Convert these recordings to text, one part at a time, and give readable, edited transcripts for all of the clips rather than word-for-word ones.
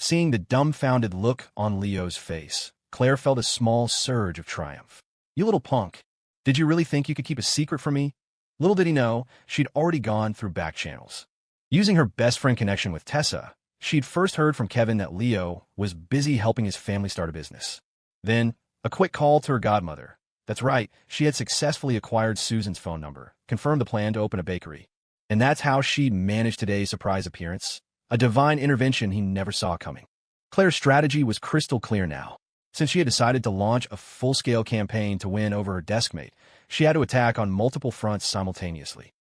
Seeing the dumbfounded look on Leo's face, Claire felt a small surge of triumph. "You little punk. Did you really think you could keep a secret from me?" Little did he know, she'd already gone through back channels. Using her best friend connection with Tessa, she'd first heard from Kevin that Leo was busy helping his family start a business. Then, a quick call to her godmother. That's right, she had successfully acquired Susan's phone number, confirmed the plan to open a bakery. And that's how she managed today's surprise appearance. A divine intervention he never saw coming. Claire's strategy was crystal clear now. Since she had decided to launch a full-scale campaign to win over her deskmate, she had to attack on multiple fronts simultaneously.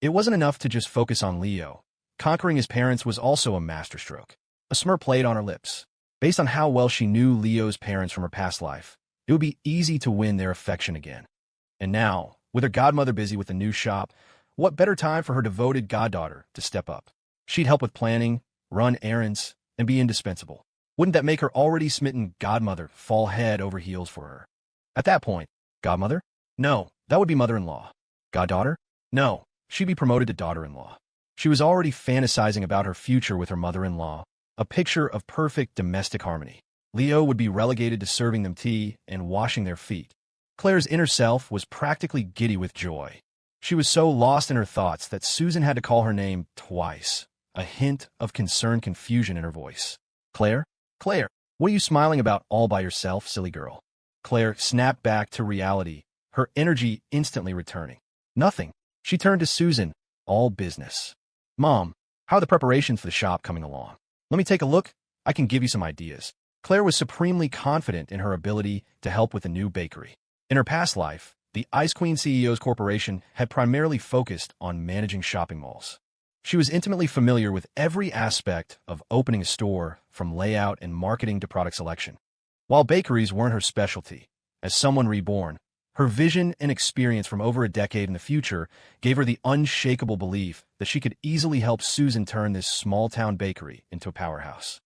It wasn't enough to just focus on Leo. Conquering his parents was also a masterstroke. A smirk played on her lips. Based on how well she knew Leo's parents from her past life, it would be easy to win their affection again. And now, with her godmother busy with the new shop, what better time for her devoted goddaughter to step up? She'd help with planning, run errands, and be indispensable. Wouldn't that make her already smitten godmother fall head over heels for her? At that point, godmother? No, that would be mother-in-law. Goddaughter? No, she'd be promoted to daughter-in-law. She was already fantasizing about her future with her mother-in-law, a picture of perfect domestic harmony. Leo would be relegated to serving them tea and washing their feet. Claire's inner self was practically giddy with joy. She was so lost in her thoughts that Susan had to call her name twice, a hint of concerned confusion in her voice. "Claire? Claire, what are you smiling about all by yourself, silly girl?" Claire snapped back to reality, her energy instantly returning. "Nothing." She turned to Susan, all business. "Mom, how are the preparations for the shop coming along? Let me take a look. I can give you some ideas." Claire was supremely confident in her ability to help with the new bakery. In her past life, the Ice Queen CEO's corporation had primarily focused on managing shopping malls. She was intimately familiar with every aspect of opening a store, from layout and marketing to product selection. While bakeries weren't her specialty, as someone reborn, her vision and experience from over a decade in the future gave her the unshakable belief that she could easily help Susan turn this small-town bakery into a powerhouse.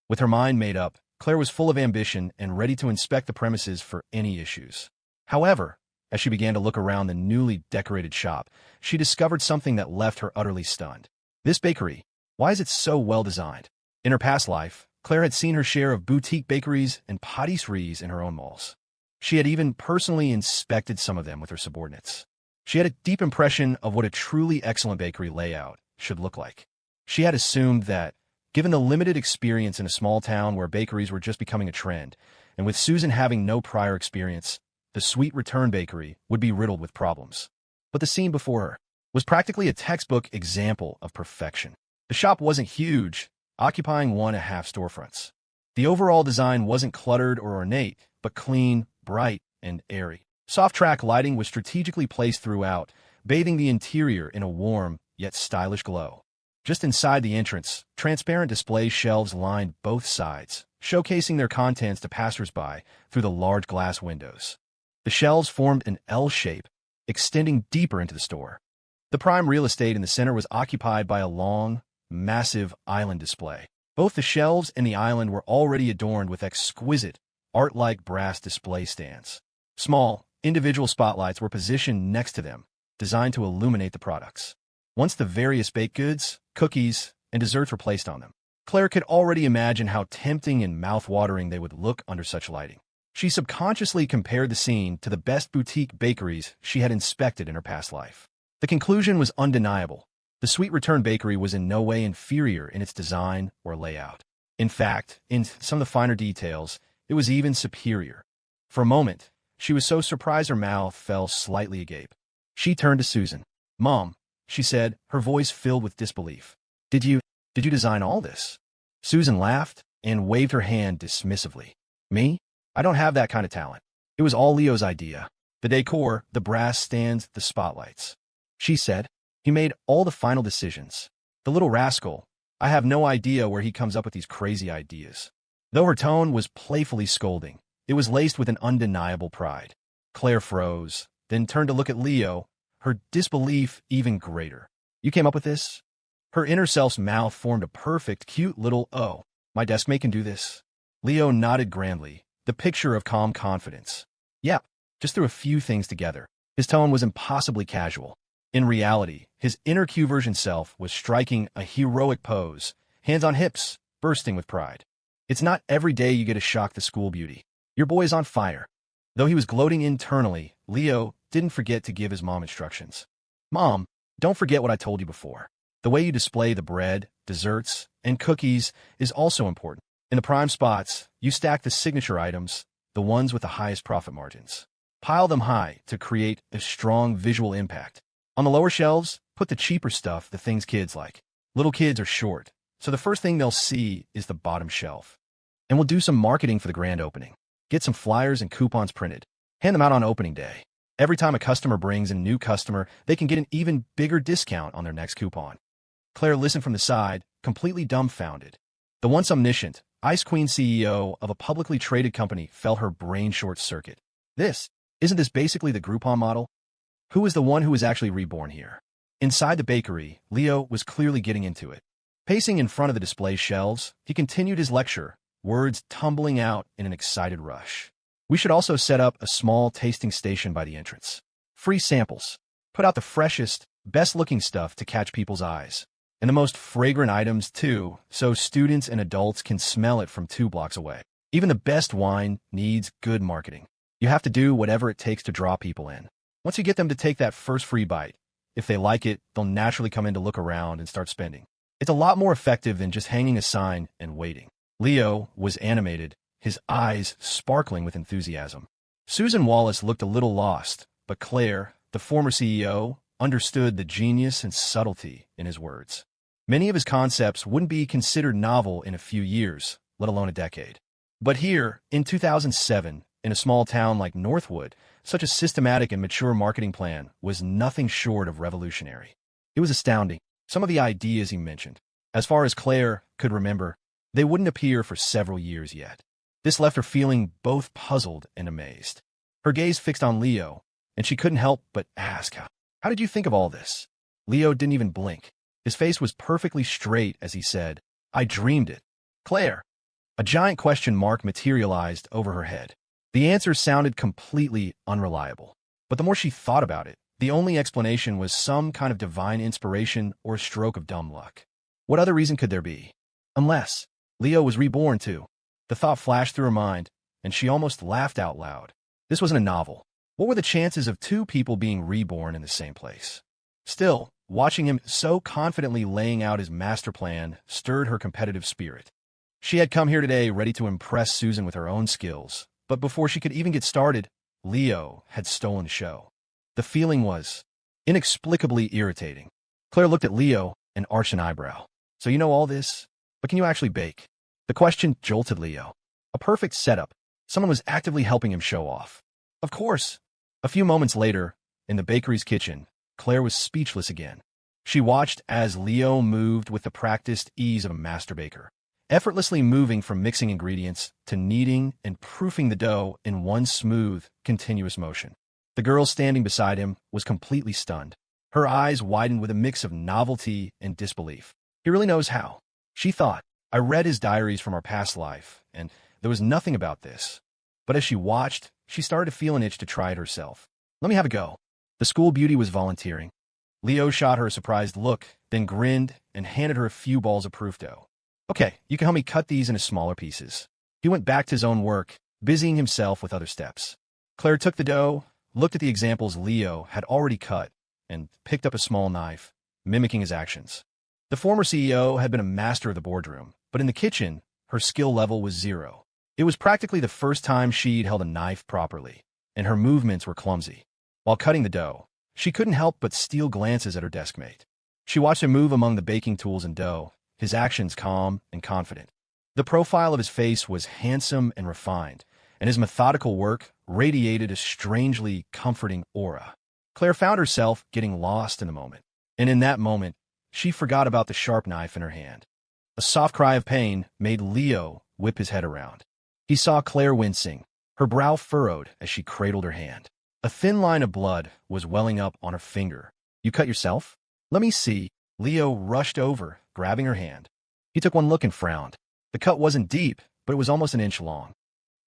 With her mind made up, Claire was full of ambition and ready to inspect the premises for any issues. However, as she began to look around the newly decorated shop, she discovered something that left her utterly stunned. This bakery, why is it so well designed? In her past life, Claire had seen her share of boutique bakeries and patisseries in her own malls. She had even personally inspected some of them with her subordinates. She had a deep impression of what a truly excellent bakery layout should look like. She had assumed that, given the limited experience in a small town where bakeries were just becoming a trend, and with Susan having no prior experience, the Sweet Return Bakery would be riddled with problems. But the scene before her was practically a textbook example of perfection. The shop wasn't huge, occupying 1.5 storefronts. The overall design wasn't cluttered or ornate, but clean, bright, and airy. Soft track lighting was strategically placed throughout, bathing the interior in a warm, yet stylish glow. Just inside the entrance, transparent display shelves lined both sides, showcasing their contents to passersby through the large glass windows. The shelves formed an L shape, extending deeper into the store. The prime real estate in the center was occupied by a long, massive island display. Both the shelves and the island were already adorned with exquisite, art-like brass display stands. Small, individual spotlights were positioned next to them, designed to illuminate the products. Once the various baked goods, cookies, and desserts were placed on them, Claire could already imagine how tempting and mouth-watering they would look under such lighting. She subconsciously compared the scene to the best boutique bakeries she had inspected in her past life. The conclusion was undeniable. The Sweet Return Bakery was in no way inferior in its design or layout. In fact, in some of the finer details, it was even superior. For a moment, she was so surprised her mouth fell slightly agape. She turned to Susan. "Mom," she said, her voice filled with disbelief. Did you design all this?" Susan laughed and waved her hand dismissively. "Me? I don't have that kind of talent. It was all Leo's idea. The decor, the brass stands, the spotlights." She said, "He made all the final decisions. The little rascal. I have no idea where he comes up with these crazy ideas." Though her tone was playfully scolding, it was laced with an undeniable pride. Claire froze, then turned to look at Leo, her disbelief even greater. "You came up with this?" Her inner self's mouth formed a perfect, cute little "oh, my deskmate can do this." Leo nodded grandly, the picture of calm confidence. "Yep, just threw a few things together." His tone was impossibly casual. In reality, his inner Q-version self was striking a heroic pose, hands on hips, bursting with pride. It's not every day you get to shock the school beauty. Your boy is on fire. Though he was gloating internally, Leo didn't forget to give his mom instructions. Mom, don't forget what I told you before. The way you display the bread, desserts, and cookies is also important. In the prime spots, you stack the signature items, the ones with the highest profit margins. Pile them high to create a strong visual impact. On the lower shelves, put the cheaper stuff, the things kids like. Little kids are short, so the first thing they'll see is the bottom shelf. And we'll do some marketing for the grand opening. Get some flyers and coupons printed. Hand them out on opening day. Every time a customer brings in a new customer, they can get an even bigger discount on their next coupon. Claire listened from the side, completely dumbfounded. The once omniscient, Ice Queen CEO of a publicly traded company felt her brain short-circuit. Isn't this basically the Groupon model? Who is the one who is actually reborn here? Inside the bakery, Leo was clearly getting into it. Pacing in front of the display shelves, he continued his lecture, words tumbling out in an excited rush. We should also set up a small tasting station by the entrance. Free samples. Put out the freshest, best-looking stuff to catch people's eyes. And the most fragrant items, too, so students and adults can smell it from 2 blocks away. Even the best wine needs good marketing. You have to do whatever it takes to draw people in. Once you get them to take that first free bite, if they like it, they'll naturally come in to look around and start spending. It's a lot more effective than just hanging a sign and waiting. Leo was animated, his eyes sparkling with enthusiasm. Susan Wallace looked a little lost, but Claire, the former CEO, understood the genius and subtlety in his words. Many of his concepts wouldn't be considered novel in a few years, let alone a decade. But here, in 2007, in a small town like Northwood, such a systematic and mature marketing plan was nothing short of revolutionary. It was astounding, some of the ideas he mentioned. As far as Claire could remember, they wouldn't appear for several years yet. This left her feeling both puzzled and amazed. Her gaze fixed on Leo, and she couldn't help but ask, how did you think of all this? Leo didn't even blink. His face was perfectly straight as he said, I dreamed it. Claire. A giant question mark materialized over her head. The answer sounded completely unreliable. But the more she thought about it, the only explanation was some kind of divine inspiration or a stroke of dumb luck. What other reason could there be? Unless Leo was reborn too. The thought flashed through her mind, and she almost laughed out loud. This wasn't a novel. What were the chances of 2 people being reborn in the same place? Still, watching him so confidently laying out his master plan stirred her competitive spirit. She had come here today ready to impress Susan with her own skills, but before she could even get started, Leo had stolen the show. The feeling was inexplicably irritating. Claire looked at Leo and arched an eyebrow. So you know all this, but can you actually bake? The question jolted Leo. A perfect setup. Someone was actively helping him show off. Of course. A few moments later, in the bakery's kitchen, Claire was speechless again. She watched as Leo moved with the practiced ease of a master baker, effortlessly moving from mixing ingredients to kneading and proofing the dough in one smooth, continuous motion. The girl standing beside him was completely stunned. Her eyes widened with a mix of novelty and disbelief. He really knows how. She thought, I read his diaries from our past life, and there was nothing about this. But as she watched, she started to feel an itch to try it herself. Let me have a go. The school beauty was volunteering. Leo shot her a surprised look, then grinned and handed her a few balls of proof dough. Okay, you can help me cut these into smaller pieces. He went back to his own work, busying himself with other steps. Claire took the dough, looked at the examples Leo had already cut, and picked up a small knife, mimicking his actions. The former CEO had been a master of the boardroom, but in the kitchen, her skill level was 0. It was practically the first time she'd held a knife properly, and her movements were clumsy. While cutting the dough, she couldn't help but steal glances at her deskmate. She watched him move among the baking tools and dough, his actions calm and confident. The profile of his face was handsome and refined, and his methodical work radiated a strangely comforting aura. Claire found herself getting lost in the moment, and in that moment, she forgot about the sharp knife in her hand. A soft cry of pain made Leo whip his head around. He saw Claire wincing, her brow furrowed as she cradled her hand. A thin line of blood was welling up on her finger. You cut yourself? Let me see. Leo rushed over, grabbing her hand. He took one look and frowned. The cut wasn't deep, but it was almost an inch long.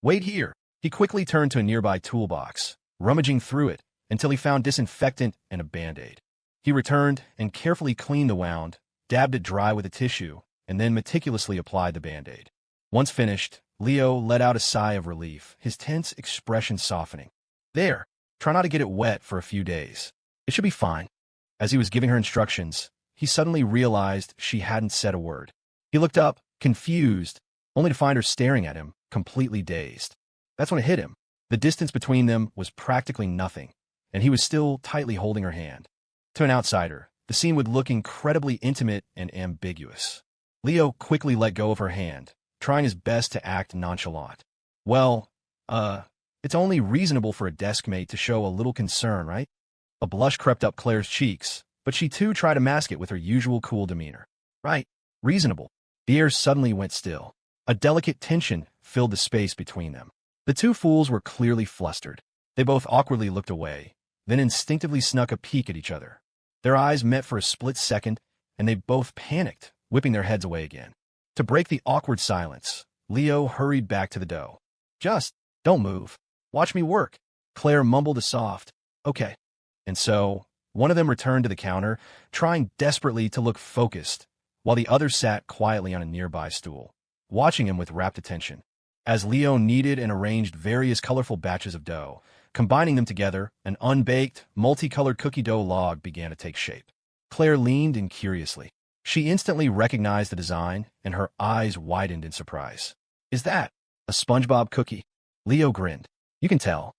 Wait here. He quickly turned to a nearby toolbox, rummaging through it until he found disinfectant and a Band-Aid. He returned and carefully cleaned the wound, dabbed it dry with a tissue, and then meticulously applied the Band-Aid. Once finished, Leo let out a sigh of relief, his tense expression softening. There, try not to get it wet for a few days. It should be fine. As he was giving her instructions, he suddenly realized she hadn't said a word. He looked up, confused, only to find her staring at him, completely dazed. That's when it hit him. The distance between them was practically nothing, and he was still tightly holding her hand. To an outsider, the scene would look incredibly intimate and ambiguous. Leo quickly let go of her hand, trying his best to act nonchalant. Well, it's only reasonable for a desk mate to show a little concern, right? A blush crept up Claire's cheeks, but she too tried to mask it with her usual cool demeanor. Right, reasonable. The air suddenly went still. A delicate tension filled the space between them. The two fools were clearly flustered. They both awkwardly looked away, then instinctively snuck a peek at each other. Their eyes met for a split second, and they both panicked, whipping their heads away again. To break the awkward silence, Leo hurried back to the dough. Just, don't move. Watch me work. Claire mumbled a soft, okay. And so, one of them returned to the counter, trying desperately to look focused, while the other sat quietly on a nearby stool, watching him with rapt attention. As Leo kneaded and arranged various colorful batches of dough, combining them together, an unbaked, multicolored cookie dough log began to take shape. Claire leaned in curiously. She instantly recognized the design, and her eyes widened in surprise. Is that a SpongeBob cookie? Leo grinned. You can tell.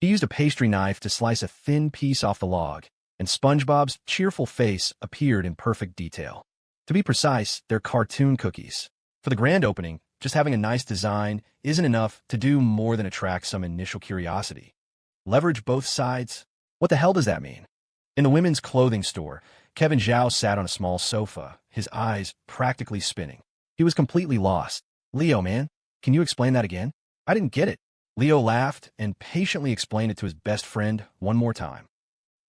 He used a pastry knife to slice a thin piece off the log, and SpongeBob's cheerful face appeared in perfect detail. To be precise, they're cartoon cookies. For the grand opening, just having a nice design isn't enough to do more than attract some initial curiosity. Leverage both sides? What the hell does that mean? In the women's clothing store, Kevin Zhao sat on a small sofa, his eyes practically spinning. He was completely lost. Leo, man, can you explain that again? I didn't get it. Leo laughed and patiently explained it to his best friend one more time.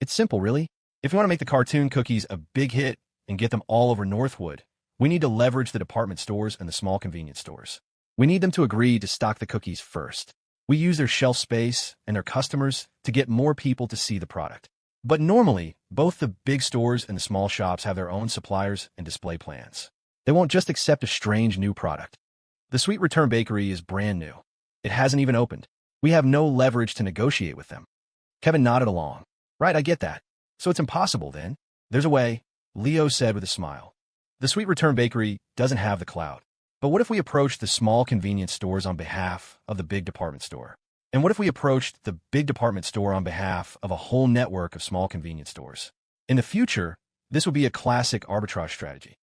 It's simple, really. If you want to make the cartoon cookies a big hit and get them all over Northwood, we need to leverage the department stores and the small convenience stores. We need them to agree to stock the cookies first. We use their shelf space and their customers to get more people to see the product. But normally, both the big stores and the small shops have their own suppliers and display plans. They won't just accept a strange new product. The Sweet Return Bakery is brand new. It hasn't even opened. We have no leverage to negotiate with them. Kevin nodded along. Right, I get that. So it's impossible then. There's a way, Leo said with a smile. The Sweet Return Bakery doesn't have the clout. But what if we approached the small convenience stores on behalf of the big department store? And what if we approached the big department store on behalf of a whole network of small convenience stores? In the future, this would be a classic arbitrage strategy.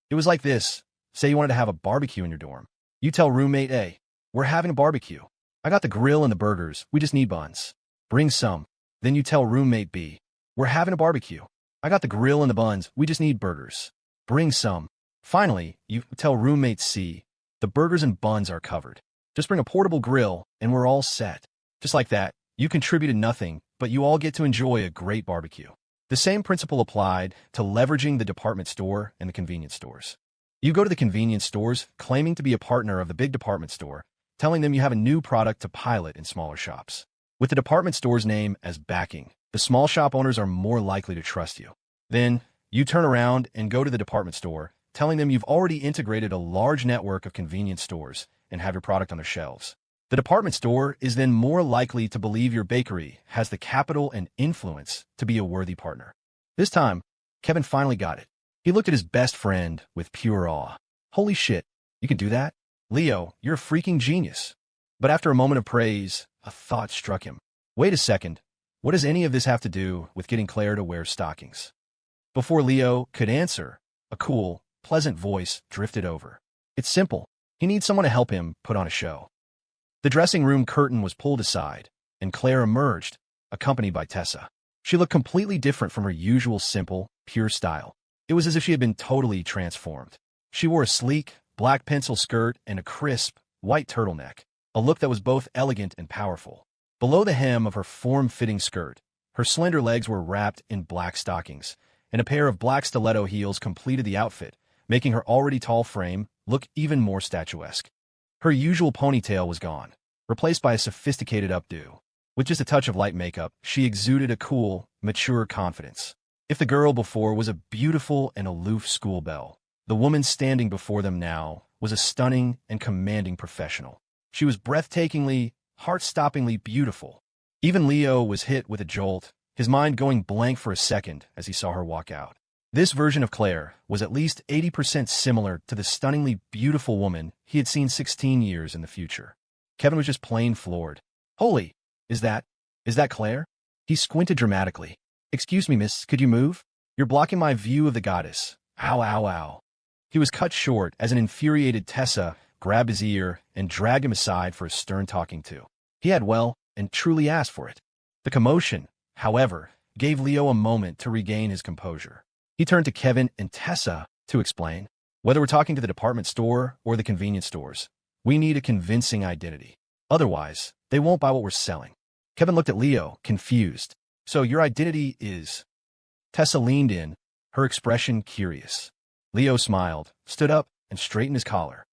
It was like this. Say you wanted to have a barbecue in your dorm. You tell roommate A, we're having a barbecue. I got the grill and the burgers. We just need buns. Bring some. Then you tell roommate B, we're having a barbecue. I got the grill and the buns. We just need burgers. Bring some. Finally, you tell roommate C, the burgers and buns are covered. Just bring a portable grill and we're all set. Just like that, you contributed nothing, but you all get to enjoy a great barbecue. The same principle applied to leveraging the department store and the convenience stores. You go to the convenience stores claiming to be a partner of the big department store, telling them you have a new product to pilot in smaller shops. With the department store's name as backing, the small shop owners are more likely to trust you. Then, you turn around and go to the department store, telling them you've already integrated a large network of convenience stores and have your product on their shelves. The department store is then more likely to believe your bakery has the capital and influence to be a worthy partner. This time, Kevin finally got it. He looked at his best friend with pure awe. Holy shit, you can do that? Leo, you're a freaking genius. But after a moment of praise, a thought struck him. Wait a second, what does any of this have to do with getting Claire to wear stockings? Before Leo could answer, a cool, pleasant voice drifted over. It's simple. He needs someone to help him put on a show. The dressing room curtain was pulled aside, and Claire emerged, accompanied by Tessa. She looked completely different from her usual simple, pure style. It was as if she had been totally transformed. She wore a sleek, black pencil skirt and a crisp, white turtleneck, a look that was both elegant and powerful. Below the hem of her form-fitting skirt, her slender legs were wrapped in black stockings, and a pair of black stiletto heels completed the outfit, making her already tall frame look even more statuesque. Her usual ponytail was gone, replaced by a sophisticated updo. With just a touch of light makeup, she exuded a cool, mature confidence. If the girl before was a beautiful and aloof schoolbelle, the woman standing before them now was a stunning and commanding professional. She was breathtakingly, heart-stoppingly beautiful. Even Leo was hit with a jolt, his mind going blank for a second as he saw her walk out. This version of Claire was at least 80% similar to the stunningly beautiful woman he had seen 16 years in the future. Kevin was just plain floored. Holy, is that Claire? He squinted dramatically. Excuse me, miss, could you move? You're blocking my view of the goddess. Ow, ow, ow. He was cut short as an infuriated Tessa grabbed his ear and dragged him aside for a stern talking to. He had well and truly asked for it. The commotion, however, gave Leo a moment to regain his composure. He turned to Kevin and Tessa to explain. Whether we're talking to the department store or the convenience stores, we need a convincing identity. Otherwise, they won't buy what we're selling. Kevin looked at Leo, confused. So your identity is... Tessa leaned in, her expression curious. Leo smiled, stood up, and straightened his collar.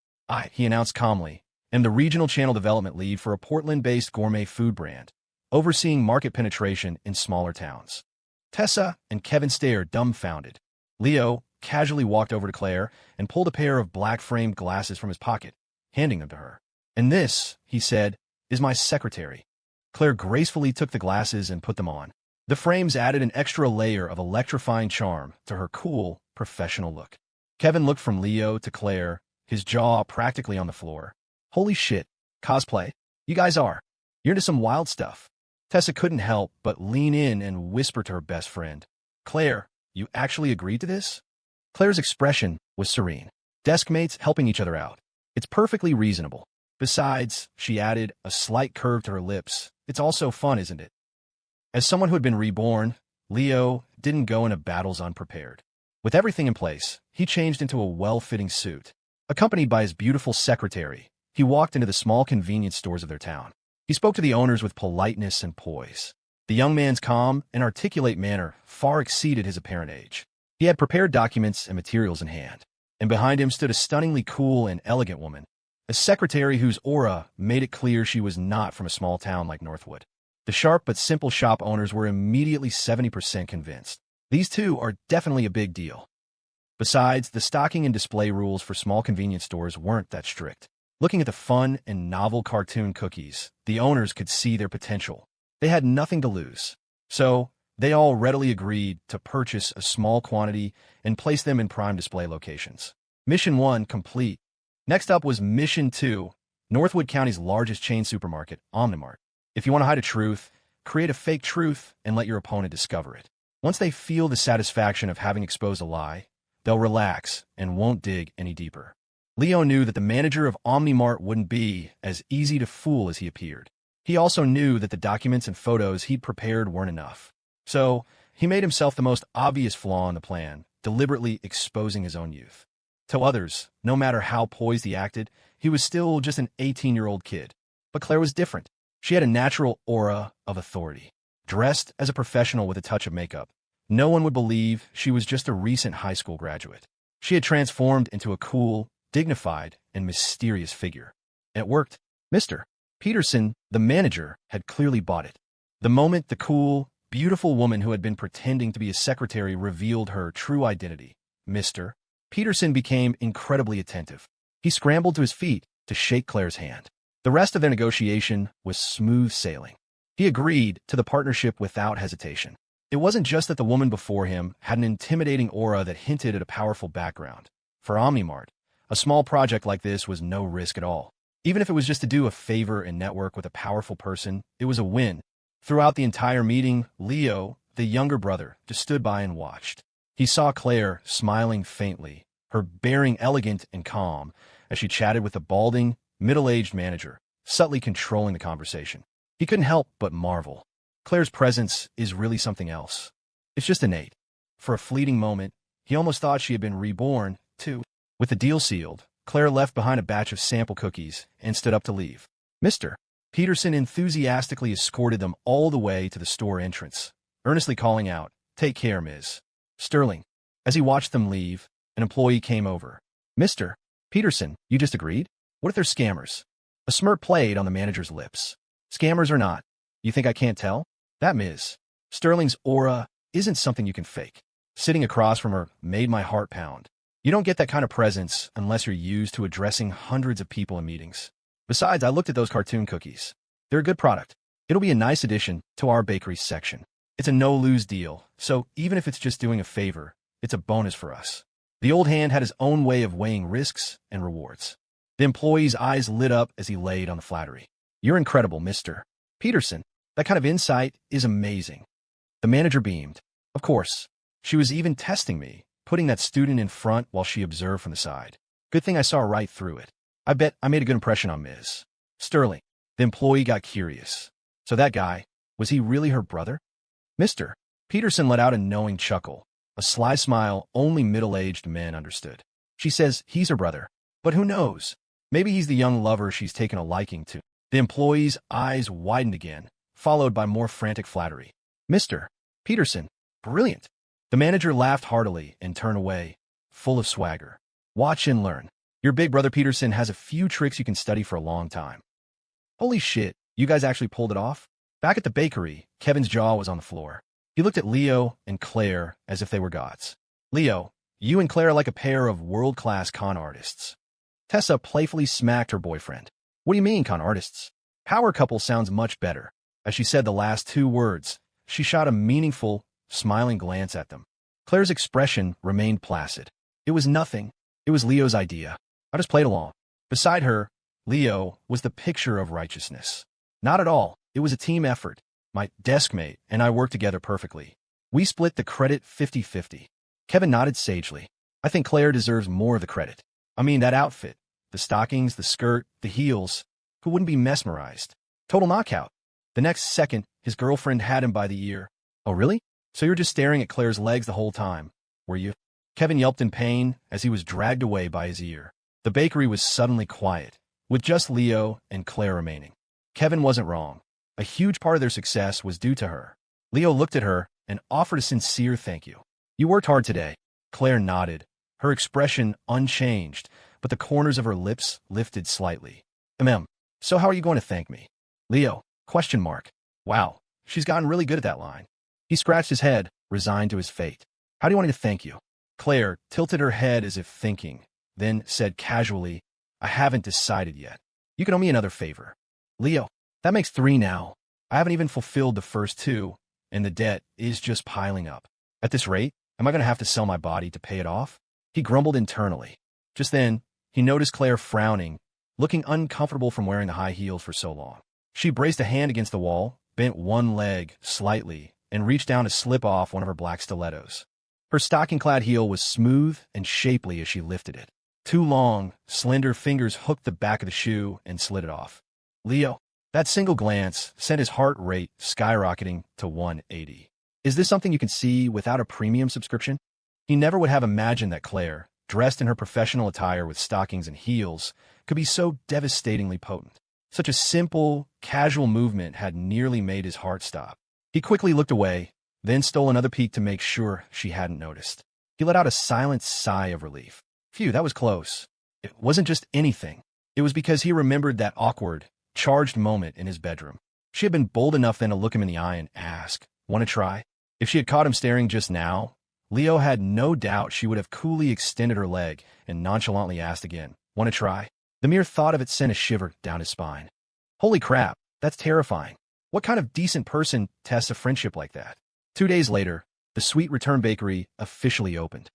He announced calmly, am the regional channel development lead for a Portland-based gourmet food brand, overseeing market penetration in smaller towns. Tessa and Kevin stared dumbfounded. Leo casually walked over to Claire and pulled a pair of black-framed glasses from his pocket, handing them to her. And this, he said, is my secretary. Claire gracefully took the glasses and put them on. The frames added an extra layer of electrifying charm to her cool, professional look. Kevin looked from Leo to Claire, his jaw practically on the floor. Holy shit, cosplay? You guys are. You're into some wild stuff. Tessa couldn't help but lean in and whisper to her best friend. Claire, you actually agreed to this? Claire's expression was serene. Desk mates helping each other out. It's perfectly reasonable. Besides, she added, a slight curve to her lips, it's also fun, isn't it? As someone who had been reborn, Leo didn't go into battles unprepared. With everything in place, he changed into a well-fitting suit. Accompanied by his beautiful secretary, he walked into the small convenience stores of their town. He spoke to the owners with politeness and poise. The young man's calm and articulate manner far exceeded his apparent age. He had prepared documents and materials in hand, and behind him stood a stunningly cool and elegant woman, a secretary whose aura made it clear she was not from a small town like Northwood. The sharp but simple shop owners were immediately 70% convinced. These two are definitely a big deal. Besides, the stocking and display rules for small convenience stores weren't that strict. Looking at the fun and novel cartoon cookies, the owners could see their potential. They had nothing to lose. So, they all readily agreed to purchase a small quantity and place them in prime display locations. Mission 1 complete. Next up was Mission 2, Northwood County's largest chain supermarket, Omnimart. If you want to hide a truth, create a fake truth and let your opponent discover it. Once they feel the satisfaction of having exposed a lie, they'll relax and won't dig any deeper. Leo knew that the manager of Omnimart wouldn't be as easy to fool as he appeared. He also knew that the documents and photos he'd prepared weren't enough. So, he made himself the most obvious flaw in the plan, deliberately exposing his own youth. To others, no matter how poised he acted, he was still just an 18-year-old kid. But Claire was different. She had a natural aura of authority. Dressed as a professional with a touch of makeup, no one would believe she was just a recent high school graduate. She had transformed into a cool, dignified, and mysterious figure. And it worked. Mr. Peterson, the manager, had clearly bought it. The moment the cool, beautiful woman who had been pretending to be a secretary revealed her true identity, Mr. Peterson became incredibly attentive. He scrambled to his feet to shake Claire's hand. The rest of their negotiation was smooth sailing. He agreed to the partnership without hesitation. It wasn't just that the woman before him had an intimidating aura that hinted at a powerful background. For Omnimart, a small project like this was no risk at all. Even if it was just to do a favor and network with a powerful person, it was a win. Throughout the entire meeting, Leo, the younger brother, just stood by and watched. He saw Claire smiling faintly, her bearing elegant and calm, as she chatted with the balding, middle-aged manager, subtly controlling the conversation. He couldn't help but marvel. Claire's presence is really something else. It's just innate. For a fleeting moment, he almost thought she had been reborn, too. With the deal sealed, Claire left behind a batch of sample cookies and stood up to leave. Mr. Peterson enthusiastically escorted them all the way to the store entrance, earnestly calling out, "Take care, Ms. Sterling." As he watched them leave, an employee came over. "Mr. Peterson, you just agreed? What if they're scammers?" A smirk played on the manager's lips. "Scammers or not, you think I can't tell? That Ms. Sterling's aura isn't something you can fake." Sitting across from her made my heart pound. You don't get that kind of presence unless you're used to addressing hundreds of people in meetings. Besides, I looked at those cartoon cookies. They're a good product. It'll be a nice addition to our bakery section. It's a no-lose deal, so even if it's just doing a favor, it's a bonus for us. The old hand had his own way of weighing risks and rewards. The employee's eyes lit up as he laid on the flattery. You're incredible, Mr. Peterson. That kind of insight is amazing. The manager beamed. Of course. She was even testing me, putting that student in front while she observed from the side. Good thing I saw right through it. I bet I made a good impression on Ms. Sterling. The employee got curious. So that guy, was he really her brother? Mr. Peterson let out a knowing chuckle, a sly smile only middle-aged men understood. She says he's her brother, but who knows? Maybe he's the young lover she's taken a liking to. The employee's eyes widened again, followed by more frantic flattery. Mr. Peterson, brilliant. The manager laughed heartily and turned away, full of swagger. Watch and learn. Your big brother Peterson has a few tricks you can study for a long time. Holy shit, you guys actually pulled it off? Back at the bakery, Kevin's jaw was on the floor. He looked at Leo and Claire as if they were gods. Leo, you and Claire are like a pair of world-class con artists. Tessa playfully smacked her boyfriend. What do you mean, con artists? Power couple sounds much better. As she said the last two words, she shot a meaningful, smiling glance at them. Claire's expression remained placid. It was nothing. It was Leo's idea. I just played along. Beside her, Leo was the picture of righteousness. Not at all. It was a team effort. My deskmate and I worked together perfectly. We split the credit 50-50. Kevin nodded sagely. I think Claire deserves more of the credit. I mean, that outfit. The stockings, the skirt, the heels. Who wouldn't be mesmerized? Total knockout. The next second, his girlfriend had him by the ear. Oh, really? So you're just staring at Claire's legs the whole time, were you? Kevin yelped in pain as he was dragged away by his ear. The bakery was suddenly quiet, with just Leo and Claire remaining. Kevin wasn't wrong. A huge part of their success was due to her. Leo looked at her and offered a sincere thank you. You worked hard today. Claire nodded, her expression unchanged, but the corners of her lips lifted slightly. So how are you going to thank me? Leo, ? Wow, she's gotten really good at that line. He scratched his head, resigned to his fate. How do you want me to thank you? Claire tilted her head as if thinking, then said casually, I haven't decided yet. You can owe me another favor. Leo, that makes 3 now. I haven't even fulfilled the first 2, and the debt is just piling up. At this rate, am I going to have to sell my body to pay it off? He grumbled internally. Just then, he noticed Claire frowning, looking uncomfortable from wearing the high heels for so long. She braced a hand against the wall, bent one leg slightly, and reached down to slip off one of her black stilettos. Her stocking-clad heel was smooth and shapely as she lifted it. 2 long, slender fingers hooked the back of the shoe and slid it off. Leo, that single glance sent his heart rate skyrocketing to 180. Is this something you can see without a premium subscription? He never would have imagined that Claire, dressed in her professional attire with stockings and heels, could be so devastatingly potent. Such a simple, casual movement had nearly made his heart stop. He quickly looked away, then stole another peek to make sure she hadn't noticed. He let out a silent sigh of relief. Phew, that was close. It wasn't just anything. It was because he remembered that awkward, charged moment in his bedroom. She had been bold enough then to look him in the eye and ask, want to try? If she had caught him staring just now, Leo had no doubt she would have coolly extended her leg and nonchalantly asked again, want to try? The mere thought of it sent a shiver down his spine. Holy crap, that's terrifying. What kind of decent person tests a friendship like that? 2 days later, the Sweet Return Bakery officially opened.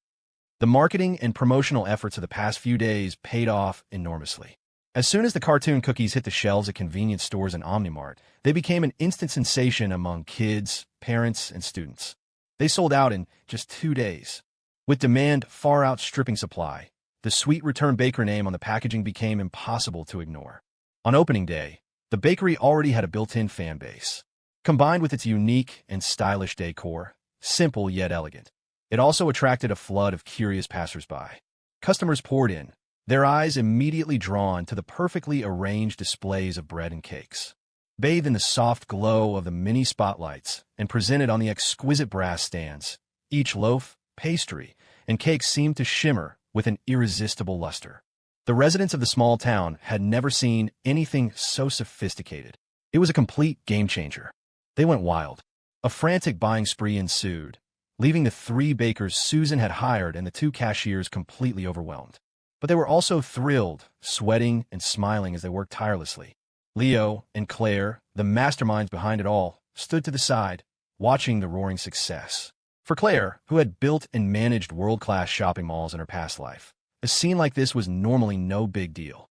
The marketing and promotional efforts of the past few days paid off enormously. As soon as the cartoon cookies hit the shelves at convenience stores and Omnimart, they became an instant sensation among kids, parents, and students. They sold out in just 2 days. With demand far outstripping supply, the Sweet Return Baker name on the packaging became impossible to ignore. On opening day, the bakery already had a built-in fan base. Combined with its unique and stylish decor, simple yet elegant, it also attracted a flood of curious passersby. Customers poured in, their eyes immediately drawn to the perfectly arranged displays of bread and cakes. Bathed in the soft glow of the mini spotlights and presented on the exquisite brass stands, each loaf, pastry, and cake seemed to shimmer with an irresistible luster. The residents of the small town had never seen anything so sophisticated. It was a complete game changer. They went wild. A frantic buying spree ensued, leaving the 3 bakers Susan had hired and the 2 cashiers completely overwhelmed. But they were also thrilled, sweating and smiling as they worked tirelessly. Leo and Claire, the masterminds behind it all, stood to the side, watching the roaring success. For Claire, who had built and managed world-class shopping malls in her past life, a scene like this was normally no big deal.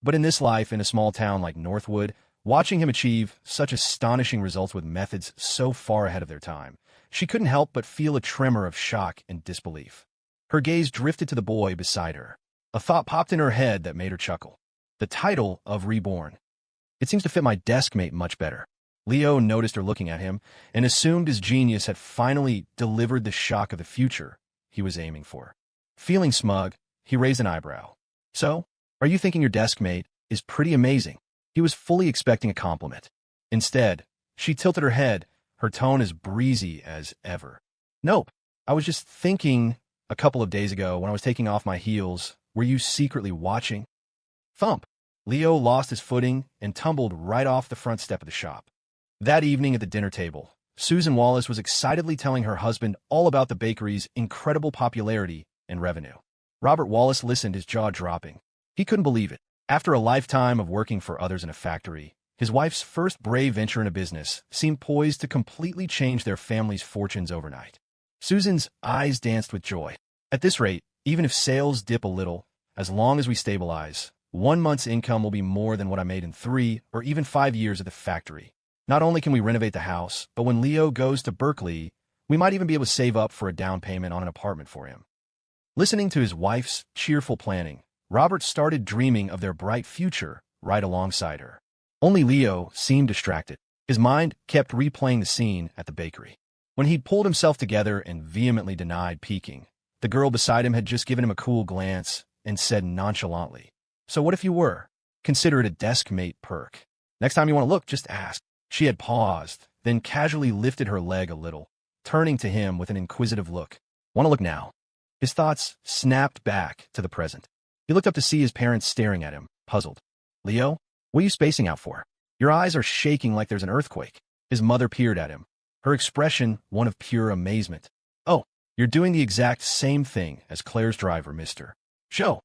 But in this life, in a small town like Northwood, watching him achieve such astonishing results with methods so far ahead of their time, she couldn't help but feel a tremor of shock and disbelief. Her gaze drifted to the boy beside her. A thought popped in her head that made her chuckle. The title of Reborn. It seems to fit my desk mate much better. Leo noticed her looking at him and assumed his genius had finally delivered the shock of the future he was aiming for. Feeling smug, he raised an eyebrow. So, are you thinking your desk mate is pretty amazing? He was fully expecting a compliment. Instead, she tilted her head, her tone as breezy as ever. Nope, I was just thinking a couple of days ago when I was taking off my heels, were you secretly watching? Thump! Leo lost his footing and tumbled right off the front step of the shop. That evening at the dinner table, Susan Wallace was excitedly telling her husband all about the bakery's incredible popularity and revenue. Robert Wallace listened, his jaw dropping. He couldn't believe it. After a lifetime of working for others in a factory, his wife's first brave venture in a business seemed poised to completely change their family's fortunes overnight. Susan's eyes danced with joy. At this rate, even if sales dip a little, as long as we stabilize, 1 month's income will be more than what I made in 3 or even 5 years at the factory. Not only can we renovate the house, but when Leo goes to Berkeley, we might even be able to save up for a down payment on an apartment for him. Listening to his wife's cheerful planning, Robert started dreaming of their bright future right alongside her. Only Leo seemed distracted. His mind kept replaying the scene at the bakery. When he'd pulled himself together and vehemently denied peeking, the girl beside him had just given him a cool glance and said nonchalantly, "So what if you were? Consider it a desk mate perk. Next time you want to look, just ask." She had paused, then casually lifted her leg a little, turning to him with an inquisitive look. "Want to look now?" His thoughts snapped back to the present. He looked up to see his parents staring at him, puzzled. "Leo, what are you spacing out for? Your eyes are shaking like there's an earthquake." His mother peered at him, her expression one of pure amazement. "Oh, you're doing the exact same thing as Claire's driver, mister. Show."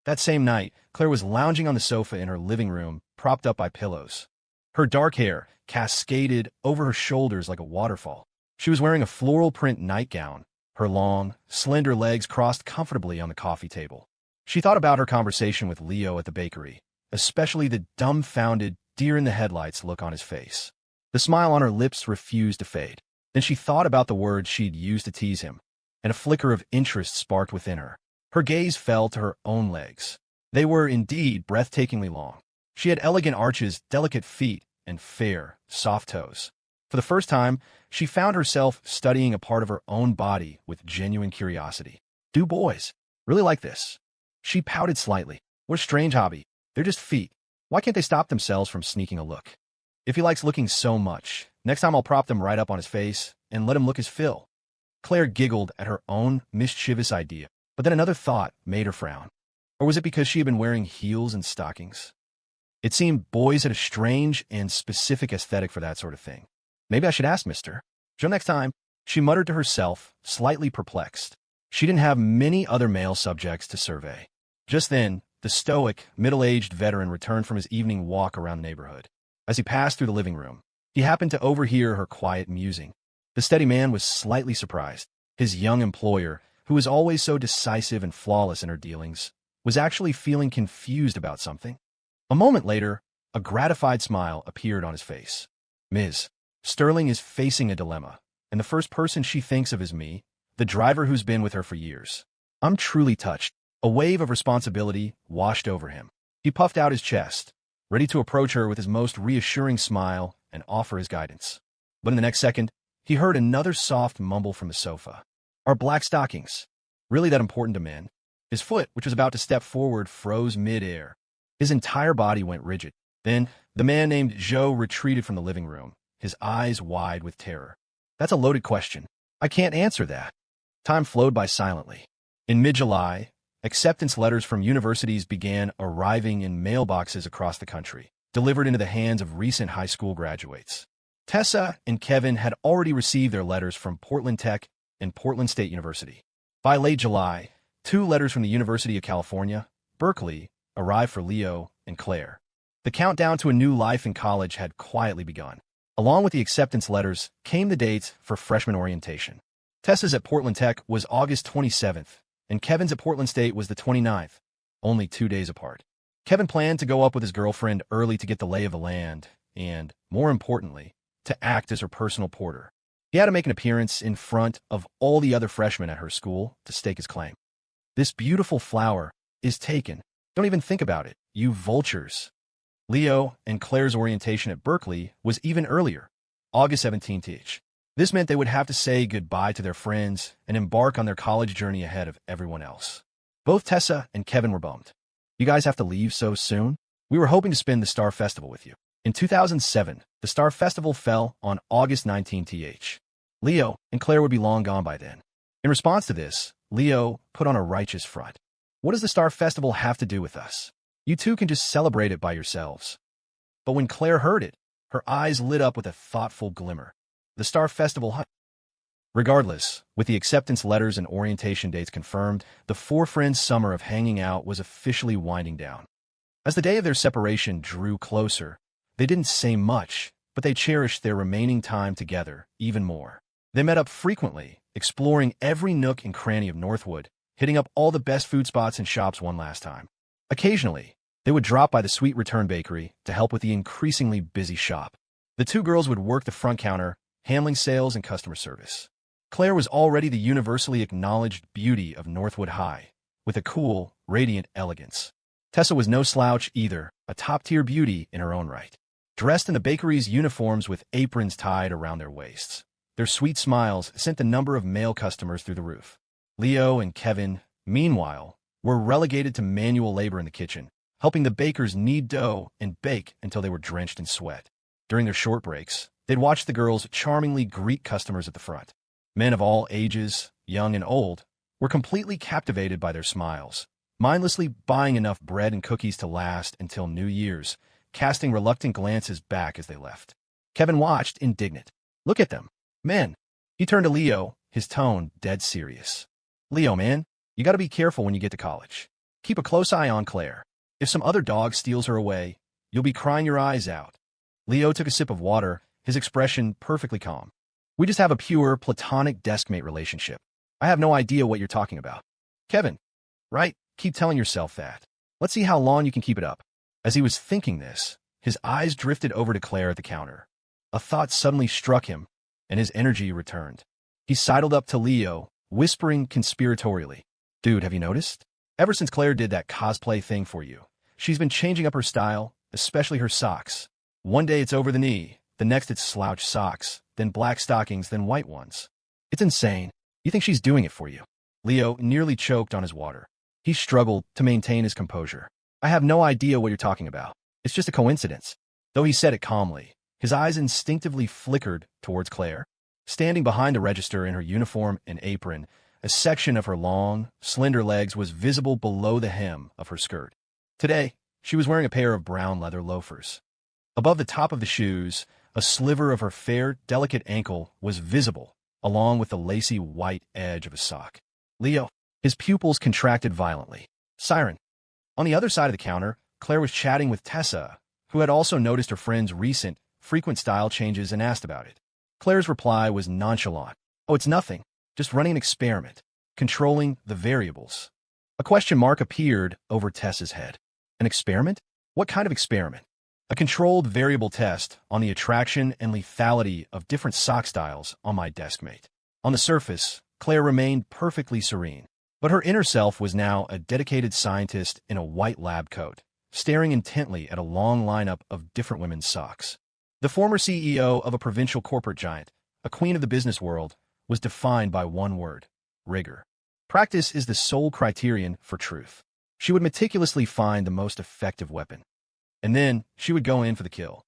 That same night, Claire was lounging on the sofa in her living room, propped up by pillows. Her dark hair cascaded over her shoulders like a waterfall. She was wearing a floral print nightgown, her long, slender legs crossed comfortably on the coffee table. She thought about her conversation with Leo at the bakery, especially the dumbfounded, deer-in-the-headlights look on his face. The smile on her lips refused to fade. Then she thought about the words she'd used to tease him, and a flicker of interest sparked within her. Her gaze fell to her own legs. They were indeed breathtakingly long. She had elegant arches, delicate feet, and fair, soft toes. For the first time, she found herself studying a part of her own body with genuine curiosity. Do boys really like this? She pouted slightly. What a strange hobby. They're just feet. Why can't they stop themselves from sneaking a look? If he likes looking so much, next time I'll prop them right up on his face and let him look his fill. Claire giggled at her own mischievous idea, but then another thought made her frown. Or was it because she had been wearing heels and stockings? It seemed boys had a strange and specific aesthetic for that sort of thing. Maybe I should ask mister. Till next time, she muttered to herself, slightly perplexed. She didn't have many other male subjects to survey. Just then, the stoic, middle-aged veteran returned from his evening walk around the neighborhood. As he passed through the living room, he happened to overhear her quiet musing. The steady man was slightly surprised. His young employer, who was always so decisive and flawless in her dealings, was actually feeling confused about something. A moment later, a gratified smile appeared on his face. "Ms. Sterling is facing a dilemma, and the first person she thinks of is me, the driver who's been with her for years." I'm truly touched. A wave of responsibility washed over him. He puffed out his chest, ready to approach her with his most reassuring smile and offer his guidance. But in the next second, he heard another soft mumble from the sofa. "Are black stockings really that important to men?" His foot, which was about to step forward, froze mid-air. His entire body went rigid. Then, the man named Joe retreated from the living room, his eyes wide with terror. "That's a loaded question. I can't answer that." Time flowed by silently. In mid-July, acceptance letters from universities began arriving in mailboxes across the country, delivered into the hands of recent high school graduates. Tessa and Kevin had already received their letters from Portland Tech and Portland State University. By late July, 2 letters from the University of California, Berkeley, arrived for Leo and Claire. The countdown to a new life in college had quietly begun. Along with the acceptance letters came the dates for freshman orientation. Tessa's at Portland Tech was August 27th, and Kevin's at Portland State was the 29th, only 2 days apart. Kevin planned to go up with his girlfriend early to get the lay of the land and, more importantly, to act as her personal porter. He had to make an appearance in front of all the other freshmen at her school to stake his claim. This beautiful flower is taken. Don't even think about it, you vultures. Leo and Claire's orientation at Berkeley was even earlier, August 17th. This meant they would have to say goodbye to their friends and embark on their college journey ahead of everyone else. Both Tessa and Kevin were bummed. You guys have to leave so soon? We were hoping to spend the Star Festival with you. In 2007, the Star Festival fell on August 19th. Leo and Claire would be long gone by then. In response to this, Leo put on a righteous front. What does the Star Festival have to do with us? You two can just celebrate it by yourselves. But when Claire heard it, her eyes lit up with a thoughtful glimmer. The Star Festival. Regardless, with the acceptance letters and orientation dates confirmed, the 4 friends' summer of hanging out was officially winding down. As the day of their separation drew closer, they didn't say much, but they cherished their remaining time together even more. They met up frequently, exploring every nook and cranny of Northwood, hitting up all the best food spots and shops one last time. Occasionally, they would drop by the Sweet Return Bakery to help with the increasingly busy shop. The 2 girls would work the front counter, handling sales and customer service. Claire was already the universally acknowledged beauty of Northwood High, with a cool, radiant elegance. Tessa was no slouch either, a top-tier beauty in her own right. Dressed in the bakery's uniforms with aprons tied around their waists, their sweet smiles sent the number of male customers through the roof. Leo and Kevin, meanwhile, were relegated to manual labor in the kitchen, helping the bakers knead dough and bake until they were drenched in sweat. During their short breaks, they'd watch the girls charmingly greet customers at the front. Men of all ages, young and old, were completely captivated by their smiles, mindlessly buying enough bread and cookies to last until New Year's, casting reluctant glances back as they left. Kevin watched, indignant. Look at them. Men. He turned to Leo, his tone dead serious. Leo, man, you gotta be careful when you get to college. Keep a close eye on Claire. If some other dog steals her away, you'll be crying your eyes out. Leo took a sip of water, his expression perfectly calm. We just have a pure, platonic deskmate relationship. I have no idea what you're talking about. Kevin, right? Keep telling yourself that. Let's see how long you can keep it up. As he was thinking this, his eyes drifted over to Claire at the counter. A thought suddenly struck him, and his energy returned. He sidled up to Leo, whispering conspiratorially, Dude, have you noticed? Ever since Claire did that cosplay thing for you, she's been changing up her style, especially her socks. One day it's over the knee, the next it's slouch socks, then black stockings, then white ones. It's insane. You think she's doing it for you? Leo nearly choked on his water. He struggled to maintain his composure. I have no idea what you're talking about. It's just a coincidence. Though he said it calmly, his eyes instinctively flickered towards Claire. Standing behind the register in her uniform and apron, a section of her long, slender legs was visible below the hem of her skirt. Today, she was wearing a pair of brown leather loafers. Above the top of the shoes, a sliver of her fair, delicate ankle was visible, along with the lacy white edge of a sock. Leo, his pupils contracted violently. Siren. On the other side of the counter, Claire was chatting with Tessa, who had also noticed her friend's recent, frequent style changes and asked about it. Claire's reply was nonchalant. Oh, it's nothing. Just running an experiment. Controlling the variables. A question mark appeared over Tessa's head. An experiment? What kind of experiment? A controlled variable test on the attraction and lethality of different sock styles on my deskmate. On the surface, Claire remained perfectly serene, but her inner self was now a dedicated scientist in a white lab coat, staring intently at a long lineup of different women's socks. The former CEO of a provincial corporate giant, a queen of the business world, was defined by one word: rigor. Practice is the sole criterion for truth. She would meticulously find the most effective weapon, and then she would go in for the kill.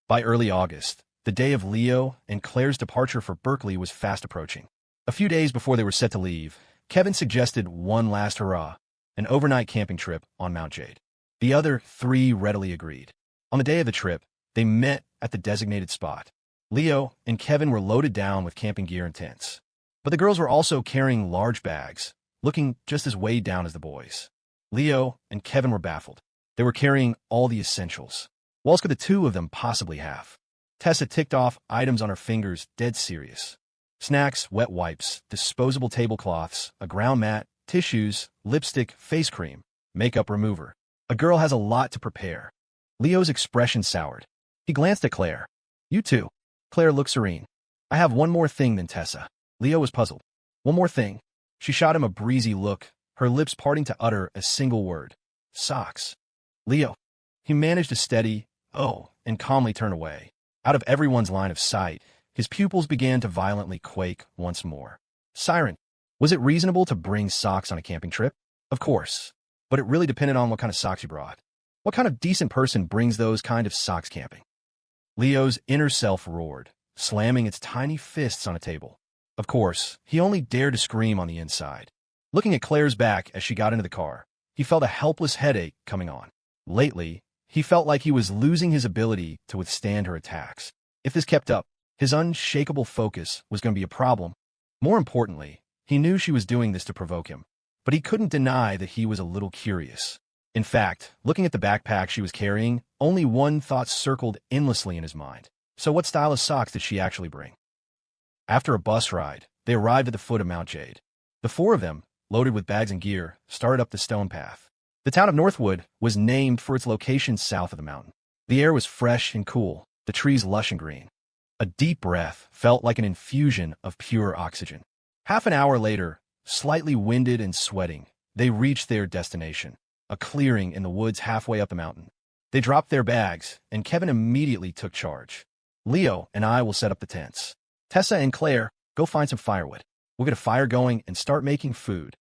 By early August, the day of Leo and Claire's departure for Berkeley was fast approaching. A few days before they were set to leave, Kevin suggested one last hurrah, an overnight camping trip on Mount Jade. The other 3 readily agreed. On the day of the trip, they met at the designated spot. Leo and Kevin were loaded down with camping gear and tents. But the girls were also carrying large bags, looking just as weighed down as the boys. Leo and Kevin were baffled. They were carrying all the essentials. What else could the two of them possibly have? Tessa ticked off items on her fingers, dead serious. Snacks, wet wipes, disposable tablecloths, a ground mat, tissues, lipstick, face cream, makeup remover. A girl has a lot to prepare. Leo's expression soured. He glanced at Claire. You too. Claire looked serene. I have one more thing than Tessa. Leo was puzzled. One more thing. She shot him a breezy look, her lips parting to utter a single word. Socks. Leo. He managed a steady, oh, and calmly turn away. Out of everyone's line of sight, his pupils began to violently quake once more. Siren. Was it reasonable to bring socks on a camping trip? Of course. But it really depended on what kind of socks you brought. What kind of decent person brings those kind of socks camping? Leo's inner self roared, slamming its tiny fists on a table. Of course, he only dared to scream on the inside. Looking at Claire's back as she got into the car, he felt a helpless headache coming on. Lately, he felt like he was losing his ability to withstand her attacks. If this kept up, his unshakable focus was going to be a problem. More importantly, he knew she was doing this to provoke him, but he couldn't deny that he was a little curious. In fact, looking at the backpack she was carrying, only one thought circled endlessly in his mind. So what style of socks did she actually bring? After a bus ride, they arrived at the foot of Mount Jade. The four of them, loaded with bags and gear, started up the stone path. The town of Northwood was named for its location south of the mountain. The air was fresh and cool, the trees lush and green. A deep breath felt like an infusion of pure oxygen. Half an hour later, slightly winded and sweating, they reached their destination, a clearing in the woods halfway up the mountain. They dropped their bags, and Kevin immediately took charge. Leo and I will set up the tents. Tessa and Claire, go find some firewood. We'll get a fire going and start making food.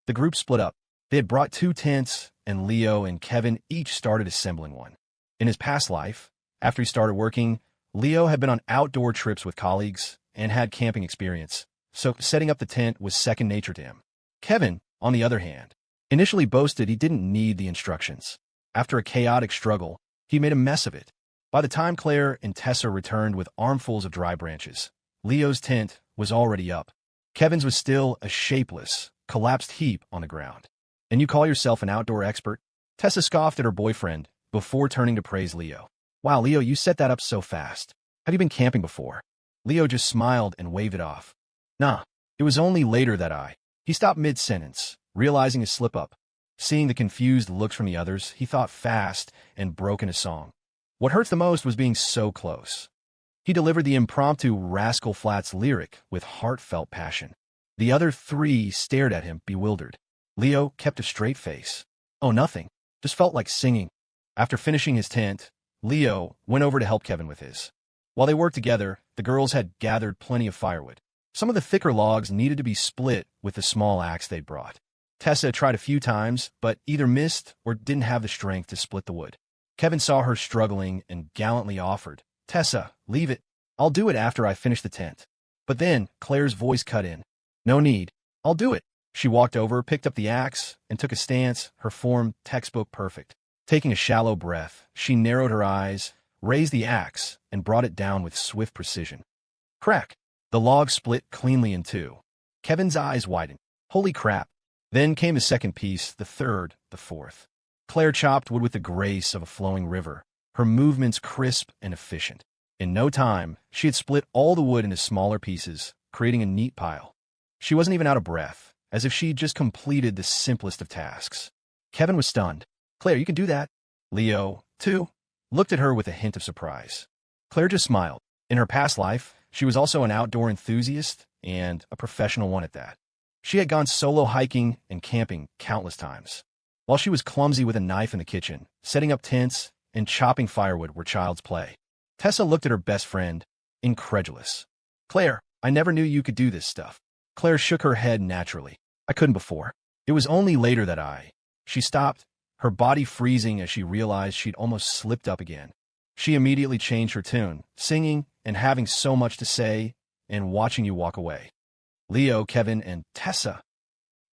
The group split up. They had brought 2 tents, and Leo and Kevin each started assembling one. In his past life, after he started working, Leo had been on outdoor trips with colleagues and had camping experience, so setting up the tent was second nature to him. Kevin, on the other hand, initially boasted he didn't need the instructions. After a chaotic struggle, he made a mess of it. By the time Claire and Tessa returned with armfuls of dry branches, Leo's tent was already up. Kevin's was still a shapeless, collapsed heap on the ground. And you call yourself an outdoor expert? Tessa scoffed at her boyfriend before turning to praise Leo. Wow, Leo, you set that up so fast. Have you been camping before? Leo just smiled and waved it off. Nah, it was only later that He stopped mid-sentence, realizing his slip-up. Seeing the confused looks from the others, he thought fast and broke into song. What hurts the most was being so close. He delivered the impromptu Rascal Flatts lyric with heartfelt passion. The other 3 stared at him, bewildered. Leo kept a straight face. Oh, nothing. Just felt like singing. After finishing his tent, Leo went over to help Kevin with his. While they worked together, the girls had gathered plenty of firewood. Some of the thicker logs needed to be split with the small axe they'd brought. Tessa tried a few times, but either missed or didn't have the strength to split the wood. Kevin saw her struggling and gallantly offered, Tessa, leave it. I'll do it after I finish the tent. But then Claire's voice cut in. No need. I'll do it. She walked over, picked up the axe, and took a stance, her form textbook perfect. Taking a shallow breath, she narrowed her eyes, raised the axe, and brought it down with swift precision. Crack! The log split cleanly in 2. Kevin's eyes widened. Holy crap! Then came the second piece, the third, the fourth. Claire chopped wood with the grace of a flowing river, her movements crisp and efficient. In no time, she had split all the wood into smaller pieces, creating a neat pile. She wasn't even out of breath, as if she'd just completed the simplest of tasks. Kevin was stunned. Claire, you can do that. Leo, too, looked at her with a hint of surprise. Claire just smiled. In her past life, she was also an outdoor enthusiast, and a professional one at that. She had gone solo hiking and camping countless times. While she was clumsy with a knife in the kitchen, setting up tents and chopping firewood were child's play. Tessa looked at her best friend, incredulous. Claire, I never knew you could do this stuff. Claire shook her head naturally. I couldn't before. It was only later that She stopped, her body freezing as she realized she'd almost slipped up again. She immediately changed her tune, singing and having so much to say and watching you walk away. Leo, Kevin, and Tessa.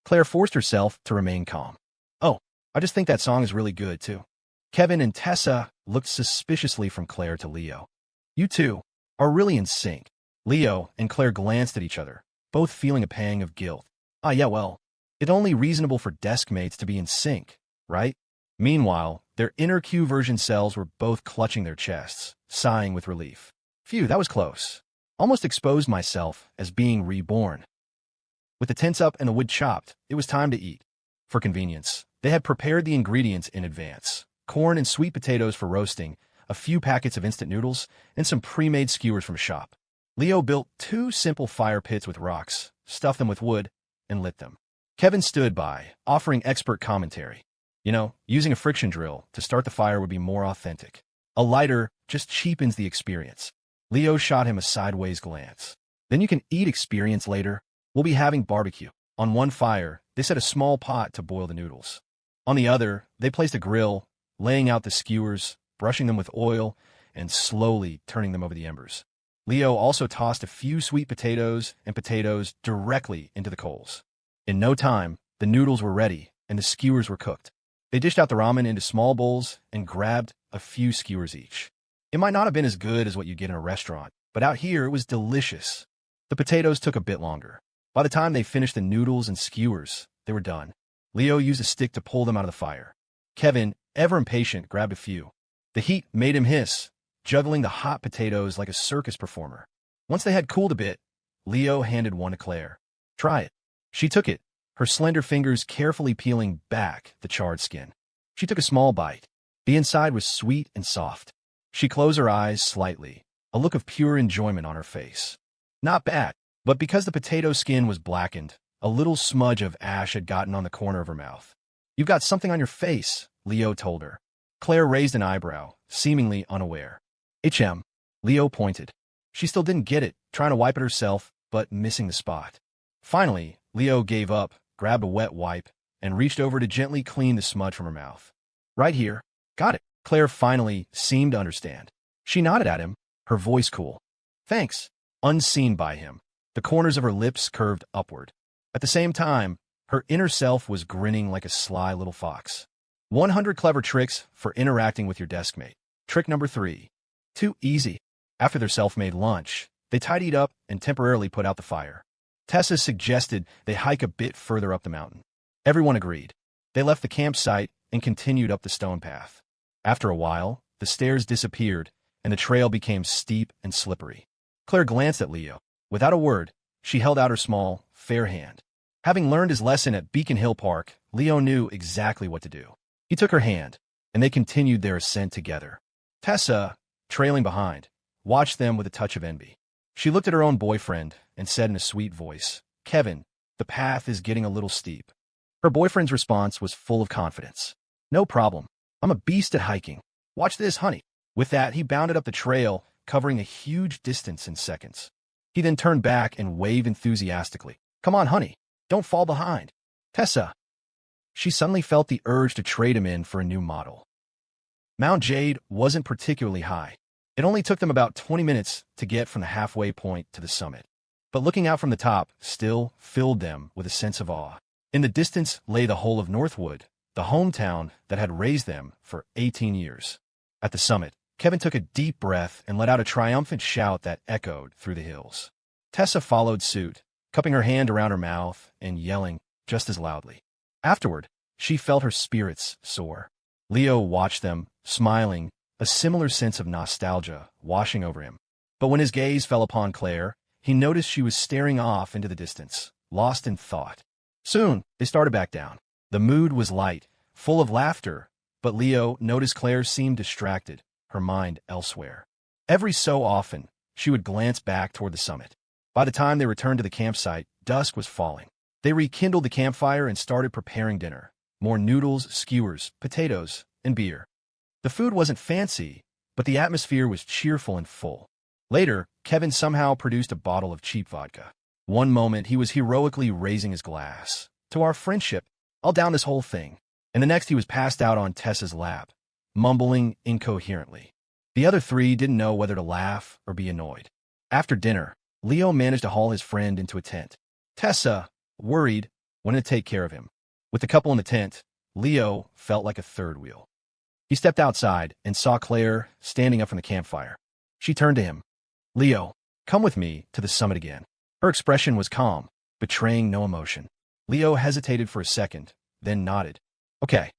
Claire forced herself to remain calm. Oh, I just think that song is really good, too. Kevin and Tessa looked suspiciously from Claire to Leo. You two are really in sync. Leo and Claire glanced at each other, both feeling a pang of guilt. Ah, yeah, well, it's only reasonable for desk mates to be in sync, right? Meanwhile, their inner Q-version selves were both clutching their chests, sighing with relief. Phew, that was close. Almost exposed myself as being reborn. With the tents up and the wood chopped, it was time to eat. For convenience, they had prepared the ingredients in advance. Corn and sweet potatoes for roasting, a few packets of instant noodles, and some pre-made skewers from a shop. Leo built 2 simple fire pits with rocks, stuffed them with wood, and lit them. Kevin stood by, offering expert commentary. You know, using a friction drill to start the fire would be more authentic. A lighter just cheapens the experience. Leo shot him a sideways glance. Then you can eat experience later. We'll be having barbecue. On one fire, they set a small pot to boil the noodles. On the other, they placed a grill, laying out the skewers, brushing them with oil, and slowly turning them over the embers. Leo also tossed a few sweet potatoes and potatoes directly into the coals. In no time, the noodles were ready, and the skewers were cooked. They dished out the ramen into small bowls and grabbed a few skewers each. It might not have been as good as what you get in a restaurant, but out here it was delicious. The potatoes took a bit longer. By the time they finished the noodles and skewers, they were done. Leo used a stick to pull them out of the fire. Kevin, ever impatient, grabbed a few. The heat made him hiss, juggling the hot potatoes like a circus performer. Once they had cooled a bit, Leo handed one to Claire. Try it. She took it, her slender fingers carefully peeling back the charred skin. She took a small bite. The inside was sweet and soft. She closed her eyes slightly, a look of pure enjoyment on her face. Not bad, but because the potato skin was blackened, a little smudge of ash had gotten on the corner of her mouth. You've got something on your face, Leo told her. Claire raised an eyebrow, seemingly unaware. Leo pointed. She still didn't get it, trying to wipe it herself, but missing the spot. Finally, Leo gave up, grabbed a wet wipe, and reached over to gently clean the smudge from her mouth. Right here. Got it. Claire finally seemed to understand. She nodded at him, her voice cool. Thanks. Unseen by him, the corners of her lips curved upward. At the same time, her inner self was grinning like a sly little fox. 100 clever tricks for interacting with your deskmate. Trick number 3. Too easy. After their self-made lunch, they tidied up and temporarily put out the fire. Tessa suggested they hike a bit further up the mountain. Everyone agreed. They left the campsite and continued up the stone path. After a while, the stairs disappeared, and the trail became steep and slippery. Claire glanced at Leo. Without a word, she held out her small, fair hand. Having learned his lesson at Beacon Hill Park, Leo knew exactly what to do. He took her hand, and they continued their ascent together. Tessa, trailing behind, watched them with a touch of envy. She looked at her own boyfriend and said in a sweet voice, Kevin, the path is getting a little steep. Her boyfriend's response was full of confidence. No problem. I'm a beast at hiking. Watch this, honey. With that, he bounded up the trail, covering a huge distance in seconds. He then turned back and waved enthusiastically. Come on, honey. Don't fall behind. Tessa. She suddenly felt the urge to trade him in for a new model. Mount Jade wasn't particularly high. It only took them about 20 minutes to get from the halfway point to the summit. But looking out from the top still filled them with a sense of awe. In the distance lay the whole of Northwood, the hometown that had raised them for 18 years. At the summit, Kevin took a deep breath and let out a triumphant shout that echoed through the hills. Tessa followed suit, cupping her hand around her mouth and yelling just as loudly. Afterward, she felt her spirits soar. Leo watched them, smiling, a similar sense of nostalgia washing over him. But when his gaze fell upon Claire, he noticed she was staring off into the distance, lost in thought. Soon, they started back down. The mood was light, full of laughter, but Leo noticed Claire seemed distracted, her mind elsewhere. Every so often, she would glance back toward the summit. By the time they returned to the campsite, dusk was falling. They rekindled the campfire and started preparing dinner. More noodles, skewers, potatoes, and beer. The food wasn't fancy, but the atmosphere was cheerful and full. Later, Kevin somehow produced a bottle of cheap vodka. One moment, he was heroically raising his glass. To our friendship, I'll down this whole thing. And the next he was passed out on Tessa's lap, mumbling incoherently. The other 3 didn't know whether to laugh or be annoyed. After dinner, Leo managed to haul his friend into a tent. Tessa, worried, went to take care of him. With the couple in the tent, Leo felt like a third wheel. He stepped outside and saw Claire standing up from the campfire. She turned to him. Leo, come with me to the summit again. Her expression was calm, betraying no emotion. Leo hesitated for a second, then nodded. Okay.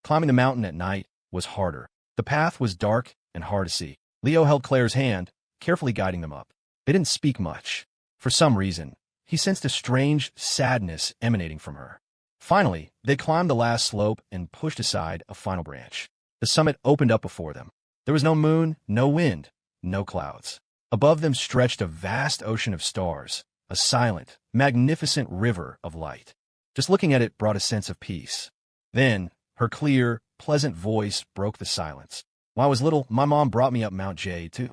Climbing the mountain at night was harder. The path was dark and hard to see. Leo held Claire's hand, carefully guiding them up. They didn't speak much. For some reason, he sensed a strange sadness emanating from her. Finally, they climbed the last slope and pushed aside a final branch. The summit opened up before them. There was no moon, no wind, no clouds. Above them stretched a vast ocean of stars, a silent, magnificent river of light. Just looking at it brought a sense of peace. Then, her clear, pleasant voice broke the silence. When I was little, my mom brought me up Mount Jade, too.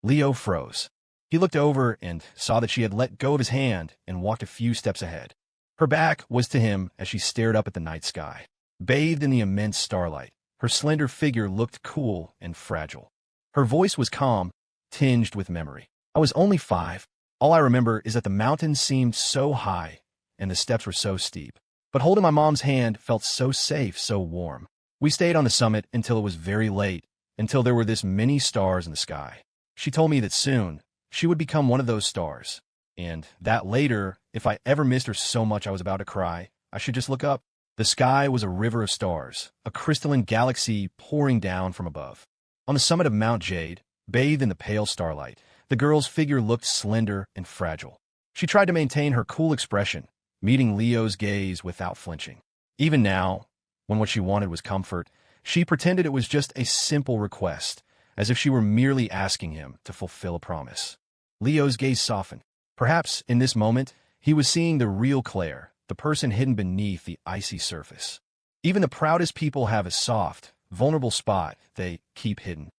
Leo froze. He looked over and saw that she had let go of his hand and walked a few steps ahead. Her back was to him as she stared up at the night sky. Bathed in the immense starlight, her slender figure looked cool and fragile. Her voice was calm, tinged with memory. I was only 5. All I remember is that the mountains seemed so high and the steps were so steep. But holding my mom's hand felt so safe, so warm. We stayed on the summit until it was very late, until there were this many stars in the sky. She told me that soon, she would become one of those stars, and that later, if I ever missed her so much I was about to cry, I should just look up. The sky was a river of stars, a crystalline galaxy pouring down from above. On the summit of Mount Jade, bathed in the pale starlight, the girl's figure looked slender and fragile. She tried to maintain her cool expression, meeting Leo's gaze without flinching. Even now, when what she wanted was comfort, she pretended it was just a simple request, as if she were merely asking him to fulfill a promise. Leo's gaze softened. Perhaps, in this moment, he was seeing the real Claire, the person hidden beneath the icy surface. Even the proudest people have a soft, vulnerable spot they keep hidden.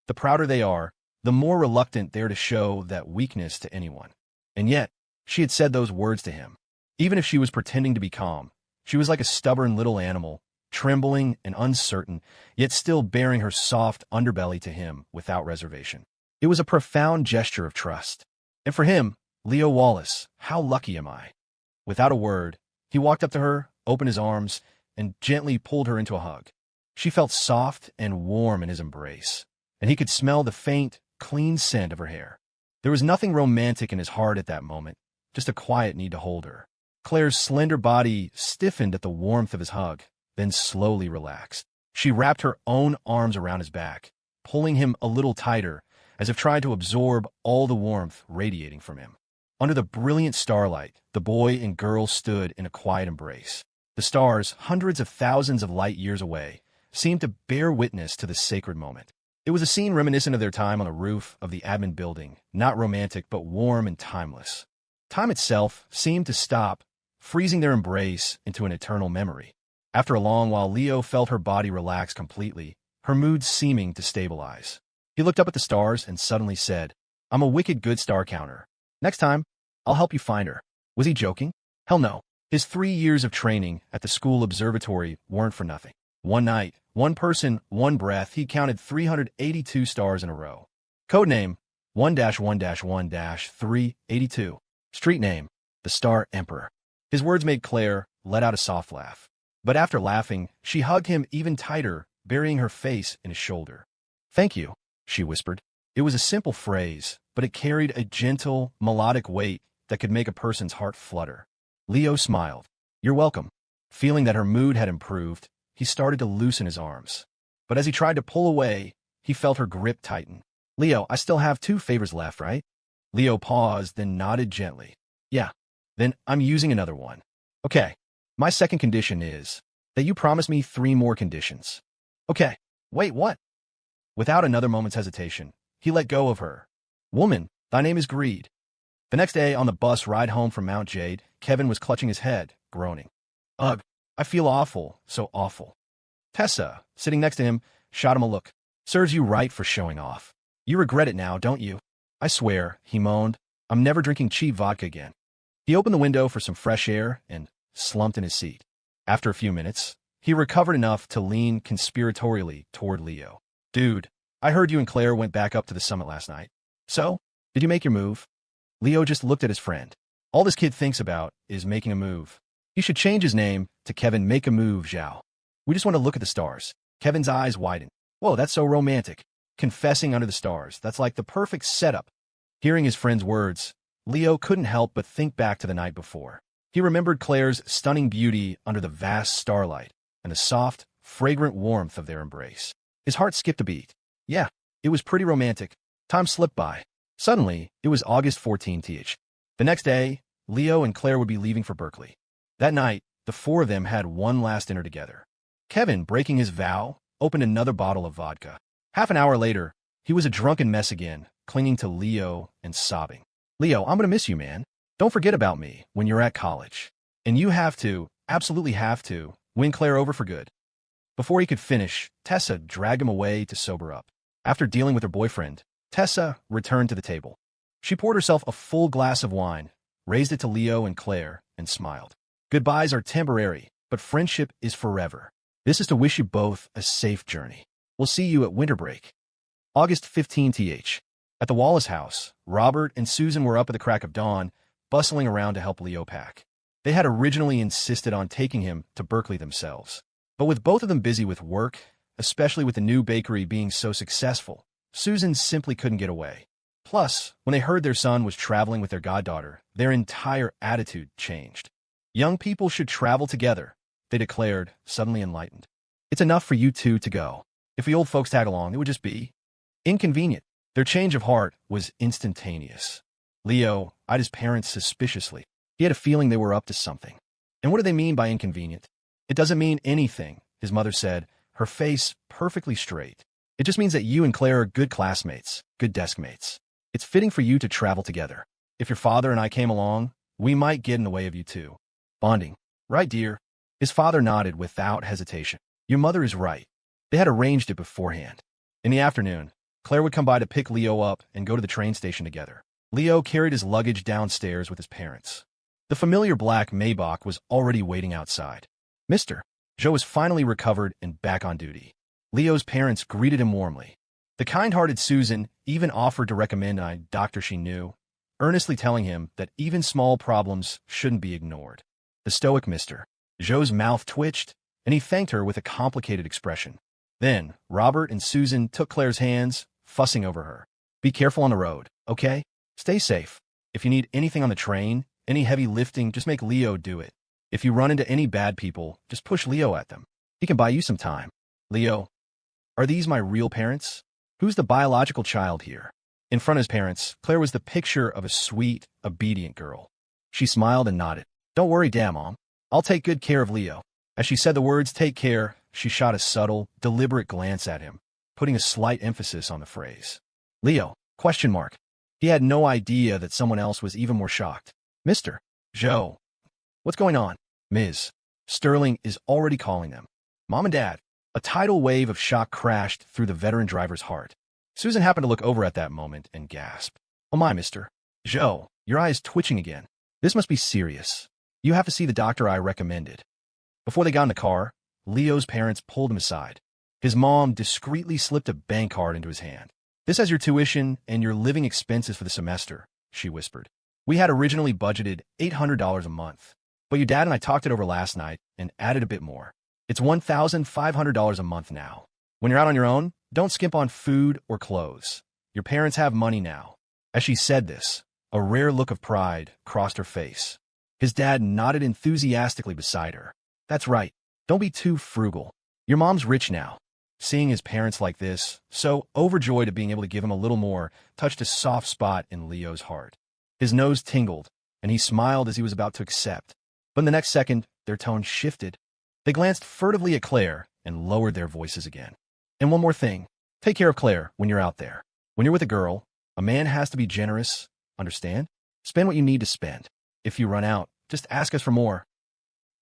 The prouder they are, the more reluctant they are to show that weakness to anyone. And yet, she had said those words to him. Even if she was pretending to be calm, she was like a stubborn little animal, trembling and uncertain, yet still baring her soft underbelly to him without reservation. It was a profound gesture of trust. And for him, Leo Wallace, how lucky am I? Without a word, he walked up to her, opened his arms, and gently pulled her into a hug. She felt soft and warm in his embrace, and he could smell the faint, clean scent of her hair. There was nothing romantic in his heart at that moment, just a quiet need to hold her. Claire's slender body stiffened at the warmth of his hug, then slowly relaxed. She wrapped her own arms around his back, pulling him a little tighter, as if trying to absorb all the warmth radiating from him. Under the brilliant starlight, the boy and girl stood in a quiet embrace. The stars, hundreds of thousands of light years away, seemed to bear witness to this sacred moment. It was a scene reminiscent of their time on the roof of the admin building, not romantic but warm and timeless. Time itself seemed to stop, freezing their embrace into an eternal memory. After a long while, Leo felt her body relax completely, her mood seeming to stabilize. He looked up at the stars and suddenly said, "I'm a wicked good star counter. Next time, I'll help you find her." Was he joking? Hell no. His 3 years of training at the school observatory weren't for nothing. One night, one person, one breath, he counted 382 stars in a row. Codename 1-1-1-382. Street name, the Star Emperor. His words made Claire let out a soft laugh. But after laughing, she hugged him even tighter, burying her face in his shoulder. "Thank you," she whispered. It was a simple phrase, but it carried a gentle, melodic weight that could make a person's heart flutter. Leo smiled. "You're welcome." Feeling that her mood had improved, he started to loosen his arms. But as he tried to pull away, he felt her grip tighten. "Leo, I still have 2 favors left, right?" Leo paused, then nodded gently. "Yeah. Then I'm using another one." "Okay. My second condition is that you promise me 3 more conditions." "Okay. Wait, what?" Without another moment's hesitation, he let go of her. "Woman, thy name is Greed." The next day, on the bus ride home from Mount Jade, Kevin was clutching his head, groaning. "Ugh, I feel awful, so awful." Tessa, sitting next to him, shot him a look. "Serves you right for showing off. You regret it now, don't you?" "I swear," he moaned, "I'm never drinking cheap vodka again." He opened the window for some fresh air and slumped in his seat. After a few minutes, he recovered enough to lean conspiratorially toward Leo. "Dude, I heard you and Claire went back up to the summit last night. So, did you make your move?" Leo just looked at his friend. All this kid thinks about is making a move. He should change his name to Kevin Make a Move Zhao. "We just want to look at the stars." Kevin's eyes widened. "Whoa, that's so romantic. Confessing under the stars. That's like the perfect setup." Hearing his friend's words, Leo couldn't help but think back to the night before. He remembered Claire's stunning beauty under the vast starlight and the soft, fragrant warmth of their embrace. His heart skipped a beat. Yeah, it was pretty romantic. Time slipped by. Suddenly, it was August 14th. The next day, Leo and Claire would be leaving for Berkeley. That night, the four of them had one last dinner together. Kevin, breaking his vow, opened another bottle of vodka. Half an hour later, he was a drunken mess again, clinging to Leo and sobbing. Leo, I'm gonna miss you, man. Don't forget about me when you're at college. And you have to, absolutely have to, win Claire over for good. Before he could finish, Tessa dragged him away to sober up. After dealing with her boyfriend, Tessa returned to the table. She poured herself a full glass of wine, raised it to Leo and Claire, and smiled. Goodbyes are temporary, but friendship is forever. This is to wish you both a safe journey. We'll see you at winter break. August 15th. At the Wallace house, Robert and Susan were up at the crack of dawn, bustling around to help Leo pack. They had originally insisted on taking him to Berkeley themselves. But with both of them busy with work, especially with the new bakery being so successful, Susan simply couldn't get away. Plus, when they heard their son was traveling with their goddaughter, their entire attitude changed. Young people should travel together, they declared, suddenly enlightened. It's enough for you two to go. If the old folks tag along, it would just be inconvenient. Their change of heart was instantaneous. Leo eyed his parents suspiciously. He had a feeling they were up to something. And what do they mean by inconvenient? It doesn't mean anything, his mother said, her face perfectly straight. It just means that you and Claire are good classmates, good desk mates. It's fitting for you to travel together. If your father and I came along, we might get in the way of you two. Bonding. Right, dear? His father nodded without hesitation. Your mother is right. They had arranged it beforehand. In the afternoon, Claire would come by to pick Leo up and go to the train station together. Leo carried his luggage downstairs with his parents. The familiar black Maybach was already waiting outside. Mr. Joe was finally recovered and back on duty. Leo's parents greeted him warmly. The kind-hearted Susan even offered to recommend a doctor she knew, earnestly telling him that even small problems shouldn't be ignored. The stoic Mr. Joe's mouth twitched, and he thanked her with a complicated expression. Then, Robert and Susan took Claire's hands, fussing over her. Be careful on the road, okay? Stay safe. If you need anything on the train, any heavy lifting, just make Leo do it. If you run into any bad people, just push Leo at them. He can buy you some time. Leo, are these my real parents? Who's the biological child here? In front of his parents, Claire was the picture of a sweet, obedient girl. She smiled and nodded. Don't worry, Mom. I'll take good care of Leo. As she said the words, take care, she shot a subtle, deliberate glance at him, putting a slight emphasis on the phrase. Leo, ? He had no idea that someone else was even more shocked. Mr. Joe. What's going on? Ms. Sterling is already calling them. Mom and Dad. A tidal wave of shock crashed through the veteran driver's heart. Susan happened to look over at that moment and gasped. Oh my, Mr. Joe, your eye is twitching again. This must be serious. You have to see the doctor I recommended. Before they got in the car, Leo's parents pulled him aside. His mom discreetly slipped a bank card into his hand. This has your tuition and your living expenses for the semester, she whispered. We had originally budgeted $800 a month, but your dad and I talked it over last night and added a bit more. It's $1,500 a month now. When you're out on your own, don't skimp on food or clothes. Your parents have money now. As she said this, a rare look of pride crossed her face. His dad nodded enthusiastically beside her. That's right. Don't be too frugal. Your mom's rich now. Seeing his parents like this, so overjoyed at being able to give him a little more, touched a soft spot in Leo's heart. His nose tingled, and he smiled as he was about to accept. But in the next second, their tone shifted. They glanced furtively at Claire and lowered their voices again. And one more thing. Take care of Claire when you're out there. When you're with a girl, a man has to be generous, understand? Spend what you need to spend. If you run out, just ask us for more.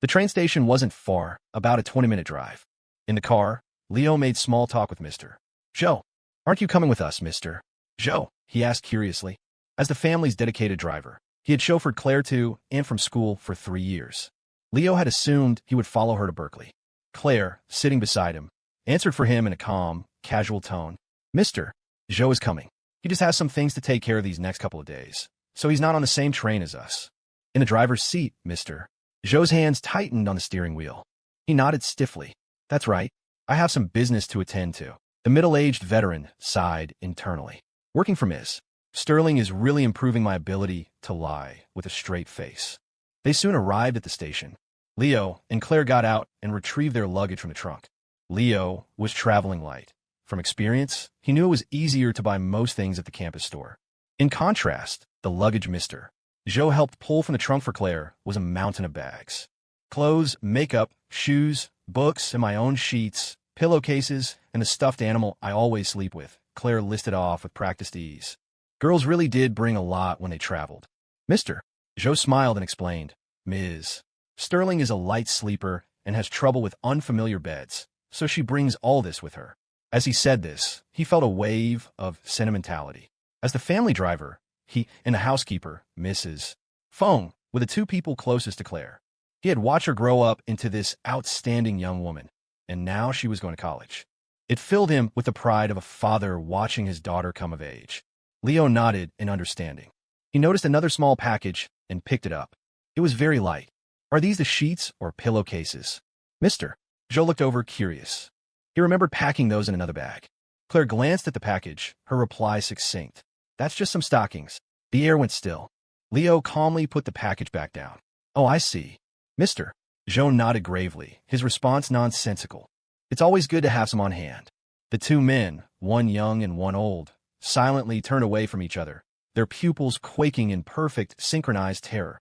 The train station wasn't far, about a 20-minute drive. In the car, Leo made small talk with Mr. Joe. Aren't you coming with us, Mr. Joe? He asked curiously. As the family's dedicated driver, he had chauffeured Claire to and from school for 3 years. Leo had assumed he would follow her to Berkeley. Claire, sitting beside him, answered for him in a calm, casual tone. Mr. Joe is coming. He just has some things to take care of these next couple of days, so he's not on the same train as us. In the driver's seat, Mr. Joe's hands tightened on the steering wheel. He nodded stiffly. That's right. I have some business to attend to. The middle-aged veteran sighed internally. Working for Ms. Sterling is really improving my ability to lie with a straight face. They soon arrived at the station. Leo and Claire got out and retrieved their luggage from the trunk. Leo was traveling light. From experience, he knew it was easier to buy most things at the campus store. In contrast, the luggage mister Joe helped pull from the trunk for Claire was a mountain of bags. Clothes, makeup, shoes, books, and my own sheets, pillowcases, and the stuffed animal I always sleep with, Claire listed off with practiced ease. Girls really did bring a lot when they traveled. Mister Joe smiled and explained, Ms. Sterling is a light sleeper and has trouble with unfamiliar beds, so she brings all this with her. As he said this, he felt a wave of sentimentality. As the family driver, he and the housekeeper, Mrs. Fong, were the two people closest to Claire. He had watched her grow up into this outstanding young woman, and now she was going to college. It filled him with the pride of a father watching his daughter come of age. Leo nodded in understanding. He noticed another small package and picked it up. It was very light. Are these the sheets or pillowcases? Mister Joe looked over, curious. He remembered packing those in another bag. Claire glanced at the package, her reply succinct. That's just some stockings. The air went still. Leo calmly put the package back down. Oh, I see. Mister Joe nodded gravely, his response nonsensical. It's always good to have some on hand. The two men, one young and one old, silently turned away from each other, their pupils quaking in perfect, synchronized terror.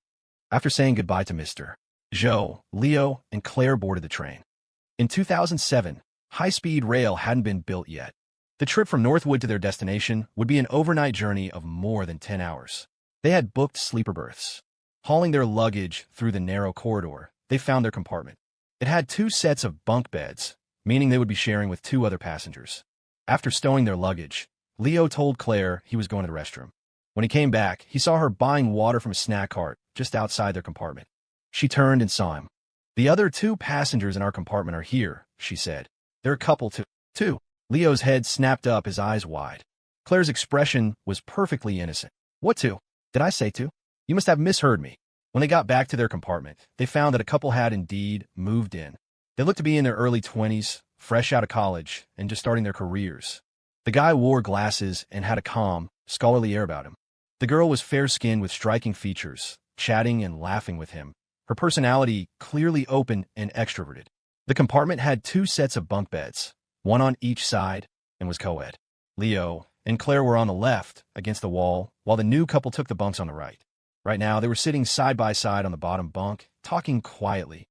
After saying goodbye to Mr. Joe, Leo, and Claire boarded the train. In 2007, high-speed rail hadn't been built yet. The trip from Northwood to their destination would be an overnight journey of more than 10 hours. They had booked sleeper berths. Hauling their luggage through the narrow corridor, they found their compartment. It had 2 sets of bunk beds, meaning they would be sharing with 2 other passengers. After stowing their luggage, Leo told Claire he was going to the restroom. When he came back, he saw her buying water from a snack cart just outside their compartment. She turned and saw him. The other 2 passengers in our compartment are here, she said. They're a couple too. Leo's head snapped up, his eyes wide. Claire's expression was perfectly innocent. What 2? Did I say 2? You must have misheard me. When they got back to their compartment, they found that a couple had indeed moved in. They looked to be in their early 20s, fresh out of college, and just starting their careers. The guy wore glasses and had a calm, scholarly air about him. The girl was fair-skinned with striking features, chatting and laughing with him, her personality clearly open and extroverted. The compartment had 2 sets of bunk beds, one on each side, and was co-ed. Leo and Claire were on the left, against the wall, while the new couple took the bunks on the right. Right now, they were sitting side by side on the bottom bunk, talking quietly.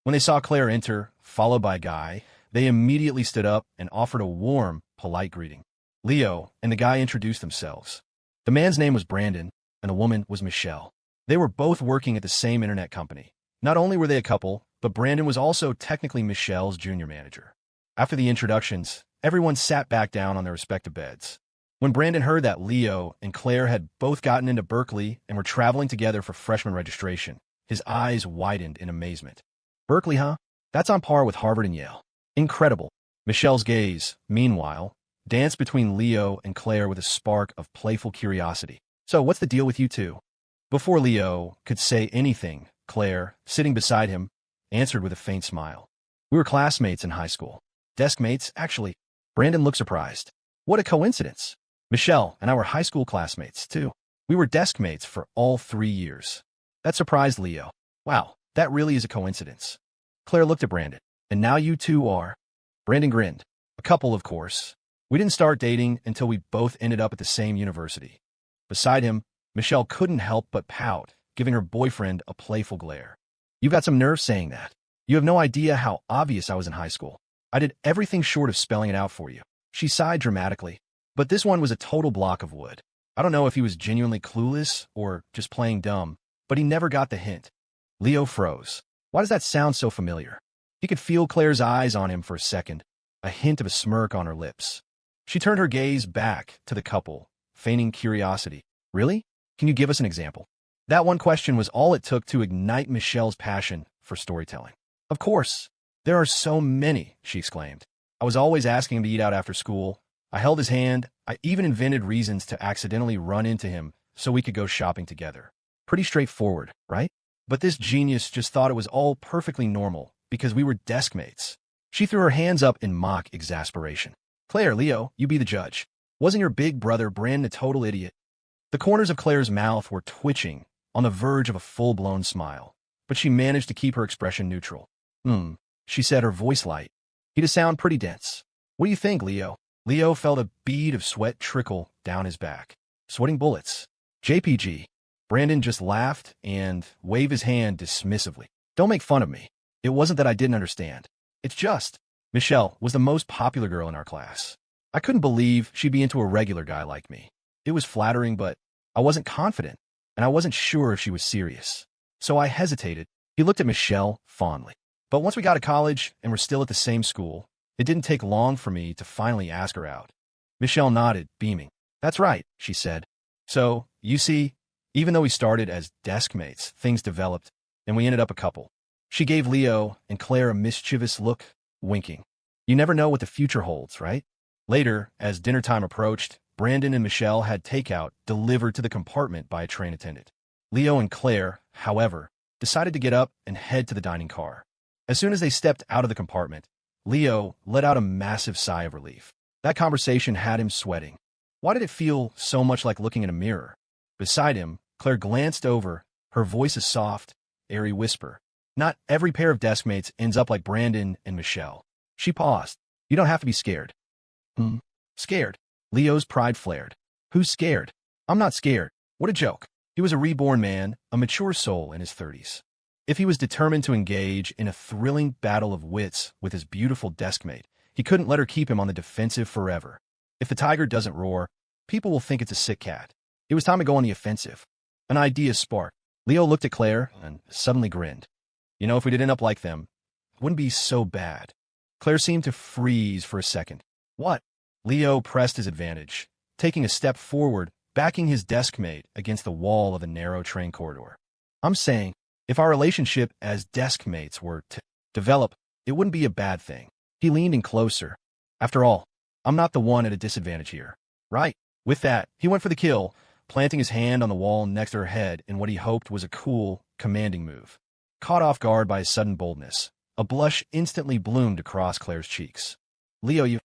When they saw Claire enter, followed by Guy, they immediately stood up and offered a warm, polite greeting. Leo and the guy introduced themselves. The man's name was Brandon, and the woman was Michelle. They were both working at the same internet company. Not only were they a couple, but Brandon was also technically Michelle's junior manager. After the introductions, everyone sat back down on their respective beds. When Brandon heard that Leo and Claire had both gotten into Berkeley and were traveling together for freshman registration, his eyes widened in amazement. Berkeley, huh? That's on par with Harvard and Yale. Incredible. Michelle's gaze, meanwhile, danced between Leo and Claire with a spark of playful curiosity. So what's the deal with you two? Before Leo could say anything, Claire, sitting beside him, answered with a faint smile. We were classmates in high school. Desk mates, actually. Brandon looked surprised. What a coincidence. Michelle and I were high school classmates, too. We were desk mates for all 3 years. That surprised Leo. Wow, that really is a coincidence. Claire looked at Brandon. And now you two are? Brandon grinned. A couple, of course. We didn't start dating until we both ended up at the same university. Beside him, Michelle couldn't help but pout, giving her boyfriend a playful glare. You've got some nerve saying that. You have no idea how obvious I was in high school. I did everything short of spelling it out for you. She sighed dramatically. But this one was a total block of wood. I don't know if he was genuinely clueless or just playing dumb, but he never got the hint. Leo froze. Why does that sound so familiar? He could feel Claire's eyes on him for a second, a hint of a smirk on her lips. She turned her gaze back to the couple, feigning curiosity. Really? Can you give us an example? That one question was all it took to ignite Michelle's passion for storytelling. Of course. There are so many, she exclaimed. I was always asking him to eat out after school. I held his hand. I even invented reasons to accidentally run into him so we could go shopping together. Pretty straightforward, right? But this genius just thought it was all perfectly normal because we were desk mates. She threw her hands up in mock exasperation. Claire, Leo, you be the judge. Wasn't your big brother Brandon a total idiot? The corners of Claire's mouth were twitching, on the verge of a full-blown smile. But she managed to keep her expression neutral. She said, her voice light. He does sound pretty dense. What do you think, Leo? Leo felt a bead of sweat trickle down his back. Sweating bullets. JPG. Brandon just laughed and waved his hand dismissively. Don't make fun of me. It wasn't that I didn't understand. It's just, Michelle was the most popular girl in our class. I couldn't believe she'd be into a regular guy like me. It was flattering, but I wasn't confident, and I wasn't sure if she was serious. So I hesitated. He looked at Michelle fondly. But once we got to college and were still at the same school, it didn't take long for me to finally ask her out. Michelle nodded, beaming. That's right, she said. So, you see, even though we started as desk mates, things developed, and we ended up a couple. She gave Leo and Claire a mischievous look, winking. You never know what the future holds, right? Later, as dinner time approached, Brandon and Michelle had takeout delivered to the compartment by a train attendant. Leo and Claire, however, decided to get up and head to the dining car. As soon as they stepped out of the compartment, Leo let out a massive sigh of relief. That conversation had him sweating. Why did it feel so much like looking in a mirror? Beside him, Claire glanced over, her voice a soft, airy whisper. Not every pair of desk mates ends up like Brandon and Michelle. She paused. You don't have to be scared. Scared? Leo's pride flared. Who's scared? I'm not scared. What a joke. He was a reborn man, a mature soul in his 30s. If he was determined to engage in a thrilling battle of wits with his beautiful deskmate, he couldn't let her keep him on the defensive forever. If the tiger doesn't roar, people will think it's a sick cat. It was time to go on the offensive. An idea sparked. Leo looked at Claire and suddenly grinned. You know, if we did end up like them, it wouldn't be so bad. Claire seemed to freeze for a second. What? Leo pressed his advantage, taking a step forward, backing his deskmate against the wall of a narrow train corridor. I'm saying, if our relationship as deskmates were to develop, it wouldn't be a bad thing. He leaned in closer. After all, I'm not the one at a disadvantage here, right? With that, he went for the kill, planting his hand on the wall next to her head in what he hoped was a cool, commanding move. Caught off guard by his sudden boldness, a blush instantly bloomed across Claire's cheeks. Leo, you...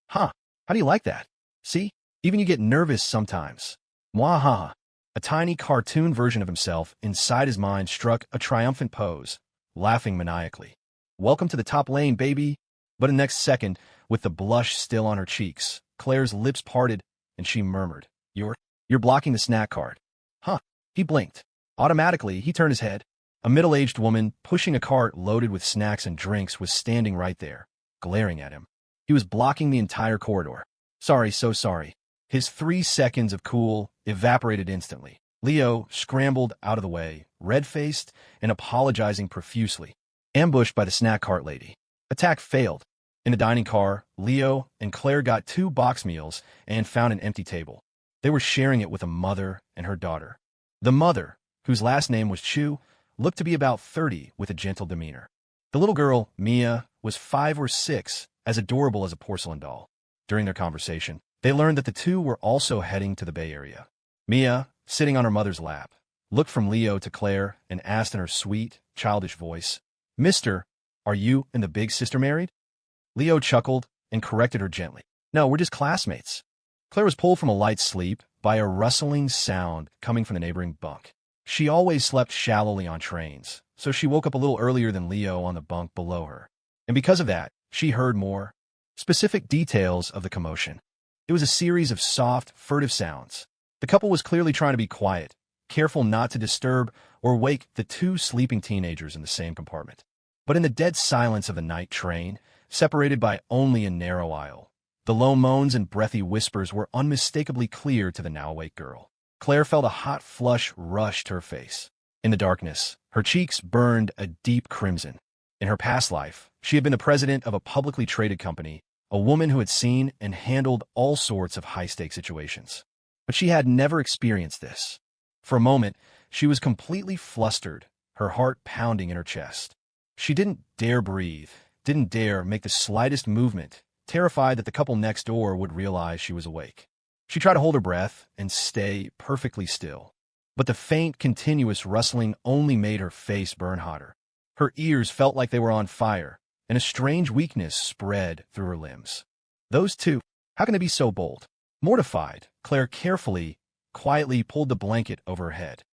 Huh, how do you like that? See? Even you get nervous sometimes. Mwahaha. A tiny cartoon version of himself inside his mind struck a triumphant pose, laughing maniacally. Welcome to the top lane, baby. But in the next second, with the blush still on her cheeks, Claire's lips parted and she murmured, You're blocking the snack cart. Huh. He blinked. Automatically, he turned his head. A middle-aged woman pushing a cart loaded with snacks and drinks was standing right there, glaring at him. He was blocking the entire corridor. Sorry, so sorry. His 3 seconds of cool evaporated instantly. Leo scrambled out of the way, red-faced and apologizing profusely, ambushed by the snack cart lady. Attack failed. In the dining car, Leo and Claire got 2 box meals and found an empty table. They were sharing it with a mother and her daughter. The mother, whose last name was Chu, looked to be about 30 with a gentle demeanor. The little girl, Mia, was 5 or 6, as adorable as a porcelain doll. During their conversation, they learned that the two were also heading to the Bay Area. Mia, sitting on her mother's lap, looked from Leo to Claire and asked in her sweet, childish voice, Mister, are you and the big sister married? Leo chuckled and corrected her gently. No, we're just classmates. Claire was pulled from a light sleep by a rustling sound coming from the neighboring bunk. She always slept shallowly on trains, so she woke up a little earlier than Leo on the bunk below her. And because of that, she heard more specific details of the commotion. It was a series of soft, furtive sounds. The couple was clearly trying to be quiet, careful not to disturb or wake the 2 sleeping teenagers in the same compartment. But in the dead silence of the night train, separated by only a narrow aisle, the low moans and breathy whispers were unmistakably clear to the now-awake girl. Claire felt a hot flush rush to her face. In the darkness, her cheeks burned a deep crimson. In her past life, she had been the president of a publicly traded company, a woman who had seen and handled all sorts of high-stakes situations. But she had never experienced this. For a moment, she was completely flustered, her heart pounding in her chest. She didn't dare breathe, didn't dare make the slightest movement, terrified that the couple next door would realize she was awake. She tried to hold her breath and stay perfectly still. But the faint, continuous rustling only made her face burn hotter. Her ears felt like they were on fire, and a strange weakness spread through her limbs. Those two, how can they be so bold? Mortified, Claire carefully quietly pulled the blanket over her head.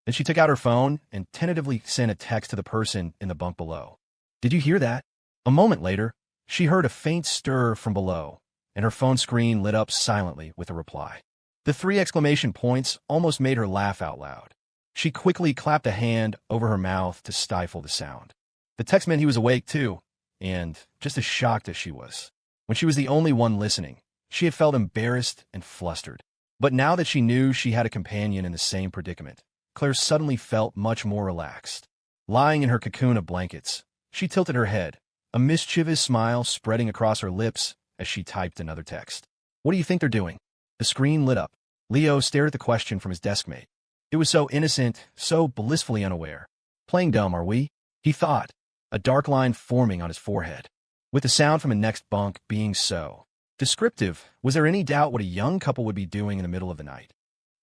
Then she took out her phone and tentatively sent a text to the person in the bunk below. "Did you hear that?" A moment later, she heard a faint stir from below, and her phone screen lit up silently with a reply. The 3 exclamation points almost made her laugh out loud. She quickly clapped a hand over her mouth to stifle the sound. The text meant he was awake too, and just as shocked as she was. When she was the only one listening, she had felt embarrassed and flustered. But now that she knew she had a companion in the same predicament, Claire suddenly felt much more relaxed. Lying in her cocoon of blankets, she tilted her head, a mischievous smile spreading across her lips as she typed another text. "What do you think they're doing?" The screen lit up. Leo stared at the question from his deskmate. It was so innocent, so blissfully unaware. "Playing dumb, are we?" he thought, a dark line forming on his forehead. With the sound from the next bunk being so descriptive, was there any doubt what a young couple would be doing in the middle of the night?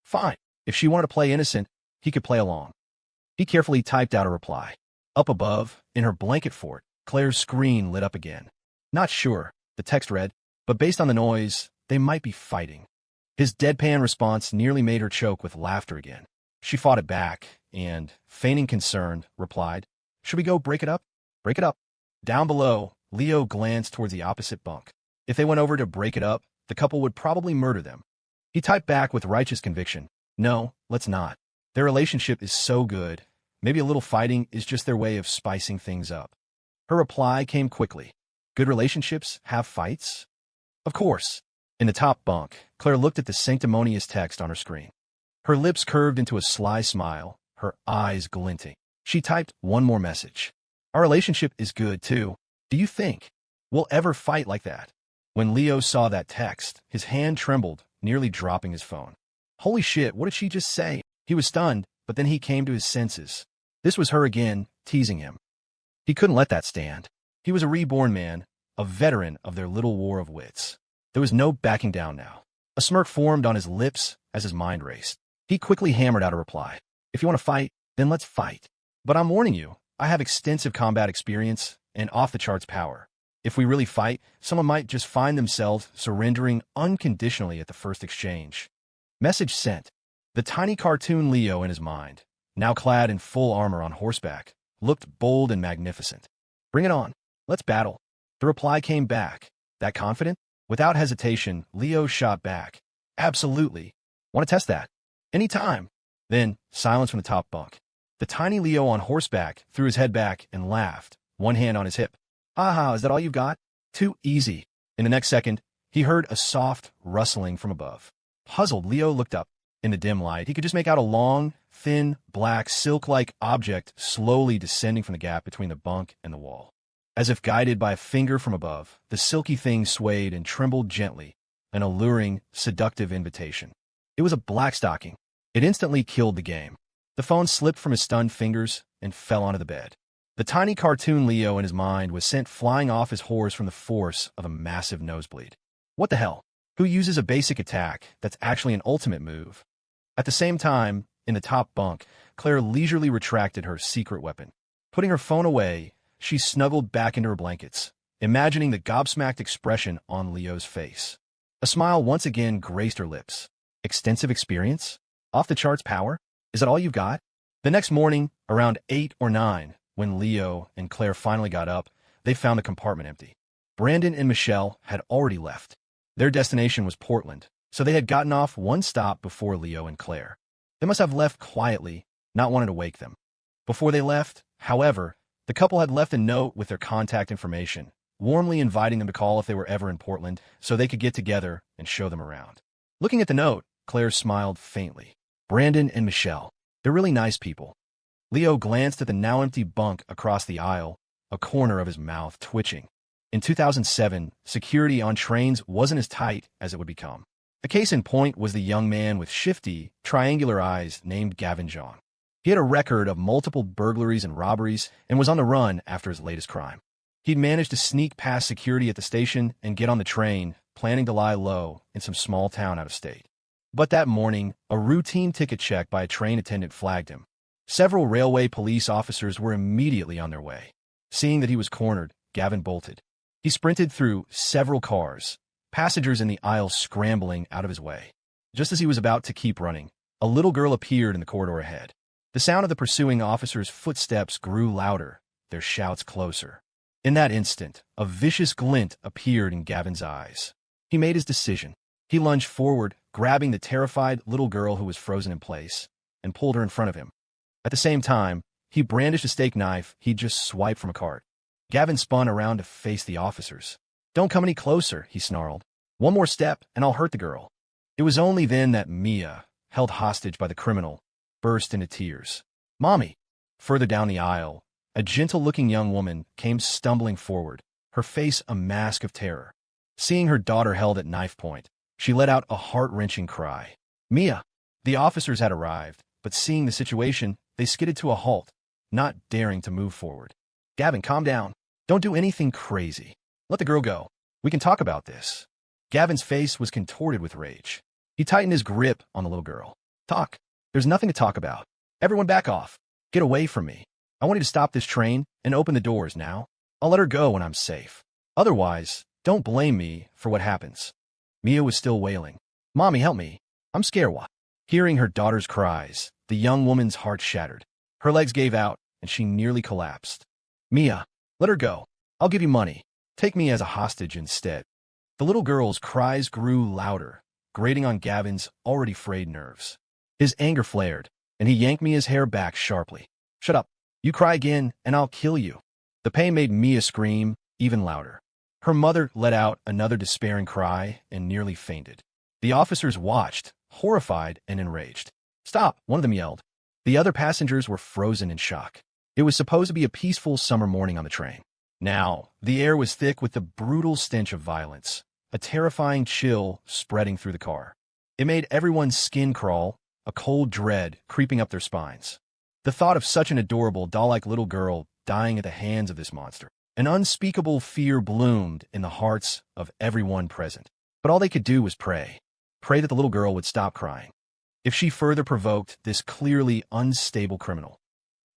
Fine. If she wanted to play innocent, he could play along. He carefully typed out a reply. Up above, in her blanket fort, Claire's screen lit up again. "Not sure," the text read, "but based on the noise, they might be fighting." His deadpan response nearly made her choke with laughter again. She fought it back and, feigning concern, replied, "Should we go break it up?" "Break it up." Down below, Leo glanced towards the opposite bunk. If they went over to break it up, the couple would probably murder them. He typed back with righteous conviction, "No, let's not. Their relationship is so good. Maybe a little fighting is just their way of spicing things up." Her reply came quickly. "Good relationships have fights?" Of course. In the top bunk, Claire looked at the sanctimonious text on her screen. Her lips curved into a sly smile, her eyes glinting. She typed one more message. "Our relationship is good, too. Do you think we'll ever fight like that?" When Leo saw that text, his hand trembled, nearly dropping his phone. Holy shit, what did she just say? He was stunned, but then he came to his senses. This was her again, teasing him. He couldn't let that stand. He was a reborn man, a veteran of their little war of wits. There was no backing down now. A smirk formed on his lips as his mind raced. He quickly hammered out a reply. "If you want to fight, then let's fight. But I'm warning you, I have extensive combat experience and off-the-charts power. If we really fight, someone might just find themselves surrendering unconditionally at the first exchange." Message sent. The tiny cartoon Leo in his mind, now clad in full armor on horseback, looked bold and magnificent. "Bring it on. Let's battle." The reply came back. That confident? Without hesitation, Leo shot back. "Absolutely. Want to test that?" "Anytime." Then, silence from the top bunk. The tiny Leo on horseback threw his head back and laughed, one hand on his hip. "Aha, is that all you've got? Too easy." In the next second, he heard a soft rustling from above. Puzzled, Leo looked up. In the dim light, he could just make out a long, thin, black, silk-like object slowly descending from the gap between the bunk and the wall. As if guided by a finger from above, the silky thing swayed and trembled gently, an alluring, seductive invitation. It was a blackstocking. It instantly killed the game. The phone slipped from his stunned fingers and fell onto the bed. The tiny cartoon Leo in his mind was sent flying off his horse from the force of a massive nosebleed. What the hell? Who uses a basic attack that's actually an ultimate move? At the same time, in the top bunk, Claire leisurely retracted her secret weapon. Putting her phone away, she snuggled back into her blankets, imagining the gobsmacked expression on Leo's face. A smile once again graced her lips. Extensive experience? Off-the-charts power? Is that all you've got? The next morning, around 8 or 9, when Leo and Claire finally got up, they found the compartment empty. Brandon and Michelle had already left. Their destination was Portland, so they had gotten off one stop before Leo and Claire. They must have left quietly, not wanting to wake them. Before they left, however, the couple had left a note with their contact information, warmly inviting them to call if they were ever in Portland so they could get together and show them around. Looking at the note, Claire smiled faintly. Brandon and Michelle, they're really nice people. Leo glanced at the now empty bunk across the aisle, a corner of his mouth twitching. In 2007, security on trains wasn't as tight as it would become. A case in point was the young man with shifty, triangular eyes named Gavin John. He had a record of multiple burglaries and robberies and was on the run after his latest crime. He'd managed to sneak past security at the station and get on the train, planning to lie low in some small town out of state. But that morning, a routine ticket check by a train attendant flagged him. Several railway police officers were immediately on their way. Seeing that he was cornered, Gavin bolted. He sprinted through several cars, passengers in the aisle scrambling out of his way. Just as he was about to keep running, a little girl appeared in the corridor ahead. The sound of the pursuing officer's footsteps grew louder, their shouts closer. In that instant, a vicious glint appeared in Gavin's eyes. He made his decision. He lunged forward, grabbing the terrified little girl who was frozen in place, and pulled her in front of him. At the same time, he brandished a steak knife he'd just swiped from a cart. Gavin spun around to face the officers. "Don't come any closer," he snarled. "One more step, and I'll hurt the girl." It was only then that Mia, held hostage by the criminal, burst into tears. "Mommy!" Further down the aisle, a gentle-looking young woman came stumbling forward, her face a mask of terror. Seeing her daughter held at knife point, she let out a heart-wrenching cry. "Mia!" The officers had arrived, but seeing the situation, they skidded to a halt, not daring to move forward. "Gavin, calm down. Don't do anything crazy. Let the girl go. We can talk about this." Gavin's face was contorted with rage. He tightened his grip on the little girl. "Talk. There's nothing to talk about. Everyone back off. Get away from me. I want you to stop this train and open the doors now. I'll let her go when I'm safe. Otherwise, don't blame me for what happens." Mia was still wailing. "Mommy, help me. I'm scared." Hearing her daughter's cries, the young woman's heart shattered. Her legs gave out, and she nearly collapsed. "Mia, let her go. I'll give you money. Take me as a hostage instead." The little girl's cries grew louder, grating on Gavin's already frayed nerves. His anger flared, and he yanked Mia's hair back sharply. "Shut up. You cry again, and I'll kill you." The pain made Mia scream even louder. Her mother let out another despairing cry and nearly fainted. The officers watched, horrified and enraged. "Stop!" one of them yelled. The other passengers were frozen in shock. It was supposed to be a peaceful summer morning on the train. Now, the air was thick with the brutal stench of violence, a terrifying chill spreading through the car. It made everyone's skin crawl, a cold dread creeping up their spines. The thought of such an adorable, doll-like little girl dying at the hands of this monster. An unspeakable fear bloomed in the hearts of everyone present. But all they could do was pray. Pray that the little girl would stop crying. If she further provoked this clearly unstable criminal,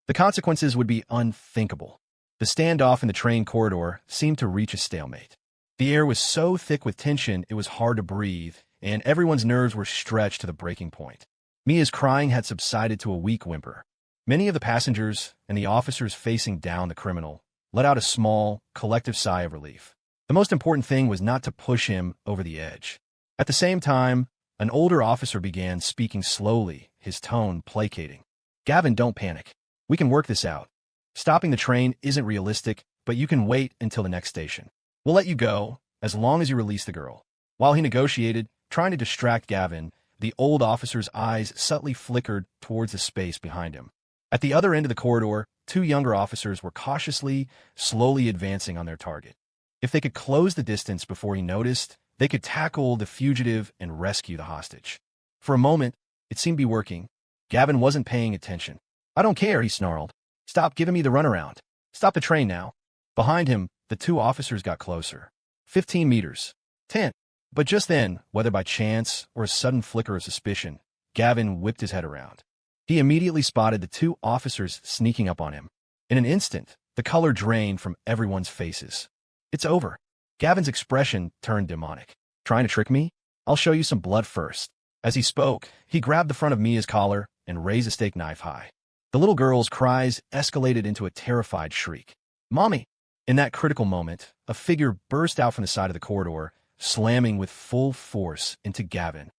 the consequences would be unthinkable. The standoff in the train corridor seemed to reach a stalemate. The air was so thick with tension it was hard to breathe, and everyone's nerves were stretched to the breaking point. Mia's crying had subsided to a weak whimper. Many of the passengers and the officers facing down the criminal let out a small, collective sigh of relief. The most important thing was not to push him over the edge. At the same time, an older officer began speaking slowly, his tone placating. "Gavin, don't panic. We can work this out. Stopping the train isn't realistic, but you can wait until the next station. We'll let you go, as long as you release the girl." While he negotiated, trying to distract Gavin, the old officer's eyes subtly flickered towards the space behind him. At the other end of the corridor, two younger officers were cautiously, slowly advancing on their target. If they could close the distance before he noticed, they could tackle the fugitive and rescue the hostage. For a moment, it seemed to be working. Gavin wasn't paying attention. "I don't care," he snarled. "Stop giving me the runaround. Stop the train now." Behind him, the two officers got closer. 15 meters. 10. But just then, whether by chance or a sudden flicker of suspicion, Gavin whipped his head around. He immediately spotted the two officers sneaking up on him. In an instant, the color drained from everyone's faces. "It's over." Gavin's expression turned demonic. "Trying to trick me? I'll show you some blood first." As he spoke, he grabbed the front of Mia's collar and raised a steak knife high. The little girl's cries escalated into a terrified shriek. "Mommy!" In that critical moment, a figure burst out from the side of the corridor, slamming with full force into Gavin.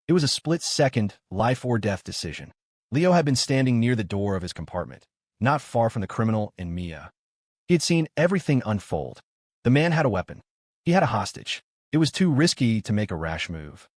It was a split-second, life-or-death decision. Leo had been standing near the door of his compartment, not far from the criminal and Mia. He had seen everything unfold. The man had a weapon. He had a hostage. It was too risky to make a rash move.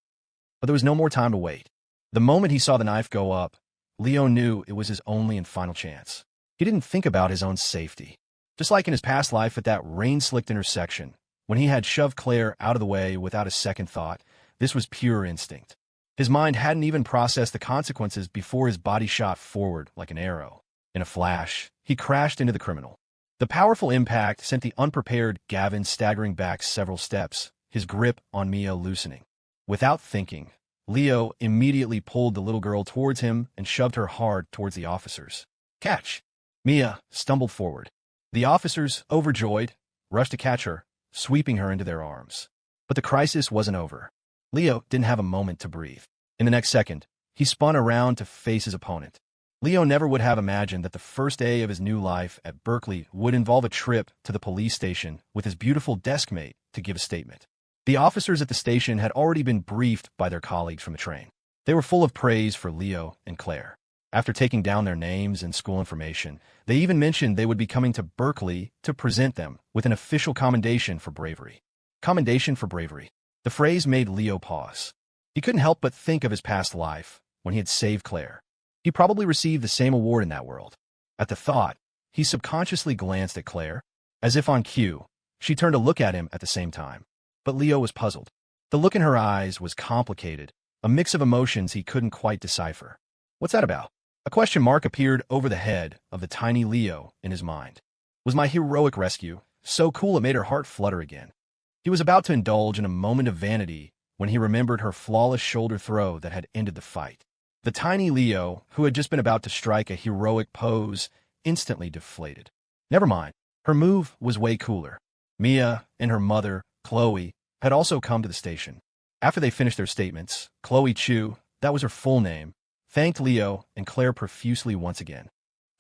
But there was no more time to wait. The moment he saw the knife go up, Leo knew it was his only and final chance. He didn't think about his own safety. Just like in his past life at that rain-slicked intersection, when he had shoved Claire out of the way without a second thought, this was pure instinct. His mind hadn't even processed the consequences before his body shot forward like an arrow. In a flash, he crashed into the criminal. The powerful impact sent the unprepared Gavin staggering back several steps, his grip on Mia loosening. Without thinking, Leo immediately pulled the little girl towards him and shoved her hard towards the officers. "Catch!" Mia stumbled forward. The officers, overjoyed, rushed to catch her, sweeping her into their arms. But the crisis wasn't over. Leo didn't have a moment to breathe. In the next second, he spun around to face his opponent. Leo never would have imagined that the first day of his new life at Berkeley would involve a trip to the police station with his beautiful desk mate to give a statement. The officers at the station had already been briefed by their colleagues from the train. They were full of praise for Leo and Claire. After taking down their names and school information, they even mentioned they would be coming to Berkeley to present them with an official commendation for bravery. Commendation for bravery. The phrase made Leo pause. He couldn't help but think of his past life when he had saved Claire. He probably received the same award in that world. At the thought, he subconsciously glanced at Claire. As if on cue, she turned to look at him at the same time. But Leo was puzzled. The look in her eyes was complicated, a mix of emotions he couldn't quite decipher. What's that about? A question mark appeared over the head of the tiny Leo in his mind. Was my heroic rescue so cool it made her heart flutter again? He was about to indulge in a moment of vanity when he remembered her flawless shoulder throw that had ended the fight. The tiny Leo, who had just been about to strike a heroic pose, instantly deflated. Never mind, her move was way cooler. Mia and her mother, Chloe, had also come to the station. After they finished their statements, Chloe Chu, that was her full name, thanked Leo and Claire profusely once again.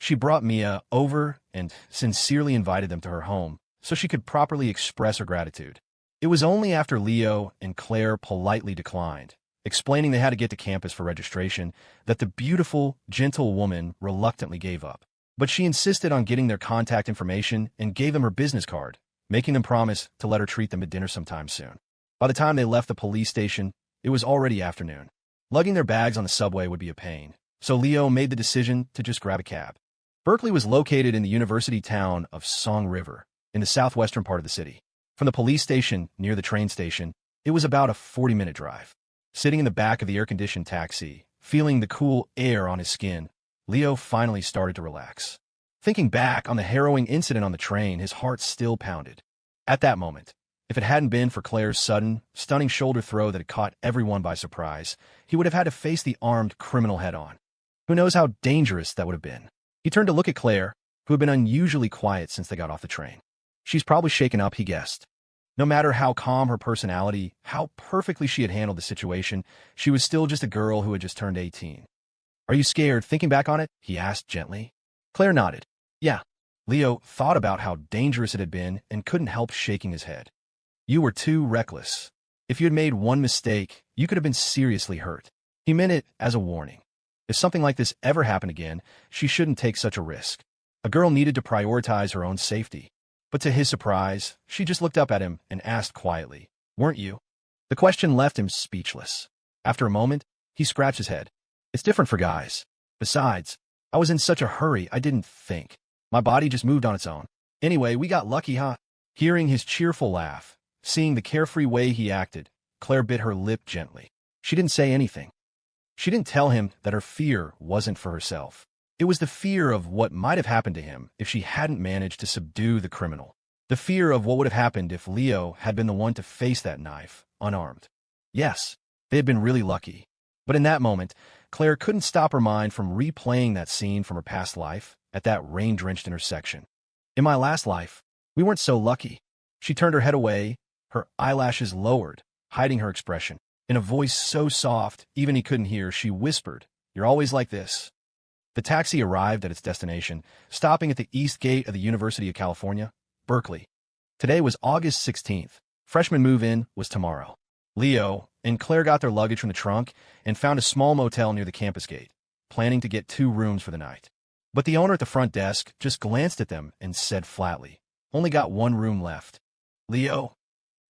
She brought Mia over and sincerely invited them to her home so she could properly express her gratitude. It was only after Leo and Claire politely declined, explaining they had to get to campus for registration, that the beautiful, gentle woman reluctantly gave up. But she insisted on getting their contact information and gave them her business card, making them promise to let her treat them at dinner sometime soon. By the time they left the police station, it was already afternoon. Lugging their bags on the subway would be a pain, so Leo made the decision to just grab a cab. Berkeley was located in the university town of Song River, in the southwestern part of the city. From the police station near the train station, it was about a 40-minute drive. Sitting in the back of the air-conditioned taxi, feeling the cool air on his skin, Leo finally started to relax. Thinking back on the harrowing incident on the train, his heart still pounded. At that moment, if it hadn't been for Claire's sudden, stunning shoulder throw that had caught everyone by surprise, he would have had to face the armed criminal head-on. Who knows how dangerous that would have been? He turned to look at Claire, who had been unusually quiet since they got off the train. She's probably shaken up, he guessed. No matter how calm her personality, how perfectly she had handled the situation, she was still just a girl who had just turned 18. Are you scared, thinking back on it? He asked gently. Claire nodded. Yeah. Leo thought about how dangerous it had been and couldn't help shaking his head. You were too reckless. If you had made one mistake, you could have been seriously hurt. He meant it as a warning. If something like this ever happened again, she shouldn't take such a risk. A girl needed to prioritize her own safety. But to his surprise, she just looked up at him and asked quietly, "Weren't you?" The question left him speechless. After a moment, he scratched his head. It's different for guys. Besides, I was in such a hurry I didn't think. My body just moved on its own. Anyway, we got lucky, huh? Hearing his cheerful laugh, seeing the carefree way he acted, Claire bit her lip gently. She didn't say anything. She didn't tell him that her fear wasn't for herself. It was the fear of what might have happened to him if she hadn't managed to subdue the criminal. The fear of what would have happened if Leo had been the one to face that knife, unarmed. Yes, they had been really lucky. But in that moment, Claire couldn't stop her mind from replaying that scene from her past life at that rain-drenched intersection. In my last life, we weren't so lucky. She turned her head away, her eyelashes lowered, hiding her expression. In a voice so soft, even he couldn't hear, she whispered, "You're always like this." The taxi arrived at its destination, stopping at the east gate of the University of California, Berkeley. Today was August 16th. Freshman move-in was tomorrow. Leo and Claire got their luggage from the trunk and found a small motel near the campus gate, planning to get 2 rooms for the night. But the owner at the front desk just glanced at them and said flatly, "Only got 1 room left." Leo?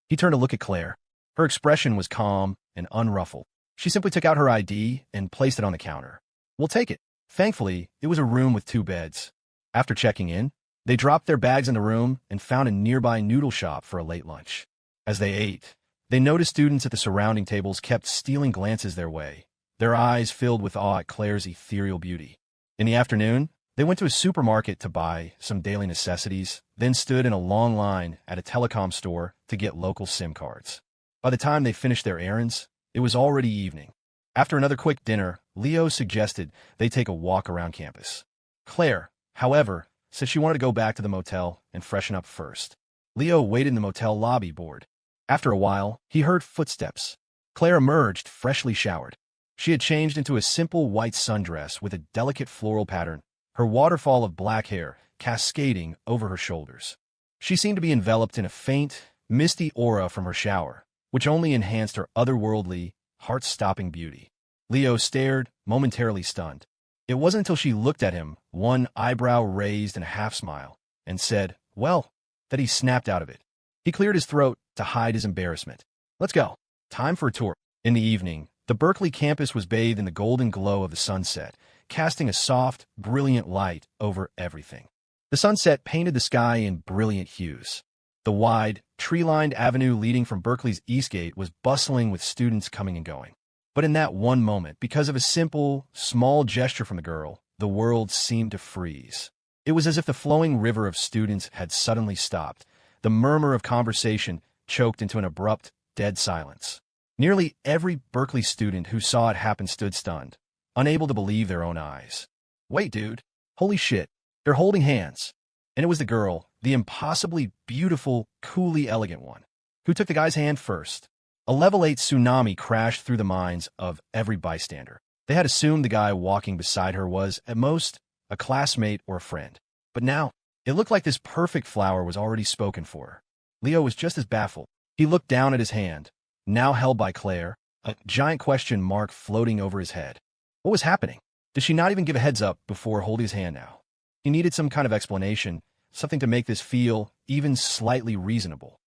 He turned to look at Claire. Her expression was calm and unruffled. She simply took out her ID and placed it on the counter. "We'll take it." Thankfully, it was a room with 2 beds. After checking in, they dropped their bags in the room and found a nearby noodle shop for a late lunch. As they ate, they noticed students at the surrounding tables kept stealing glances their way, their eyes filled with awe at Claire's ethereal beauty. In the afternoon, they went to a supermarket to buy some daily necessities, then stood in a long line at a telecom store to get local SIM cards. By the time they finished their errands, it was already evening. After another quick dinner, Leo suggested they take a walk around campus. Claire, however, said she wanted to go back to the motel and freshen up first. Leo waited in the motel lobby bored. After a while, he heard footsteps. Claire emerged, freshly showered. She had changed into a simple white sundress with a delicate floral pattern, her waterfall of black hair cascading over her shoulders. She seemed to be enveloped in a faint, misty aura from her shower, which only enhanced her otherworldly, heart-stopping beauty. Leo stared, momentarily stunned. It wasn't until she looked at him, one eyebrow raised in a half-smile, and said, "Well," that he snapped out of it. He cleared his throat to hide his embarrassment. "Let's go. Time for a tour." In the evening, the Berkeley campus was bathed in the golden glow of the sunset, casting a soft, brilliant light over everything. The sunset painted the sky in brilliant hues. The wide, tree-lined avenue leading from Berkeley's East Gate was bustling with students coming and going. But in that one moment, because of a simple, small gesture from the girl, the world seemed to freeze. It was as if the flowing river of students had suddenly stopped. The murmur of conversation choked into an abrupt, dead silence. Nearly every Berkeley student who saw it happen stood stunned, unable to believe their own eyes. "Wait, dude. Holy shit. They're holding hands." And it was the girl, the impossibly beautiful, coolly elegant one, who took the guy's hand first. A level 8 tsunami crashed through the minds of every bystander. They had assumed the guy walking beside her was, at most, a classmate or a friend. But now, it looked like this perfect flower was already spoken for. Leo was just as baffled. He looked down at his hand, now held by Claire, a giant question mark floating over his head. What was happening? Did she not even give a heads up before holding his hand now? He needed some kind of explanation, something to make this feel even slightly reasonable.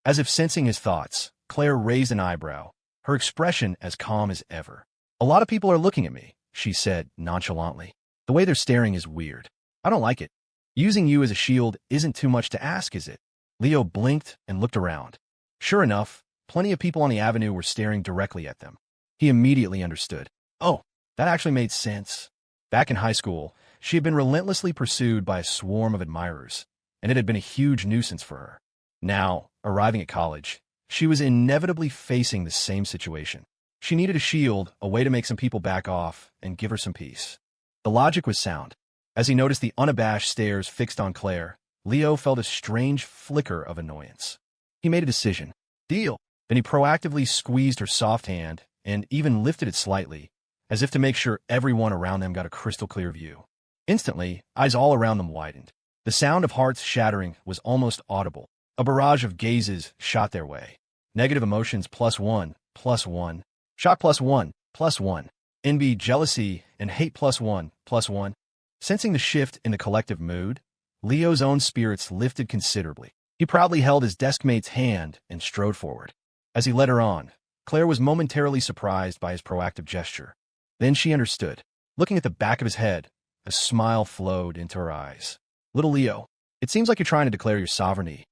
As if sensing his thoughts, Claire raised an eyebrow, her expression as calm as ever. "A lot of people are looking at me," she said nonchalantly. "The way they're staring is weird. I don't like it. Using you as a shield isn't too much to ask, is it?" Leo blinked and looked around. Sure enough, plenty of people on the avenue were staring directly at them. He immediately understood. Oh, that actually made sense. Back in high school, she had been relentlessly pursued by a swarm of admirers, and it had been a huge nuisance for her. Now, arriving at college, she was inevitably facing the same situation. She needed a shield, a way to make some people back off and give her some peace. The logic was sound. As he noticed the unabashed stares fixed on Claire, Leo felt a strange flicker of annoyance. He made a decision. Deal. Then he proactively squeezed her soft hand and even lifted it slightly, as if to make sure everyone around them got a crystal clear view. Instantly, eyes all around them widened. The sound of hearts shattering was almost audible. A barrage of gazes shot their way. Negative emotions +1, +1. Shock +1, +1. Envy, jealousy, and hate +1, +1. Sensing the shift in the collective mood, Leo's own spirits lifted considerably. He proudly held his deskmate's hand and strode forward. As he led her on, Claire was momentarily surprised by his proactive gesture. Then she understood. Looking at the back of his head, a smile flowed into her eyes. "Little Leo, it seems like you're trying to declare your sovereignty."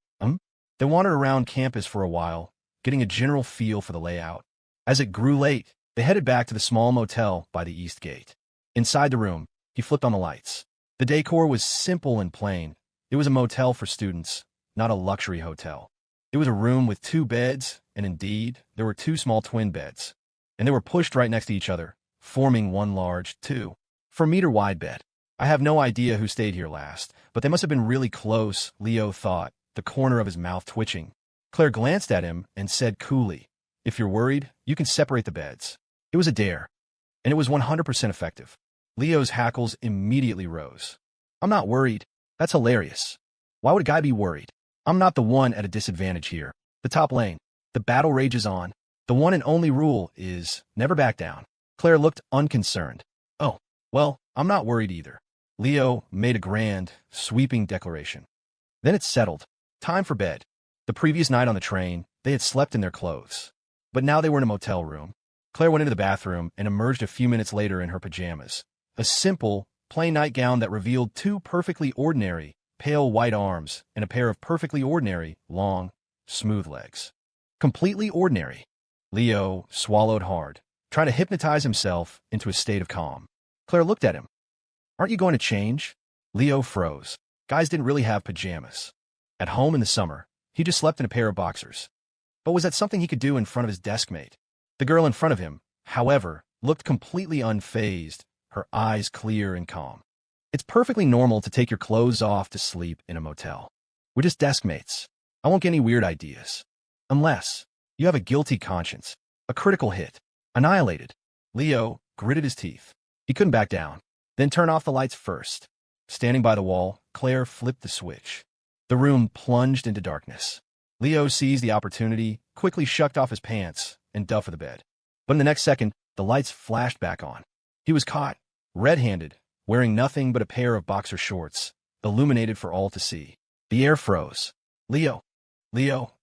They wandered around campus for a while, getting a general feel for the layout. As it grew late, they headed back to the small motel by the East Gate. Inside the room, he flipped on the lights. The decor was simple and plain. It was a motel for students, not a luxury hotel. It was a room with 2 beds, and indeed, there were 2 small twin beds. And they were pushed right next to each other, forming one large 2-4-meter-wide bed. I have no idea who stayed here last, but they must have been really close, Leo thought, the corner of his mouth twitching. Claire glanced at him and said coolly, "If you're worried, you can separate the beds." It was a dare, and it was 100% effective. Leo's hackles immediately rose. "I'm not worried. That's hilarious. Why would a guy be worried? I'm not the one at a disadvantage here. The top lane. The battle rages on. The one and only rule is never back down." Claire looked unconcerned. "Oh, well, I'm not worried either." Leo made a grand, sweeping declaration. Then it's settled. Time for bed. The previous night on the train, they had slept in their clothes. But now they were in a motel room. Claire went into the bathroom and emerged a few minutes later in her pajamas. A simple, plain nightgown that revealed 2 perfectly ordinary, pale white arms and a pair of perfectly ordinary, long, smooth legs. Completely ordinary. Leo swallowed hard, trying to hypnotize himself into a state of calm. Claire looked at him. "Aren't you going to change?" Leo froze. Guys didn't really have pajamas. At home in the summer, he just slept in a pair of boxers. But was that something he could do in front of his deskmate? The girl in front of him, however, looked completely unfazed, her eyes clear and calm. "It's perfectly normal to take your clothes off to sleep in a motel. We're just deskmates. I won't get any weird ideas. Unless you have a guilty conscience, a critical hit, annihilated." Leo gritted his teeth. He couldn't back down. Then turn off the lights first. Standing by the wall, Claire flipped the switch. The room plunged into darkness. Leo seized the opportunity, quickly shucked off his pants, and duffed for the bed. But in the next second, the lights flashed back on. He was caught, red-handed, wearing nothing but a pair of boxer shorts, illuminated for all to see. The air froze. Leo. Leo.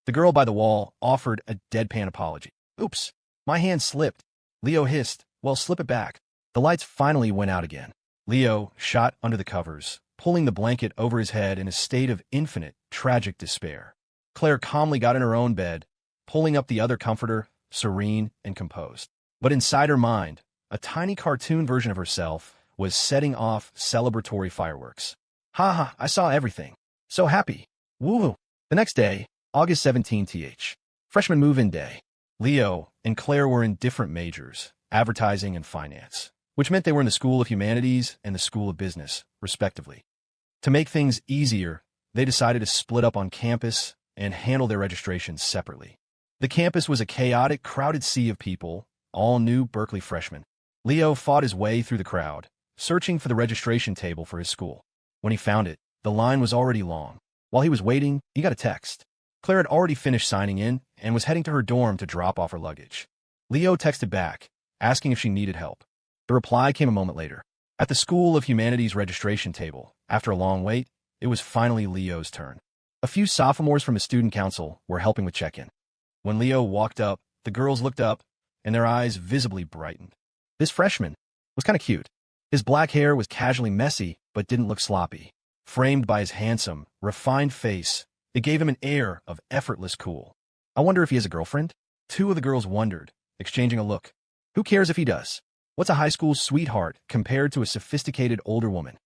The girl by the wall offered a deadpan apology. Oops, my hand slipped. Leo hissed. Well, slip it back. The lights finally went out again. Leo shot under the covers, pulling the blanket over his head in a state of infinite, tragic despair. Claire calmly got in her own bed, pulling up the other comforter, serene and composed. But inside her mind, a tiny cartoon version of herself was setting off celebratory fireworks. Ha ha, I saw everything. So happy. Woo-hoo. The next day, August 17th, freshman move-in day. Leo and Claire were in different majors, advertising and finance, which meant they were in the School of Humanities and the School of Business, respectively. To make things easier, they decided to split up on campus and handle their registrations separately. The campus was a chaotic, crowded sea of people, all new Berkeley freshmen. Leo fought his way through the crowd, searching for the registration table for his school. When he found it, the line was already long. While he was waiting, he got a text. Claire had already finished signing in and was heading to her dorm to drop off her luggage. Leo texted back, asking if she needed help. The reply came a moment later. At the School of Humanities registration table, after a long wait, it was finally Leo's turn. A few sophomores from his student council were helping with check-in. When Leo walked up, the girls looked up, and their eyes visibly brightened. This freshman was kind of cute. His black hair was casually messy, but didn't look sloppy. Framed by his handsome, refined face, it gave him an air of effortless cool. I wonder if he has a girlfriend? Two of the girls wondered, exchanging a look. Who cares if he does? What's a high school sweetheart compared to a sophisticated older woman?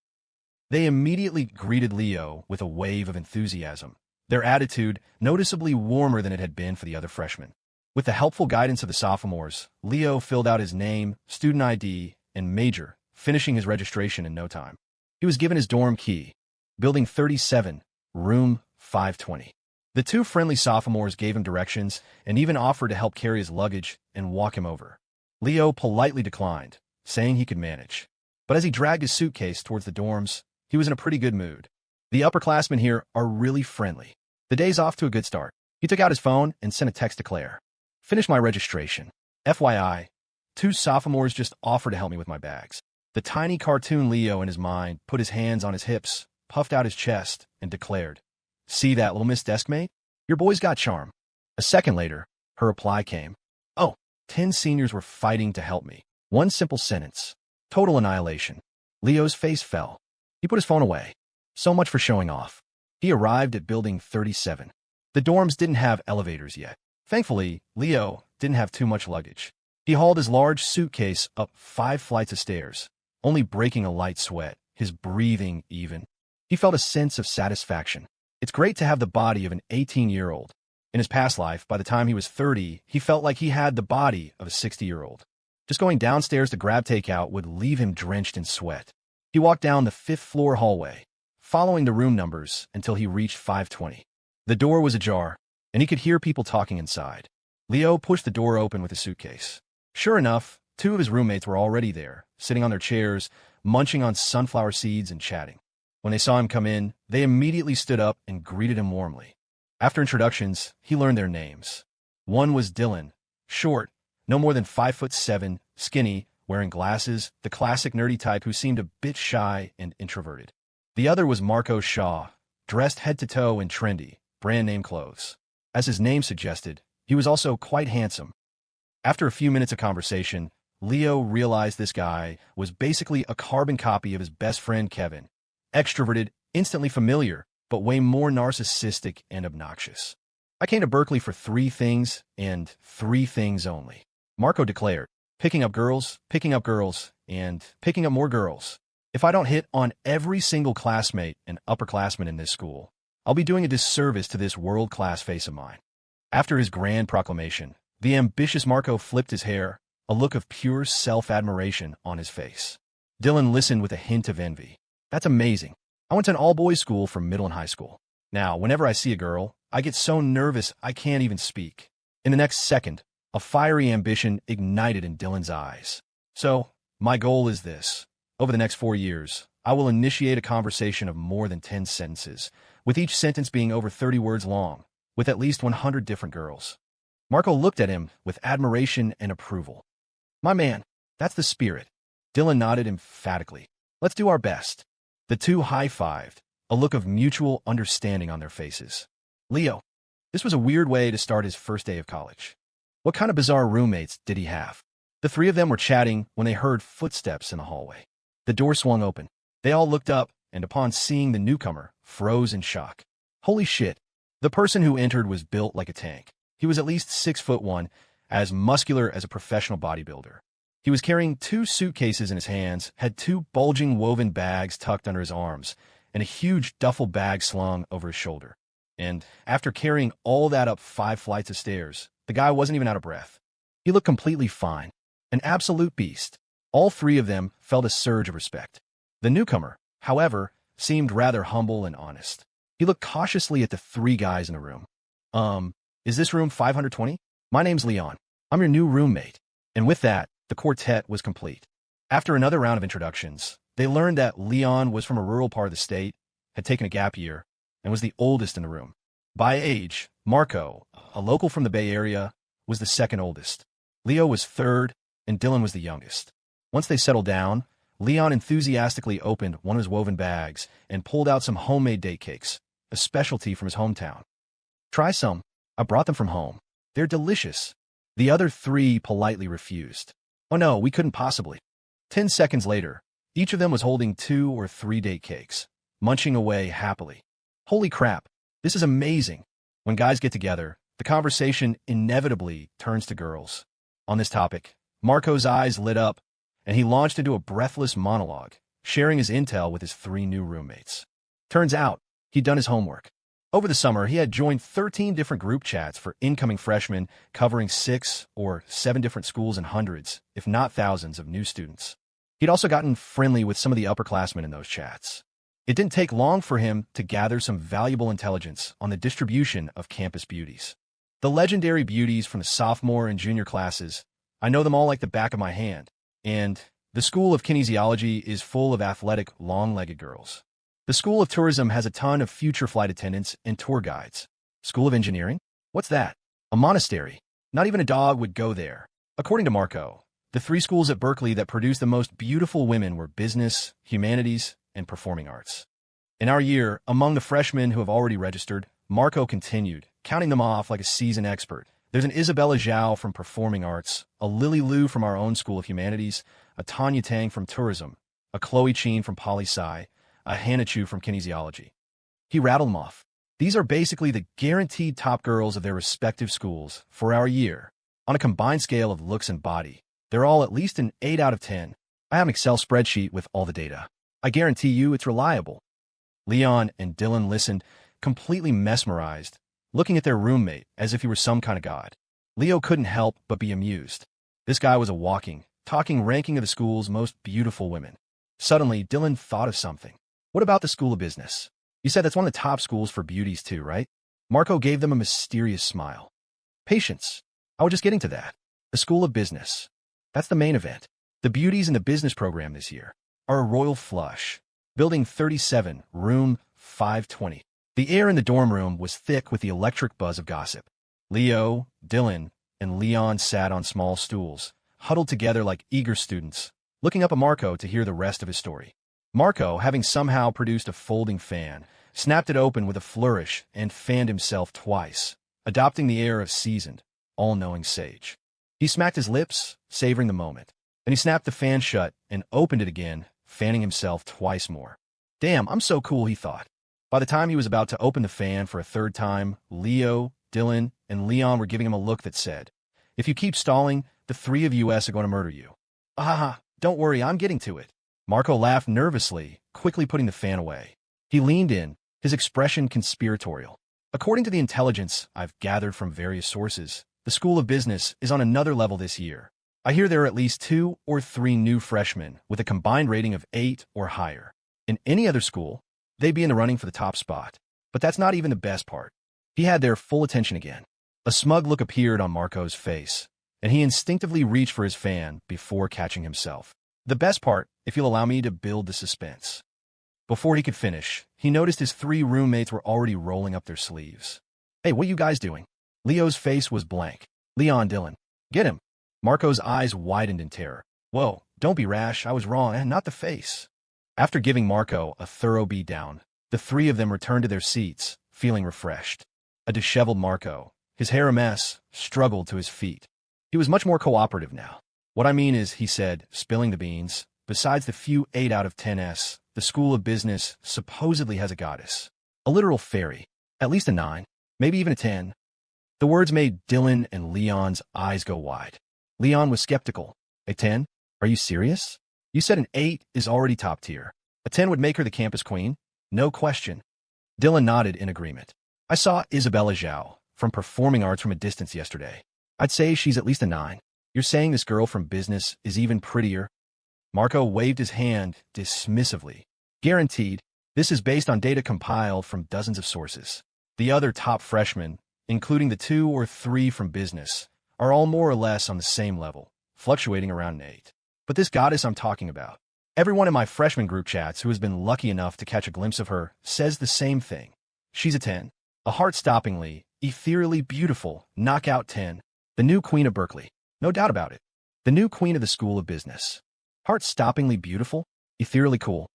They immediately greeted Leo with a wave of enthusiasm, their attitude noticeably warmer than it had been for the other freshmen. With the helpful guidance of the sophomores, Leo filled out his name, student ID, and major, finishing his registration in no time. He was given his dorm key, Building 37, room 520. The two friendly sophomores gave him directions and even offered to help carry his luggage and walk him over. Leo politely declined, saying he could manage. But as he dragged his suitcase towards the dorms, he was in a pretty good mood. The upperclassmen here are really friendly. The day's off to a good start. He took out his phone and sent a text to Claire. Finished my registration. FYI, two sophomores just offered to help me with my bags. The tiny cartoon Leo in his mind put his hands on his hips, puffed out his chest, and declared, "See that little Miss Deskmate? Your boy's got charm." A second later, her reply came. "Oh, 10 seniors were fighting to help me." One simple sentence. Total annihilation. Leo's face fell. He put his phone away. So much for showing off. He arrived at Building 37. The dorms didn't have elevators yet. Thankfully, Leo didn't have too much luggage. He hauled his large suitcase up 5 flights of stairs, only breaking a light sweat, his breathing even. He felt a sense of satisfaction. It's great to have the body of an 18-year-old. In his past life, by the time he was 30, he felt like he had the body of a 60-year-old. Just going downstairs to grab takeout would leave him drenched in sweat. He walked down the 5th-floor hallway, following the room numbers until he reached 520. The door was ajar, and he could hear people talking inside. Leo pushed the door open with his suitcase. Sure enough, 2 of his roommates were already there, sitting on their chairs, munching on sunflower seeds and chatting. When they saw him come in, they immediately stood up and greeted him warmly. After introductions, he learned their names. One was Dylan, short, no more than 5'7", skinny, wearing glasses, the classic nerdy type who seemed a bit shy and introverted. The other was Marco Shaw, dressed head to toe in trendy, brand-name clothes. As his name suggested, he was also quite handsome. After a few minutes of conversation, Leo realized this guy was basically a carbon copy of his best friend Kevin. Extroverted, instantly familiar, but way more narcissistic and obnoxious. "I came to Berkeley for 3 things, and 3 things only," Marco declared. Picking up girls, and picking up more girls. "If I don't hit on every single classmate and upperclassman in this school, I'll be doing a disservice to this world-class face of mine." After his grand proclamation, the ambitious Marco flipped his hair, a look of pure self-admiration on his face. Dylan listened with a hint of envy. "That's amazing. I went to an all-boys school from middle and high school. Now, whenever I see a girl, I get so nervous I can't even speak." In the next second, A fiery ambition ignited in Dylan's eyes. So, my goal is this. Over the next 4 years, I will initiate a conversation of more than 10 sentences, with each sentence being over 30 words long, with at least 100 different girls. Marco looked at him with admiration and approval. My man, that's the spirit. Dylan nodded emphatically. Let's do our best. The two high-fived, a look of mutual understanding on their faces. Leo, this was a weird way to start his first day of college. What kind of bizarre roommates did he have? The three of them were chatting when they heard footsteps in the hallway. The door swung open. They all looked up, and upon seeing the newcomer, froze in shock. Holy shit. The person who entered was built like a tank. He was at least 6'1", as muscular as a professional bodybuilder. He was carrying 2 suitcases in his hands, had 2 bulging woven bags tucked under his arms, and a huge duffel bag slung over his shoulder. And after carrying all that up 5 flights of stairs, the guy wasn't even out of breath. He looked completely fine. An absolute beast. All 3 of them felt a surge of respect. The newcomer, however, seemed rather humble and honest. He looked cautiously at the 3 guys in the room. Is this room 520? My name's Leon. I'm your new roommate. And with that, the quartet was complete. After another round of introductions, they learned that Leon was from a rural part of the state, had taken a gap year, and was the oldest in the room. By age, Marco, a local from the Bay Area, was the second oldest. Leo was third, and Dylan was the youngest. Once they settled down, Leon enthusiastically opened one of his woven bags and pulled out some homemade date cakes, a specialty from his hometown. Try some. I brought them from home. They're delicious. The other 3 politely refused. Oh no, we couldn't possibly. 10 seconds later, each of them was holding 2 or 3 date cakes, munching away happily. Holy crap, this is amazing. When guys get together, the conversation inevitably turns to girls. On this topic, Marco's eyes lit up, and he launched into a breathless monologue, sharing his intel with his 3 new roommates. Turns out, he'd done his homework. Over the summer, he had joined 13 different group chats for incoming freshmen covering 6 or 7 different schools and hundreds, if not thousands, of new students. He'd also gotten friendly with some of the upperclassmen in those chats. It didn't take long for him to gather some valuable intelligence on the distribution of campus beauties. The legendary beauties from the sophomore and junior classes, I know them all like the back of my hand, and the School of Kinesiology is full of athletic, long-legged girls. The School of Tourism has a ton of future flight attendants and tour guides. School of Engineering? What's that? A monastery. Not even a dog would go there. According to Marco, the 3 schools at Berkeley that produced the most beautiful women were business, humanities, and performing arts. In our year, among the freshmen who have already registered, Marco continued, counting them off like a seasoned expert. There's an Isabella Zhao from Performing Arts, a Lily Liu from our own School of Humanities, a Tanya Tang from Tourism, a Chloe Cheen from Poli-Sci, a Hannah Chu from Kinesiology. He rattled them off. These are basically the guaranteed top girls of their respective schools for our year. On a combined scale of looks and body, they're all at least an 8 out of 10. I have an Excel spreadsheet with all the data. I guarantee you it's reliable. Leon and Dylan listened, completely mesmerized, looking at their roommate as if he were some kind of god. Leo couldn't help but be amused. This guy was a walking, talking ranking of the school's most beautiful women. Suddenly, Dylan thought of something. What about the School of Business? You said that's one of the top schools for beauties too, right? Marco gave them a mysterious smile. Patience. I was just getting to that. The School of Business. That's the main event. The beauties in the business program this year are a royal flush. Building 37, room 520. The air in the dorm room was thick with the electric buzz of gossip. Leo, Dylan, and Leon sat on small stools, huddled together like eager students, looking up at Marco to hear the rest of his story. Marco, having somehow produced a folding fan, snapped it open with a flourish and fanned himself twice, adopting the air of seasoned, all-knowing sage. He smacked his lips, savoring the moment. Then he snapped the fan shut and opened it again, fanning himself twice more. Damn, I'm so cool, he thought. By the time he was about to open the fan for a 3rd time, Leo, Dylan, and Leon were giving him a look that said, if you keep stalling, the 3 of us are going to murder you. Ah, don't worry, I'm getting to it. Marco laughed nervously, quickly putting the fan away. He leaned in, his expression conspiratorial. According to the intelligence I've gathered from various sources, the School of Business is on another level this year. I hear there are at least 2 or 3 new freshmen with a combined rating of 8 or higher. In any other school, they'd be in the running for the top spot. But that's not even the best part. He had their full attention again. A smug look appeared on Marco's face, and he instinctively reached for his fan before catching himself. The best part, if you'll allow me to build the suspense. Before he could finish, he noticed his 3 roommates were already rolling up their sleeves. Hey, what you guys doing? Leo's face was blank. Leon, Dylan. Get him. Marco's eyes widened in terror. Whoa, don't be rash, I was wrong, and not the face. After giving Marco a thorough beatdown, the 3 of them returned to their seats, feeling refreshed. A disheveled Marco, his hair a mess, struggled to his feet. He was much more cooperative now. What I mean is, he said, spilling the beans, besides the few 8 out of 10s, the School of Business supposedly has a goddess. A literal fairy. At least a 9, maybe even a 10. The words made Dylan and Leon's eyes go wide. Leon was skeptical. A 10? Are you serious? You said an 8 is already top tier. A 10 would make her the campus queen? No question. Dylan nodded in agreement. I saw Isabella Zhao from Performing Arts from a distance yesterday. I'd say she's at least a 9. You're saying this girl from business is even prettier? Marco waved his hand dismissively. Guaranteed. This is based on data compiled from dozens of sources. The other top freshmen, including the 2 or 3 from business, are all more or less on the same level, fluctuating around an 8. But this goddess I'm talking about, everyone in my freshman group chats who has been lucky enough to catch a glimpse of her says the same thing. She's a 10. A heart-stoppingly, ethereally beautiful, knockout 10. The new queen of Berkeley. No doubt about it. The new queen of the School of Business. Heart-stoppingly beautiful? Ethereally cool.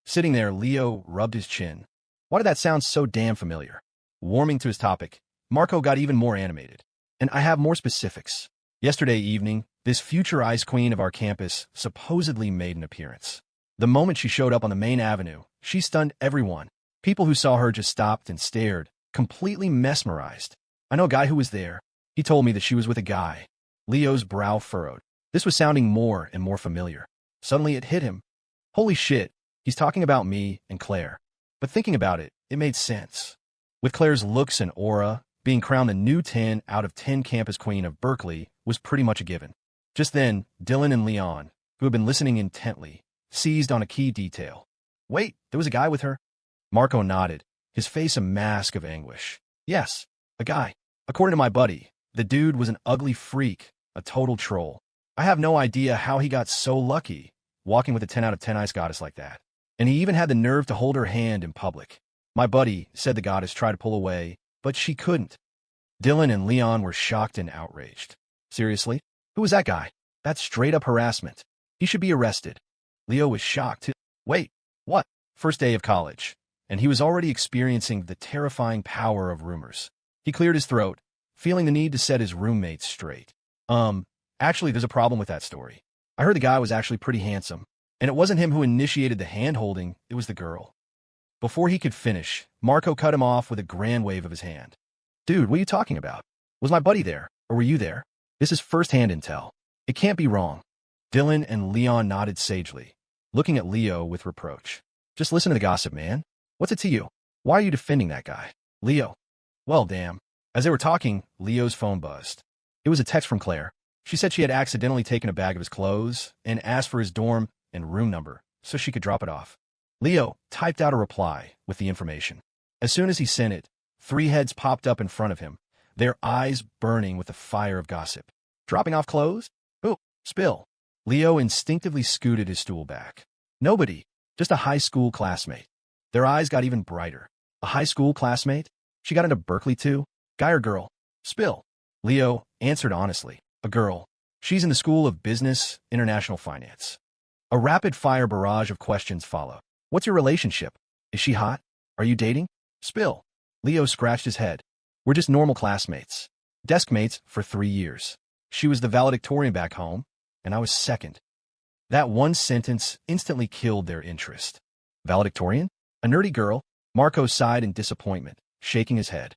Sitting there, Leo rubbed his chin. Why did that sound so damn familiar? Warming to his topic, Marco got even more animated. And I have more specifics. Yesterday evening, this future ice queen of our campus supposedly made an appearance. The moment she showed up on the main avenue, she stunned everyone. People who saw her just stopped and stared, completely mesmerized. I know a guy who was there. He told me that she was with a guy. Leo's brow furrowed. This was sounding more and more familiar. Suddenly it hit him. Holy shit, he's talking about me and Claire. But thinking about it, it made sense. With Claire's looks and aura, being crowned the new 10 out of 10 campus queen of Berkeley was pretty much a given. Just then, Dylan and Leon, who had been listening intently, seized on a key detail. Wait, there was a guy with her? Marco nodded, his face a mask of anguish. Yes, a guy. According to my buddy, the dude was an ugly freak, a total troll. I have no idea how he got so lucky, walking with a 10 out of 10 ice goddess like that. And he even had the nerve to hold her hand in public. My buddy said the goddess tried to pull away, but she couldn't. Dylan and Leon were shocked and outraged. Seriously? Who was that guy? That's straight-up harassment. He should be arrested. Leo was shocked too. Wait, what? First day of college, and he was already experiencing the terrifying power of rumors. He cleared his throat, feeling the need to set his roommates straight. Actually, there's a problem with that story. I heard the guy was actually pretty handsome, and it wasn't him who initiated the hand-holding, it was the girl. Before he could finish, Marco cut him off with a grand wave of his hand. Dude, what are you talking about? Was my buddy there, or were you there? This is first-hand intel. It can't be wrong. Dylan and Leon nodded sagely, looking at Leo with reproach. Just listen to the gossip, man. What's it to you? Why are you defending that guy? Leo. Well, damn. As they were talking, Leo's phone buzzed. It was a text from Claire. She said she had accidentally taken a bag of his clothes and asked for his dorm and room number so she could drop it off. Leo typed out a reply with the information. As soon as he sent it, 3 heads popped up in front of him, their eyes burning with the fire of gossip. Dropping off clothes? Oh, spill. Leo instinctively scooted his stool back. Nobody, just a high school classmate. Their eyes got even brighter. A high school classmate? She got into Berkeley too? Guy or girl? Spill. Leo answered honestly. A girl. She's in the School of Business, International Finance. A rapid-fire barrage of questions followed. What's your relationship? Is she hot? Are you dating? Spill. Leo scratched his head. We're just normal classmates. Deskmates for 3 years. She was the valedictorian back home, and I was second. That one sentence instantly killed their interest. Valedictorian? A nerdy girl? Marco sighed in disappointment, shaking his head.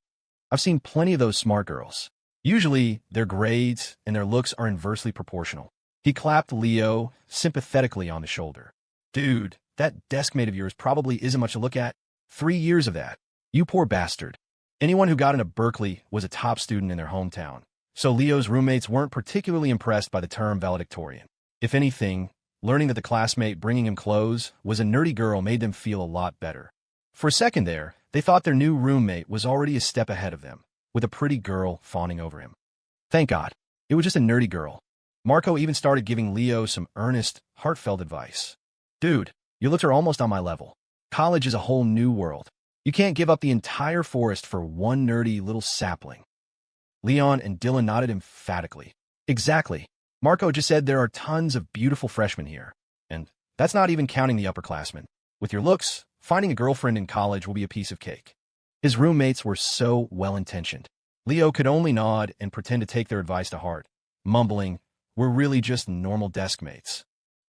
I've seen plenty of those smart girls. Usually, their grades and their looks are inversely proportional. He clapped Leo sympathetically on the shoulder. Dude, that deskmate of yours probably isn't much to look at. 3 years of that. You poor bastard. Anyone who got into Berkeley was a top student in their hometown, so Leo's roommates weren't particularly impressed by the term valedictorian. If anything, learning that the classmate bringing him clothes was a nerdy girl made them feel a lot better. For a second there, they thought their new roommate was already a step ahead of them, with a pretty girl fawning over him. Thank God. It was just a nerdy girl. Marco even started giving Leo some earnest, heartfelt advice. Dude, your looks are almost on my level. College is a whole new world. You can't give up the entire forest for one nerdy little sapling. Leon and Dylan nodded emphatically. Exactly. Marco just said there are tons of beautiful freshmen here. And that's not even counting the upperclassmen. With your looks, finding a girlfriend in college will be a piece of cake. His roommates were so well-intentioned. Leo could only nod and pretend to take their advice to heart, mumbling, "We're really just normal desk mates."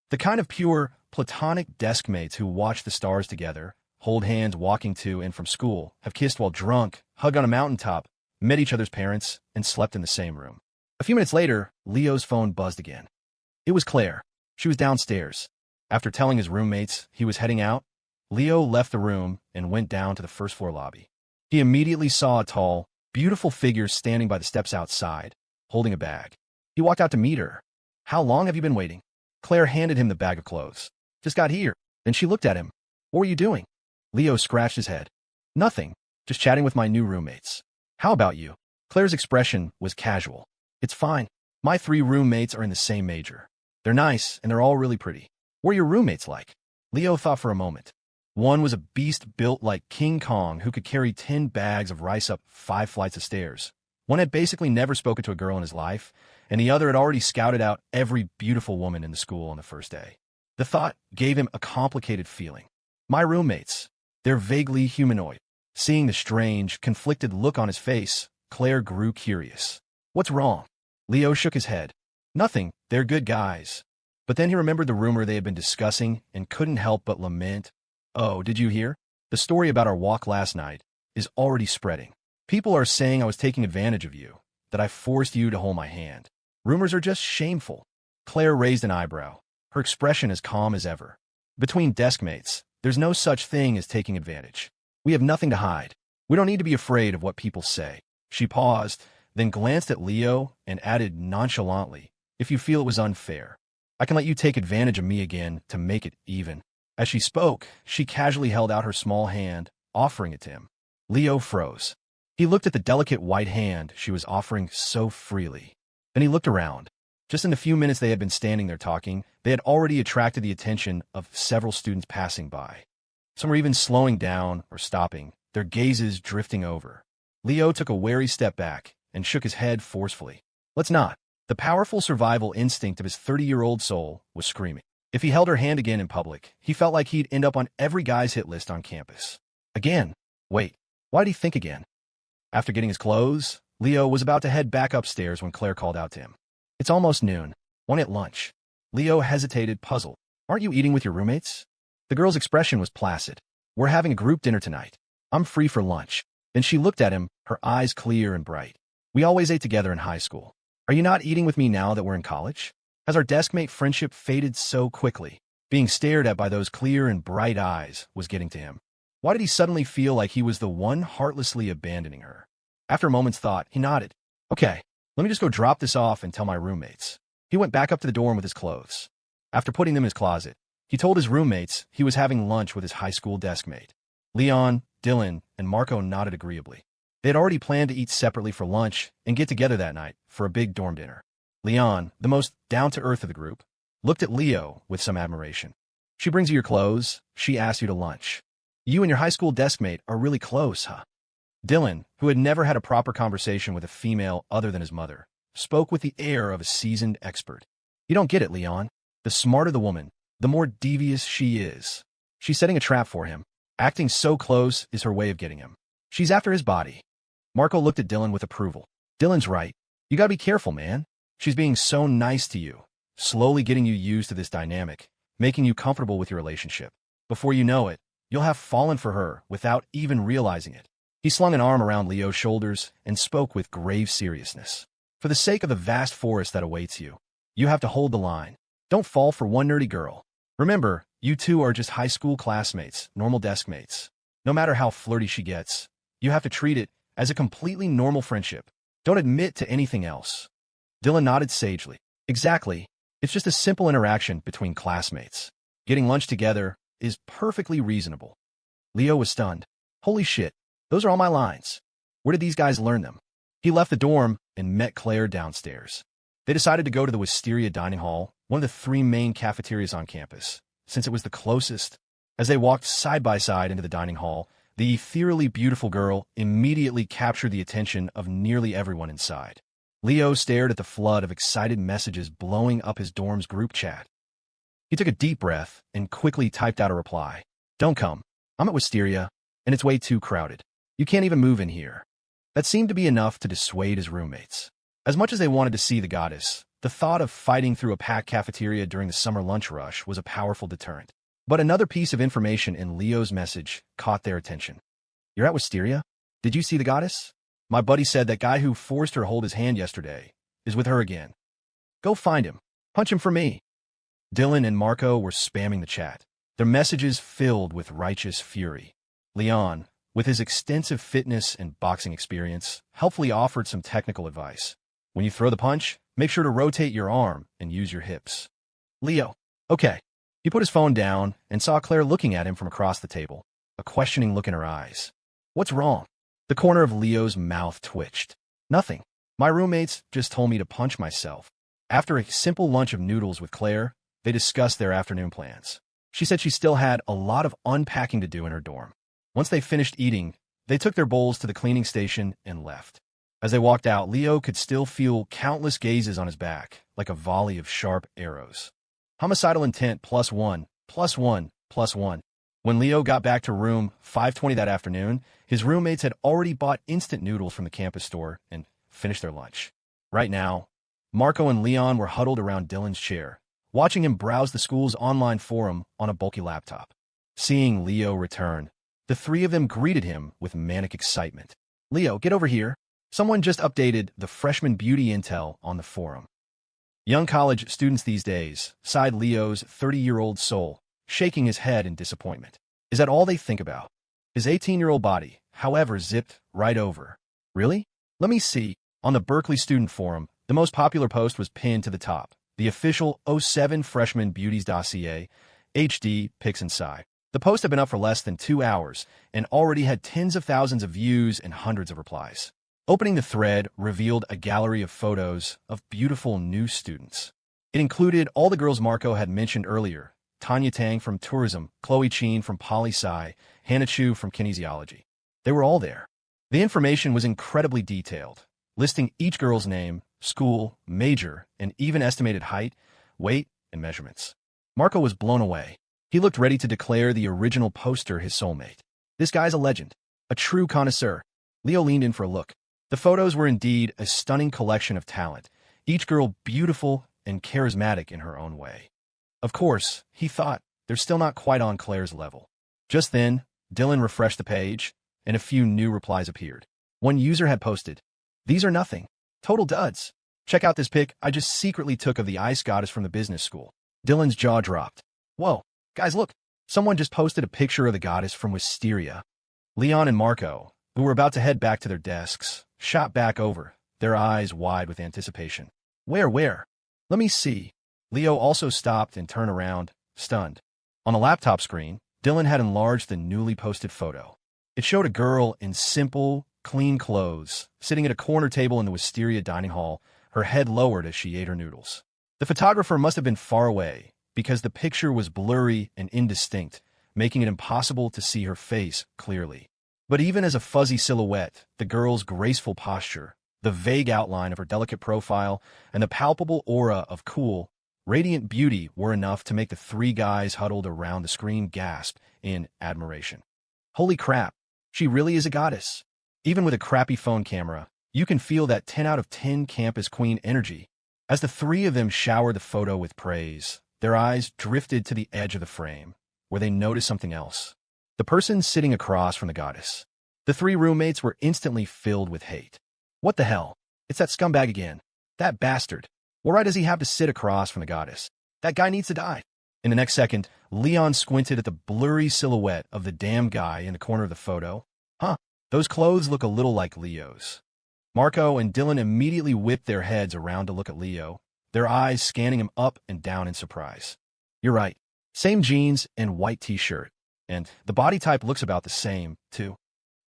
The kind of pure, platonic desk mates who watch the stars together, hold hands walking to and from school, have kissed while drunk, hugged on a mountaintop, met each other's parents, and slept in the same room. A few minutes later, Leo's phone buzzed again. It was Claire. She was downstairs. After telling his roommates he was heading out, Leo left the room and went down to the first-floor lobby. He immediately saw a tall, beautiful figure standing by the steps outside, holding a bag. He walked out to meet her. "How long have you been waiting?" Claire handed him the bag of clothes. "Just got here." Then she looked at him. "What were you doing?" Leo scratched his head. "Nothing. Just chatting with my new roommates." "How about you?" Claire's expression was casual. "It's fine. My 3 roommates are in the same major. They're nice, and they're all really pretty." "What are your roommates like?" Leo thought for a moment. One was a beast built like King Kong who could carry 10 bags of rice up 5 flights of stairs. One had basically never spoken to a girl in his life, and the other had already scouted out every beautiful woman in the school on the first day. The thought gave him a complicated feeling. My roommates. They're vaguely humanoid. Seeing the strange, conflicted look on his face, Claire grew curious. "What's wrong?" Leo shook his head. "Nothing. They're good guys." But then he remembered the rumor they had been discussing and couldn't help but lament. "Oh, did you hear? The story about our walk last night is already spreading. People are saying I was taking advantage of you, that I forced you to hold my hand. Rumors are just shameful." Claire raised an eyebrow, her expression as calm as ever. "Between desk mates, there's no such thing as taking advantage. We have nothing to hide. We don't need to be afraid of what people say." She paused, then glanced at Leo and added nonchalantly, "If you feel it was unfair, I can let you take advantage of me again to make it even." As she spoke, she casually held out her small hand, offering it to him. Leo froze. He looked at the delicate white hand she was offering so freely. Then he looked around. Just in the few minutes they had been standing there talking, they had already attracted the attention of several students passing by. Some were even slowing down or stopping, their gazes drifting over. Leo took a wary step back and shook his head forcefully. "Let's not." The powerful survival instinct of his 30-year-old soul was screaming. If he held her hand again in public, he felt like he'd end up on every guy's hit list on campus. Again? Wait, why did he think again? After getting his clothes, Leo was about to head back upstairs when Claire called out to him. "It's almost noon. Want at lunch?" Leo hesitated, puzzled. "Aren't you eating with your roommates?" The girl's expression was placid. "We're having a group dinner tonight. I'm free for lunch." Then she looked at him, her eyes clear and bright. "We always ate together in high school. Are you not eating with me now that we're in college?" Has our deskmate friendship faded so quickly? Being stared at by those clear and bright eyes was getting to him. Why did he suddenly feel like he was the one heartlessly abandoning her? After a moment's thought, he nodded. "Okay, let me just go drop this off and tell my roommates." He went back up to the dorm with his clothes. After putting them in his closet, he told his roommates he was having lunch with his high school deskmate. Leon, Dylan, and Marco nodded agreeably. They had already planned to eat separately for lunch and get together that night for a big dorm dinner. Leon, the most down-to-earth of the group, looked at Leo with some admiration. "She brings you your clothes. She asked you to lunch. You and your high school deskmate are really close, huh?" Dylan, who had never had a proper conversation with a female other than his mother, spoke with the air of a seasoned expert. "You don't get it, Leon. The smarter the woman, the more devious she is. She's setting a trap for him. Acting so close is her way of getting him. She's after his body." Marco looked at Dylan with approval. "Dylan's right. You gotta be careful, man. She's being so nice to you, slowly getting you used to this dynamic, making you comfortable with your relationship. Before you know it, you'll have fallen for her without even realizing it." He slung an arm around Leo's shoulders and spoke with grave seriousness. "For the sake of the vast forest that awaits you, you have to hold the line. Don't fall for one nerdy girl. Remember, you two are just high school classmates, normal desk mates. No matter how flirty she gets, you have to treat it as a completely normal friendship. Don't admit to anything else." Dylan nodded sagely. "Exactly. It's just a simple interaction between classmates. Getting lunch together is perfectly reasonable." Leo was stunned. "Holy shit, those are all my lines. Where did these guys learn them?" He left the dorm and met Claire downstairs. They decided to go to the Wisteria Dining Hall, one of the three main cafeterias on campus, since it was the closest. As they walked side by side into the dining hall, the ethereally beautiful girl immediately captured the attention of nearly everyone inside. Leo stared at the flood of excited messages blowing up his dorm's group chat. He took a deep breath and quickly typed out a reply. "Don't come. I'm at Wisteria, and it's way too crowded. You can't even move in here." That seemed to be enough to dissuade his roommates. As much as they wanted to see the goddess, the thought of fighting through a packed cafeteria during the summer lunch rush was a powerful deterrent. But another piece of information in Leo's message caught their attention. "You're at Wisteria? Did you see the goddess? My buddy said that guy who forced her to hold his hand yesterday is with her again. Go find him. Punch him for me." Dylan and Marco were spamming the chat, their messages filled with righteous fury. Leon, with his extensive fitness and boxing experience, helpfully offered some technical advice. "When you throw the punch, make sure to rotate your arm and use your hips." Leo, "Okay." He put his phone down and saw Claire looking at him from across the table, a questioning look in her eyes. "What's wrong?" The corner of Leo's mouth twitched. "Nothing. My roommates just told me to punch myself." After a simple lunch of noodles with Claire, they discussed their afternoon plans. She said she still had a lot of unpacking to do in her dorm. Once they finished eating, they took their bowls to the cleaning station and left. As they walked out, Leo could still feel countless gazes on his back, like a volley of sharp arrows. Homicidal intent +1, +1, +1. When Leo got back to room 520 that afternoon, his roommates had already bought instant noodles from the campus store and finished their lunch. Right now, Marco and Leon were huddled around Dylan's chair, watching him browse the school's online forum on a bulky laptop. Seeing Leo return, the three of them greeted him with manic excitement. "Leo, get over here. Someone just updated the freshman beauty intel on the forum." Young college students these days, sighed Leo's 30-year-old soul, shaking his head in disappointment. Is that all they think about? His 18-year-old body, however, zipped right over. "Really? Let me see." On the Berkeley Student Forum, the most popular post was pinned to the top. The official '07 Freshman Beauties Dossier, HD, pics inside. The post had been up for less than 2 hours and already had tens of thousands of views and hundreds of replies. Opening the thread revealed a gallery of photos of beautiful new students. It included all the girls Marco had mentioned earlier: Tanya Tang from tourism, Chloe Cheen from poli-sci, Hannah Chu from kinesiology. They were all there. The information was incredibly detailed, listing each girl's name, school, major, and even estimated height, weight, and measurements. Marco was blown away. He looked ready to declare the original poster his soulmate. This guy's a legend, a true connoisseur. Leo leaned in for a look. The photos were indeed a stunning collection of talent, each girl beautiful and charismatic in her own way. Of course, he thought, they're still not quite on Claire's level. Just then, Dylan refreshed the page, and a few new replies appeared. One user had posted, "These are nothing. Total duds. Check out this pic I just secretly took of the ice goddess from the business school." Dylan's jaw dropped. "Whoa, guys, look. Someone just posted a picture of the goddess from Wisteria." Leon and Marco, who were about to head back to their desks, shot back over, their eyes wide with anticipation. Where? Let me see." Leo also stopped and turned around, stunned. On a laptop screen, Dylan had enlarged the newly posted photo. It showed a girl in simple, clean clothes, sitting at a corner table in the Wisteria dining hall, her head lowered as she ate her noodles. The photographer must have been far away, because the picture was blurry and indistinct, making it impossible to see her face clearly. But even as a fuzzy silhouette, the girl's graceful posture, the vague outline of her delicate profile, and the palpable aura of cool, radiant beauty were enough to make the three guys huddled around the screen gasp in admiration. Holy crap, she really is a goddess. Even with a crappy phone camera, you can feel that 10 out of 10 campus queen energy. As the three of them showered the photo with praise, their eyes drifted to the edge of the frame, where they noticed something else. The person sitting across from the goddess. The three roommates were instantly filled with hate. What the hell? It's that scumbag again. That bastard. What right does he have to sit across from the goddess? That guy needs to die. In the next second, Leon squinted at the blurry silhouette of the damn guy in the corner of the photo. Those clothes look a little like Leo's. Marco and Dylan immediately whipped their heads around to look at Leo, their eyes scanning him up and down in surprise. You're right. Same jeans and white t-shirt. And the body type looks about the same, too.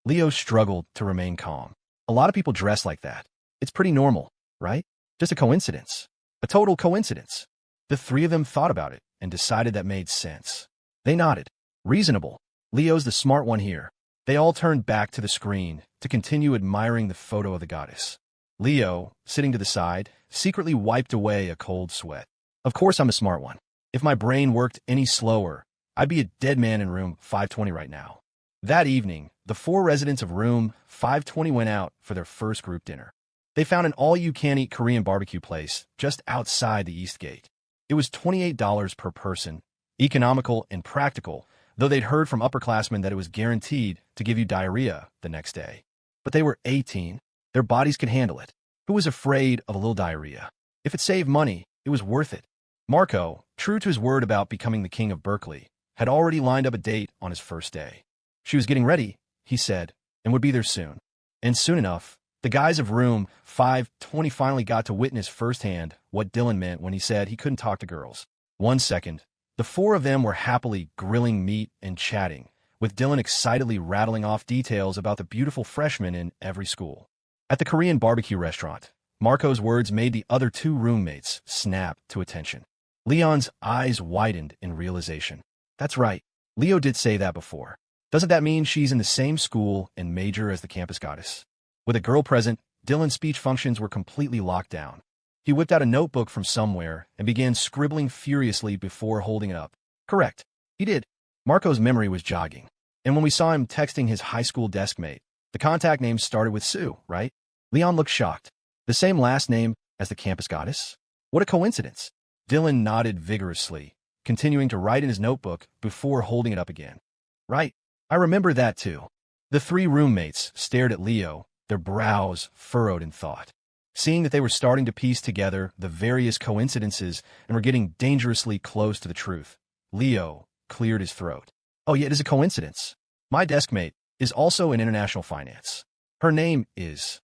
Leo struggled to remain calm. A lot of people dress like that. It's pretty normal, right? Just a coincidence. A total coincidence. The three of them thought about it and decided that made sense. They nodded. Reasonable. Leo's the smart one here. They all turned back to the screen to continue admiring the photo of the goddess. Leo, sitting to the side, secretly wiped away a cold sweat. Of course I'm a smart one. If my brain worked any slower, I'd be a dead man in room 520 right now. That evening, the four residents of room 520 went out for their first group dinner. They found an all-you-can-eat Korean barbecue place just outside the East Gate. It was $28 per person, economical and practical, though they'd heard from upperclassmen that it was guaranteed to give you diarrhea the next day. But they were 18. Their bodies could handle it. Who was afraid of a little diarrhea? If it saved money, it was worth it. Marco, true to his word about becoming the king of Berkeley, had already lined up a date on his first day. She was getting ready, he said, and would be there soon. And soon enough, the guys of room 520 finally got to witness firsthand what Dylan meant when he said he couldn't talk to girls. 1 second, the four of them were happily grilling meat and chatting, with Dylan excitedly rattling off details about the beautiful freshmen in every school. At the Korean barbecue restaurant, Marco's words made the other two roommates snap to attention. Leon's eyes widened in realization. That's right, Leo did say that before. Doesn't that mean she's in the same school and major as the campus goddess? With a girl present, Dylan's speech functions were completely locked down. He whipped out a notebook from somewhere and began scribbling furiously before holding it up. Correct. He did. Marco's memory was jogging. And when we saw him texting his high school deskmate, the contact name started with Sue, right? Leon looked shocked. The same last name as the campus goddess? What a coincidence. Dylan nodded vigorously, continuing to write in his notebook before holding it up again. Right. I remember that too. The three roommates stared at Leo, their brows furrowed in thought. Seeing that they were starting to piece together the various coincidences and were getting dangerously close to the truth, Leo cleared his throat. Oh yeah, it is a coincidence. My deskmate is also in international finance. Her name is...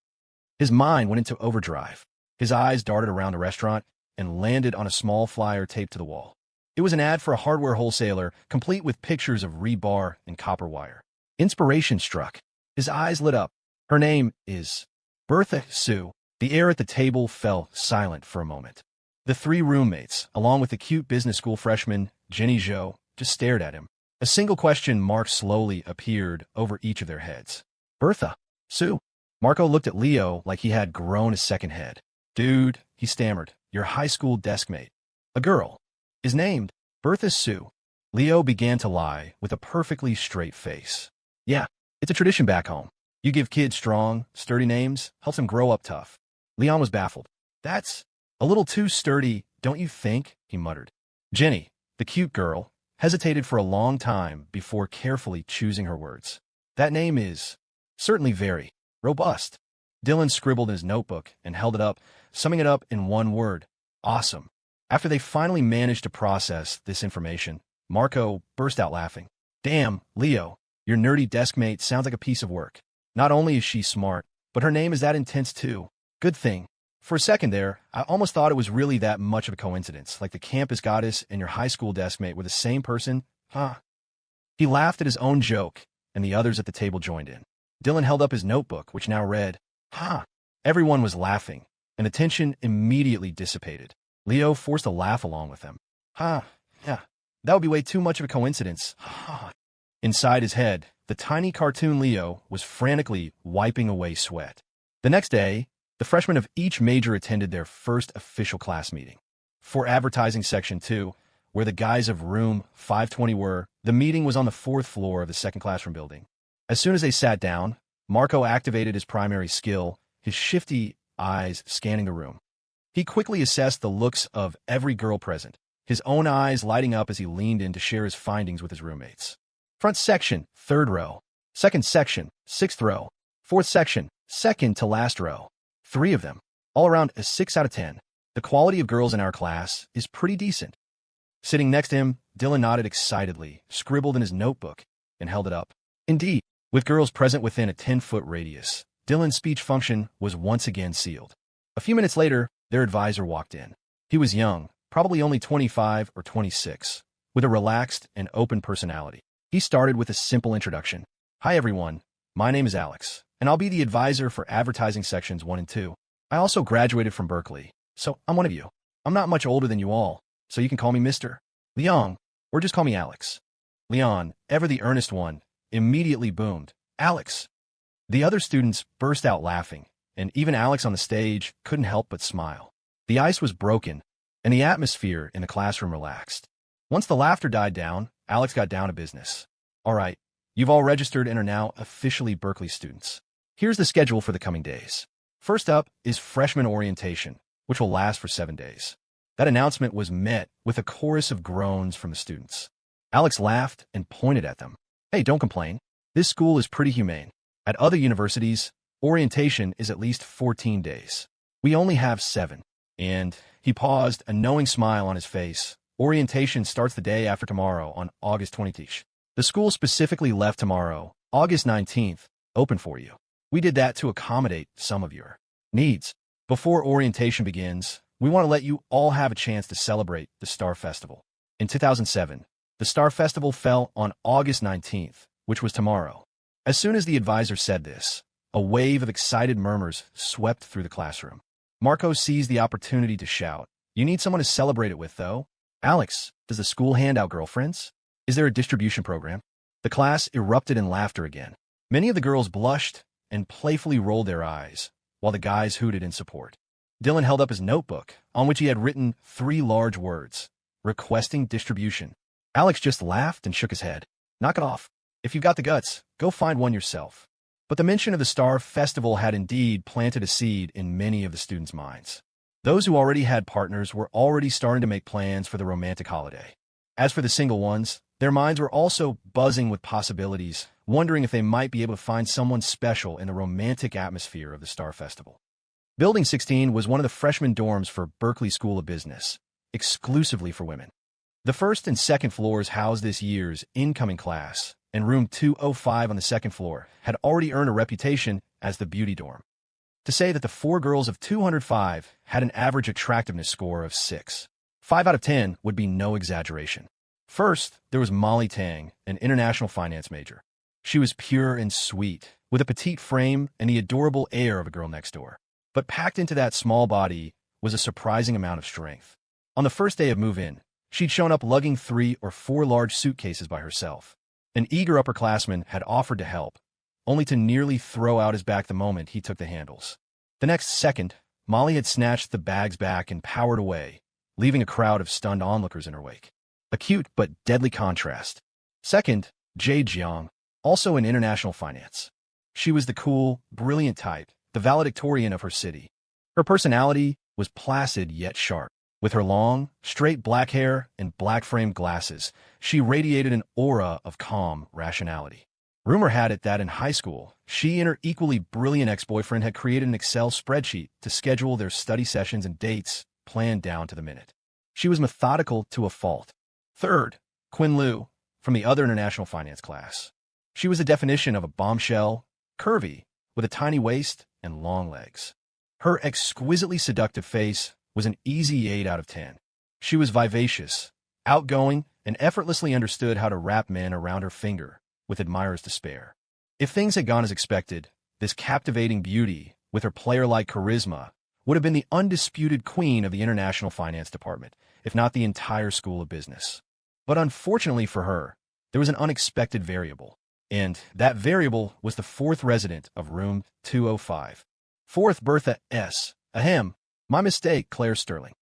His mind went into overdrive. His eyes darted around the restaurant and landed on a small flyer taped to the wall. It was an ad for a hardware wholesaler, complete with pictures of rebar and copper wire. Inspiration struck. His eyes lit up. Her name is Bertha Sue. The air at the table fell silent for a moment. The three roommates, along with the cute business school freshman, Jenny Zhou, just stared at him. A single question mark slowly appeared over each of their heads. Bertha Sue. Marco looked at Leo like he had grown a second head. Dude, he stammered, your high school deskmate. A girl. Is named Bertha Sue. Leo began to lie with a perfectly straight face. Yeah, it's a tradition back home. You give kids strong, sturdy names, helps them grow up tough. Leon was baffled. That's a little too sturdy, don't you think? He muttered. Jenny, the cute girl, hesitated for a long time before carefully choosing her words. That name is certainly very robust. Dylan scribbled in his notebook and held it up, summing it up in one word. Awesome. After they finally managed to process this information, Marco burst out laughing. Damn, Leo, your nerdy deskmate sounds like a piece of work. Not only is she smart, but her name is that intense too. Good thing. For a second there, I almost thought it was really that much of a coincidence, like the campus goddess and your high school deskmate were the same person. Huh? He laughed at his own joke, and the others at the table joined in. Dylan held up his notebook, which now read, Huh? Everyone was laughing, and the tension immediately dissipated. Leo forced a laugh along with them. Huh? Yeah, that would be way too much of a coincidence. Huh? Inside his head, the tiny cartoon Leo was frantically wiping away sweat. The next day, the freshmen of each major attended their first official class meeting. For advertising section 2, where the guys of room 520 were, the meeting was on the 4th floor of the second classroom building. As soon as they sat down, Marco activated his primary skill, his shifty eyes scanning the room. He quickly assessed the looks of every girl present, his own eyes lighting up as he leaned in to share his findings with his roommates. Front section, 3rd row. Second section, 6th row. 4th section, 2nd to last row. 3 of them. All around a 6 out of 10. The quality of girls in our class is pretty decent. Sitting next to him, Dylan nodded excitedly, scribbled in his notebook, and held it up. Indeed, with girls present within a 10-foot radius, Dylan's speech function was once again sealed. A few minutes later, their advisor walked in. He was young, probably only 25 or 26, with a relaxed and open personality. He started with a simple introduction. Hi everyone, my name is Alex, and I'll be the advisor for advertising sections 1 and 2. I also graduated from Berkeley, so I'm one of you. I'm not much older than you all, so you can call me Mr. Leon, or just call me Alex. Leon, ever the earnest one, immediately boomed, Alex. The other students burst out laughing, and even Alex on the stage couldn't help but smile. The ice was broken, and the atmosphere in the classroom relaxed. Once the laughter died down, Alex got down to business. All right, you've all registered and are now officially Berkeley students. Here's the schedule for the coming days. First up is freshman orientation, which will last for 7 days. That announcement was met with a chorus of groans from the students. Alex laughed and pointed at them. Hey, don't complain. This school is pretty humane. At other universities, orientation is at least 14 days. We only have 7. And he paused, a knowing smile on his face. Orientation starts the day after tomorrow on August 20th. The school specifically left tomorrow, August 19th, open for you. We did that to accommodate some of your needs. Before orientation begins, we want to let you all have a chance to celebrate the Star Festival. In 2007, the Star Festival fell on August 19th, which was tomorrow. As soon as the advisor said this, a wave of excited murmurs swept through the classroom. Marco seized the opportunity to shout, "You need someone to celebrate it with, though. Alex, does the school hand out girlfriends? Is there a distribution program?" The class erupted in laughter again. Many of the girls blushed and playfully rolled their eyes, while the guys hooted in support. Dylan held up his notebook, on which he had written 3 large words, requesting distribution. Alex just laughed and shook his head. Knock it off. If you've got the guts, go find one yourself. But the mention of the Star Festival had indeed planted a seed in many of the students' minds. Those who already had partners were already starting to make plans for the romantic holiday. As for the single ones, their minds were also buzzing with possibilities, wondering if they might be able to find someone special in the romantic atmosphere of the Star Festival. Building 16 was one of the freshman dorms for Berkeley School of Business, exclusively for women. The first and second floors housed this year's incoming class, and room 205 on the second floor had already earned a reputation as the beauty dorm. To say that the 4 girls of 205 had an average attractiveness score of 6. 5 out of 10 would be no exaggeration. First, there was Molly Tang, an international finance major. She was pure and sweet, with a petite frame and the adorable air of a girl next door. But packed into that small body was a surprising amount of strength. On the first day of move-in, she'd shown up lugging 3 or 4 large suitcases by herself. An eager upperclassman had offered to help, only to nearly throw out his back the moment he took the handles. The next second, Molly had snatched the bags back and powered away, leaving a crowd of stunned onlookers in her wake. A cute but deadly contrast. Second, Jade Jiang, also in international finance. She was the cool, brilliant type, the valedictorian of her city. Her personality was placid yet sharp. With her long, straight black hair and black-framed glasses, she radiated an aura of calm rationality. Rumor had it that in high school, she and her equally brilliant ex-boyfriend had created an Excel spreadsheet to schedule their study sessions and dates, planned down to the minute. She was methodical to a fault. Third, Quinn Liu, from the other international finance class. She was the definition of a bombshell, curvy, with a tiny waist and long legs. Her exquisitely seductive face was an easy 8 out of 10. She was vivacious, outgoing, and effortlessly understood how to wrap men around her finger, with admirers to spare. If things had gone as expected, this captivating beauty, with her player-like charisma, would have been the undisputed queen of the International Finance Department, if not the entire School of Business. But unfortunately for her, there was an unexpected variable, and that variable was the 4th resident of room 205. 4th Bertha S. Ahem. My mistake, Claire Sterling.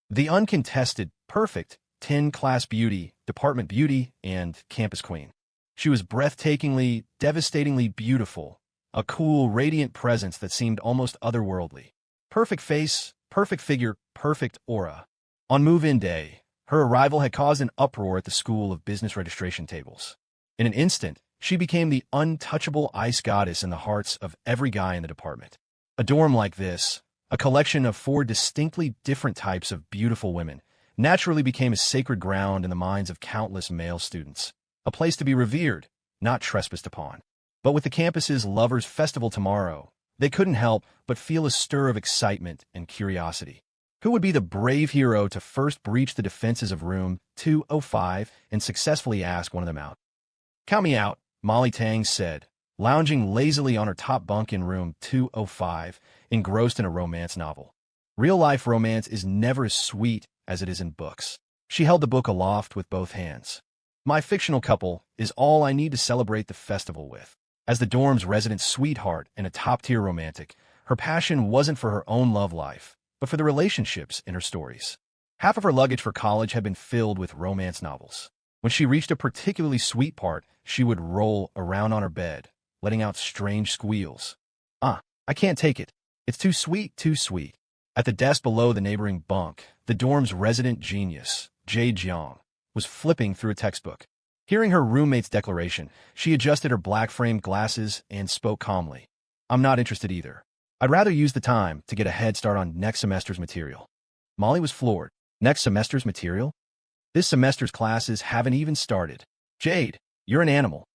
The uncontested, perfect 10-class beauty, department beauty, and campus queen. She was breathtakingly, devastatingly beautiful, a cool, radiant presence that seemed almost otherworldly. Perfect face, perfect figure, perfect aura. On move-in day, her arrival had caused an uproar at the School of Business registration tables. In an instant, she became the untouchable ice goddess in the hearts of every guy in the department. A dorm like this, a collection of 4 distinctly different types of beautiful women, naturally became a sacred ground in the minds of countless male students. A place to be revered, not trespassed upon. But with the campus's Lovers' Festival tomorrow, they couldn't help but feel a stir of excitement and curiosity. Who would be the brave hero to first breach the defenses of room 205 and successfully ask one of them out? Count me out, Molly Tang said, lounging lazily on her top bunk in room 205, engrossed in a romance novel. Real-life romance is never as sweet as it is in books. She held the book aloft with both hands. My fictional couple is all I need to celebrate the festival with. As the dorm's resident sweetheart and a top-tier romantic, her passion wasn't for her own love life, but for the relationships in her stories. Half of her luggage for college had been filled with romance novels. When she reached a particularly sweet part, she would roll around on her bed, letting out strange squeals. I can't take it. It's too sweet, too sweet. At the desk below the neighboring bunk, the dorm's resident genius, Jade Jiang, was flipping through a textbook. Hearing her roommate's declaration, she adjusted her black-framed glasses and spoke calmly. I'm not interested either. I'd rather use the time to get a head start on next semester's material. Molly was floored. Next semester's material? This semester's classes haven't even started. Jade, you're an animal.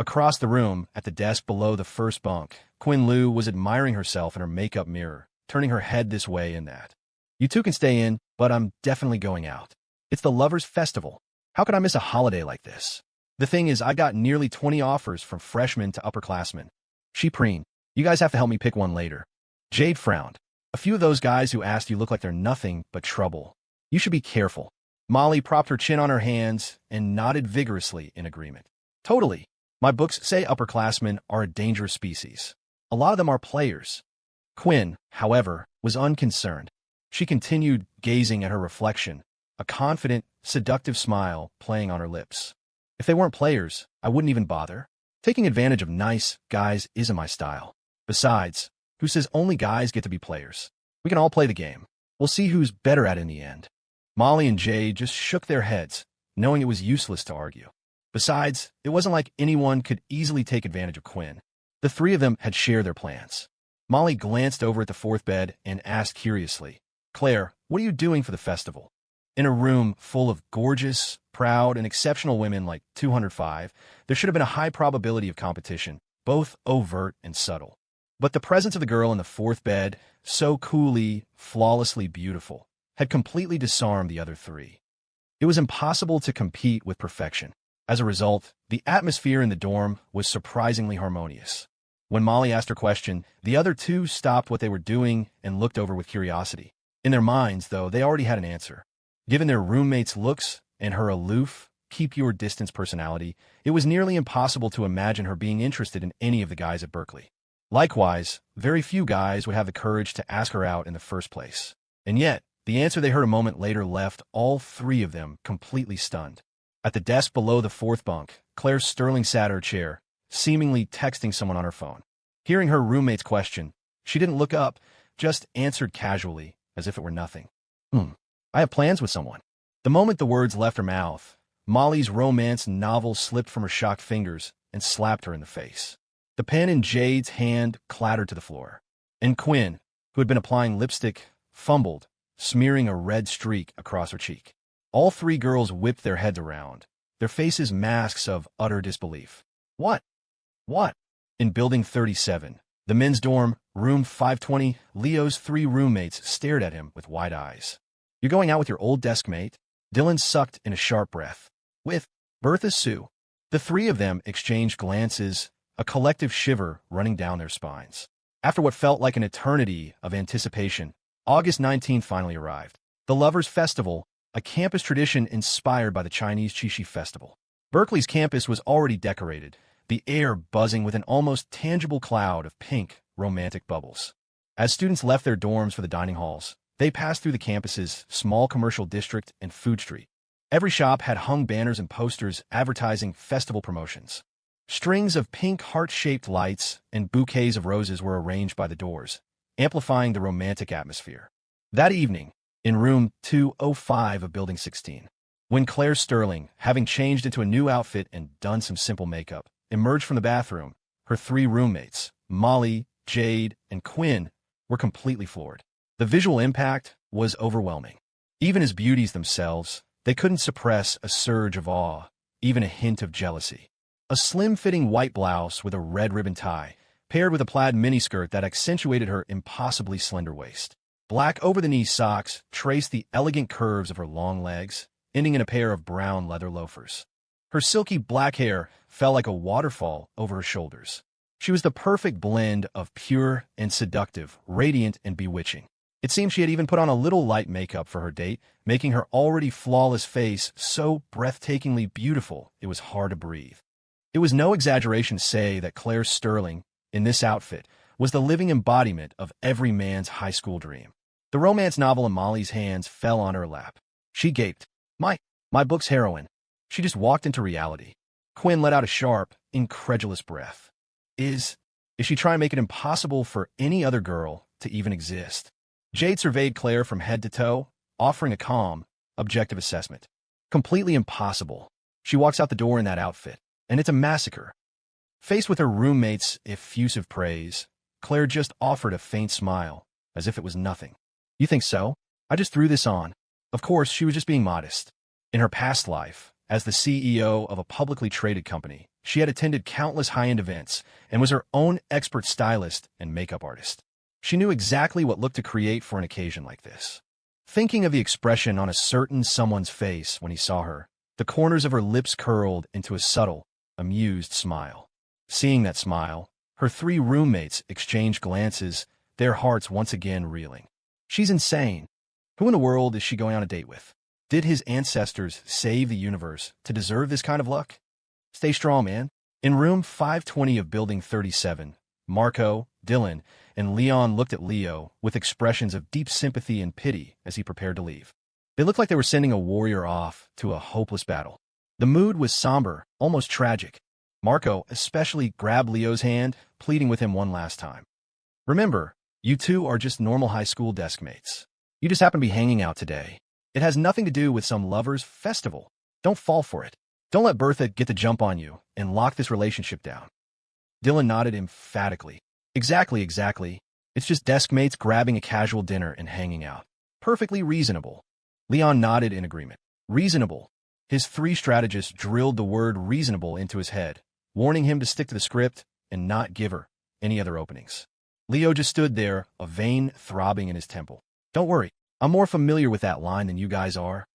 Across the room, at the desk below the first bunk, Quinn Liu was admiring herself in her makeup mirror, turning her head this way and that. You two can stay in, but I'm definitely going out. It's the Lovers' Festival. How could I miss a holiday like this? The thing is, I got nearly 20 offers from freshmen to upperclassmen. She preened. You guys have to help me pick one later. Jade frowned. A few of those guys who asked you look like they're nothing but trouble. You should be careful. Molly propped her chin on her hands and nodded vigorously in agreement. Totally. My books say upperclassmen are a dangerous species. A lot of them are players. Quinn, however, was unconcerned. She continued gazing at her reflection, a confident, seductive smile playing on her lips. If they weren't players, I wouldn't even bother. Taking advantage of nice guys isn't my style. Besides, who says only guys get to be players? We can all play the game. We'll see who's better at it in the end. Molly and Jade just shook their heads, knowing it was useless to argue. Besides, it wasn't like anyone could easily take advantage of Quinn. The three of them had shared their plans. Molly glanced over at the fourth bed and asked curiously, Claire, what are you doing for the festival? In a room full of gorgeous, proud, and exceptional women like 205, there should have been a high probability of competition, both overt and subtle. But the presence of the girl in the fourth bed, so coolly, flawlessly beautiful, had completely disarmed the other three. It was impossible to compete with perfection. As a result, the atmosphere in the dorm was surprisingly harmonious. When Molly asked her question, the other two stopped what they were doing and looked over with curiosity. In their minds, though, they already had an answer. Given their roommate's looks and her aloof, keep-your-distance personality, it was nearly impossible to imagine her being interested in any of the guys at Berkeley. Likewise, very few guys would have the courage to ask her out in the first place. And yet, the answer they heard a moment later left all three of them completely stunned. At the desk below the fourth bunk, Claire Sterling sat in her chair, seemingly texting someone on her phone. Hearing her roommate's question, she didn't look up, just answered casually, as if it were nothing. I have plans with someone. The moment the words left her mouth, Molly's romance novel slipped from her shocked fingers and slapped her in the face. The pen in Jade's hand clattered to the floor. And Quinn, who had been applying lipstick, fumbled, smearing a red streak across her cheek. All three girls whipped their heads around, their faces masks of utter disbelief. What? In Building 37, the men's dorm, room 520, Leo's three roommates stared at him with wide eyes. You're going out with your old desk mate? Dylan sucked in a sharp breath. With Bertha Sue. The three of them exchanged glances, a collective shiver running down their spines. After what felt like an eternity of anticipation, August 19th finally arrived. The Lovers' Festival, a campus tradition inspired by the Chinese Qixi Festival. Berkeley's campus was already decorated, the air buzzing with an almost tangible cloud of pink, romantic bubbles. As students left their dorms for the dining halls, they passed through the campus's small commercial district and food street. Every shop had hung banners and posters advertising festival promotions. Strings of pink heart-shaped lights and bouquets of roses were arranged by the doors, amplifying the romantic atmosphere. That evening, in room 205 of Building 16, when Claire Sterling, having changed into a new outfit and done some simple makeup, emerged from the bathroom, her three roommates, Molly, Jade, and Quinn, were completely floored. The visual impact was overwhelming. Even as beauties themselves, they couldn't suppress a surge of awe, even a hint of jealousy. A slim-fitting white blouse with a red ribbon tie, paired with a plaid miniskirt that accentuated her impossibly slender waist. Black over-the-knee socks traced the elegant curves of her long legs, ending in a pair of brown leather loafers. Her silky black hair fell like a waterfall over her shoulders. She was the perfect blend of pure and seductive, radiant and bewitching. It seemed she had even put on a little light makeup for her date, making her already flawless face so breathtakingly beautiful it was hard to breathe. It was no exaggeration to say that Claire Sterling, in this outfit, was the living embodiment of every man's high school dream. The romance novel in Molly's hands fell on her lap. She gaped. My book's heroine. She just walked into reality. Quinn let out a sharp, incredulous breath. Is she trying to make it impossible for any other girl to even exist? Jade surveyed Claire from head to toe, offering a calm, objective assessment. Completely impossible. She walks out the door in that outfit, and it's a massacre. Faced with her roommate's effusive praise, Claire just offered a faint smile, as if it was nothing. You think so? I just threw this on. Of course, she was just being modest. In her past life, as the CEO of a publicly traded company, she had attended countless high-end events and was her own expert stylist and makeup artist. She knew exactly what look to create for an occasion like this. Thinking of the expression on a certain someone's face when he saw her, the corners of her lips curled into a subtle, amused smile. Seeing that smile, her three roommates exchanged glances, their hearts once again reeling. She's insane. Who in the world is she going on a date with? Did his ancestors save the universe to deserve this kind of luck? Stay strong, man. In room 520 of Building 37, Marco, Dylan, and Leon looked at Leo with expressions of deep sympathy and pity as he prepared to leave. They looked like they were sending a warrior off to a hopeless battle. The mood was somber, almost tragic. Marco especially grabbed Leo's hand, pleading with him one last time. Remember, you two are just normal high school desk mates. You just happen to be hanging out today. It has nothing to do with some lover's festival. Don't fall for it. Don't let Bertha get the jump on you and lock this relationship down. Dylan nodded emphatically. Exactly. It's just desk mates grabbing a casual dinner and hanging out. Perfectly reasonable. Leon nodded in agreement. Reasonable. His three strategists drilled the word reasonable into his head, warning him to stick to the script and not give her any other openings. Leo just stood there, a vein throbbing in his temple. Don't worry, I'm more familiar with that line than you guys are.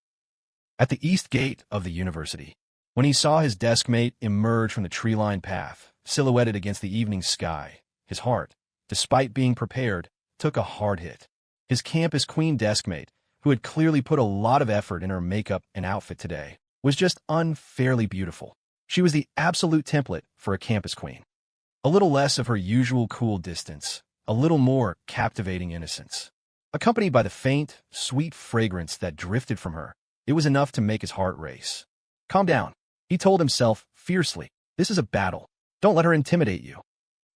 At the east gate of the university, when he saw his desk mate emerge from the tree-lined path, silhouetted against the evening sky, his heart, despite being prepared, took a hard hit. His campus queen desk mate, who had clearly put a lot of effort in her makeup and outfit today, was just unfairly beautiful. She was the absolute template for a campus queen. A little less of her usual cool distance, a little more captivating innocence. Accompanied by the faint, sweet fragrance that drifted from her, it was enough to make his heart race. Calm down, he told himself fiercely. This is a battle. Don't let her intimidate you.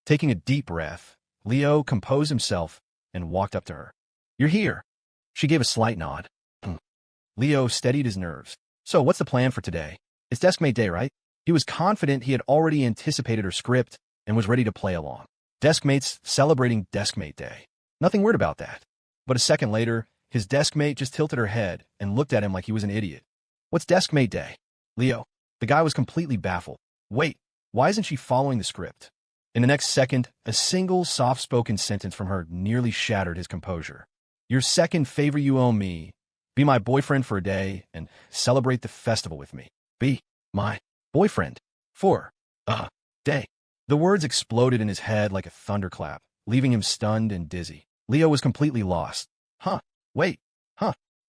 Taking a deep breath, Leo composed himself and walked up to her. You're here. She gave a slight nod. Leo steadied his nerves. So what's the plan for today? It's deskmate day, right? He was confident he had already anticipated her script and was ready to play along. Deskmates celebrating deskmate day. Nothing weird about that. But a second later, his deskmate just tilted her head and looked at him like he was an idiot. What's deskmate day? Leo. The guy was completely baffled. Wait, why isn't she following the script? In the next second, a single soft-spoken sentence from her nearly shattered his composure. Your second favor you owe me. Be my boyfriend for a day and celebrate the festival with me. Be my boyfriend for a day. The words exploded in his head like a thunderclap, leaving him stunned and dizzy. Leo was completely lost. Wait.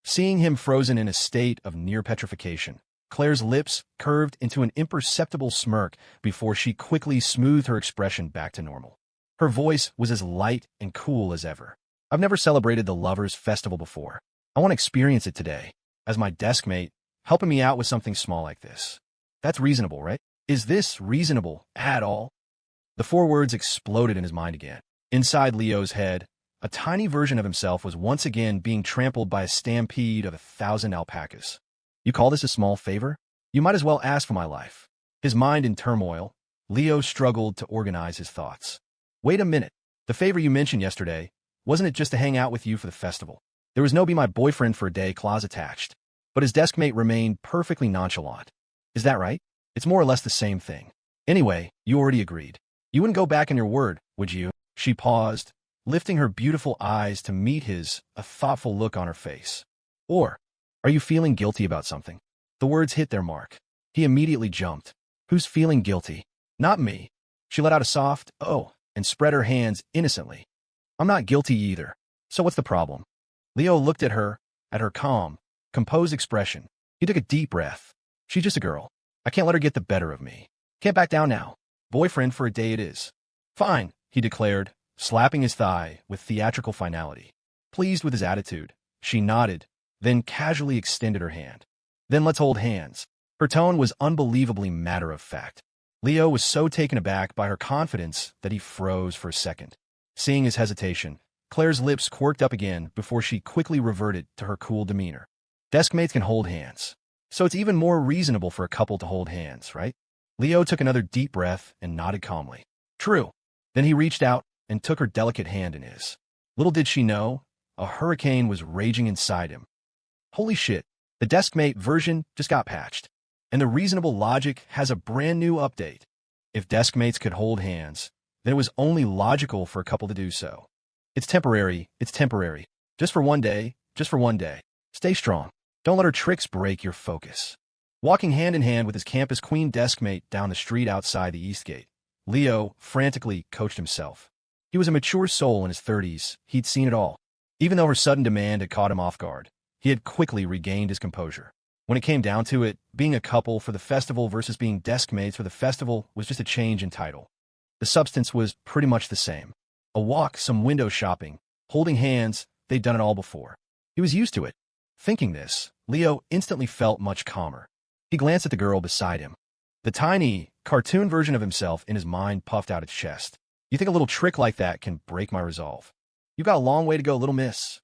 Seeing him frozen in a state of near petrification, Claire's lips curved into an imperceptible smirk before she quickly smoothed her expression back to normal. Her voice was as light and cool as ever. I've never celebrated the Lovers' Festival before. I want to experience it today, as my deskmate, helping me out with something small like this. That's reasonable, right? Is this reasonable at all? The four words exploded in his mind again. Inside Leo's head, a tiny version of himself was once again being trampled by a stampede of 1,000 alpacas. You call this a small favor? You might as well ask for my life. His mind in turmoil, Leo struggled to organize his thoughts. Wait a minute. The favor you mentioned yesterday, wasn't it just to hang out with you for the festival? There was no be my boyfriend for a day clause attached. But his deskmate remained perfectly nonchalant. Is that right? It's more or less the same thing. Anyway, you already agreed. You wouldn't go back on your word, would you? She paused, lifting her beautiful eyes to meet his, a thoughtful look on her face. Or, are you feeling guilty about something? The words hit their mark. He immediately jumped. Who's feeling guilty? Not me. She let out a soft, oh, and spread her hands innocently. I'm not guilty either. So what's the problem? Leo looked at her calm, composed expression. He took a deep breath. She's just a girl. I can't let her get the better of me. Can't back down now. Boyfriend for a day it is. Fine, he declared, slapping his thigh with theatrical finality. Pleased with his attitude, she nodded, then casually extended her hand. Then let's hold hands. Her tone was unbelievably matter-of-fact. Leo was so taken aback by her confidence that he froze for a second. Seeing his hesitation, Claire's lips quirked up again before she quickly reverted to her cool demeanor. Deskmates can hold hands, so it's even more reasonable for a couple to hold hands, right? Leo took another deep breath and nodded calmly. True. Then he reached out and took her delicate hand in his. Little did she know, a hurricane was raging inside him. Holy shit, the deskmate version just got patched. And the reasonable logic has a brand new update. If deskmates could hold hands, then it was only logical for a couple to do so. It's temporary. Just for one day. Stay strong. Don't let her tricks break your focus. Walking hand in hand with his campus queen deskmate down the street outside the East Gate, Leo frantically coached himself. He was a mature soul in his 30s. He'd seen it all. Even though her sudden demand had caught him off guard, he had quickly regained his composure. When it came down to it, being a couple for the festival versus being deskmates for the festival was just a change in title. The substance was pretty much the same. A walk, some window shopping, holding hands, they'd done it all before. He was used to it. Thinking this, Leo instantly felt much calmer. He glanced at the girl beside him. The tiny, cartoon version of himself in his mind puffed out its chest. You think a little trick like that can break my resolve? You've got a long way to go, little miss.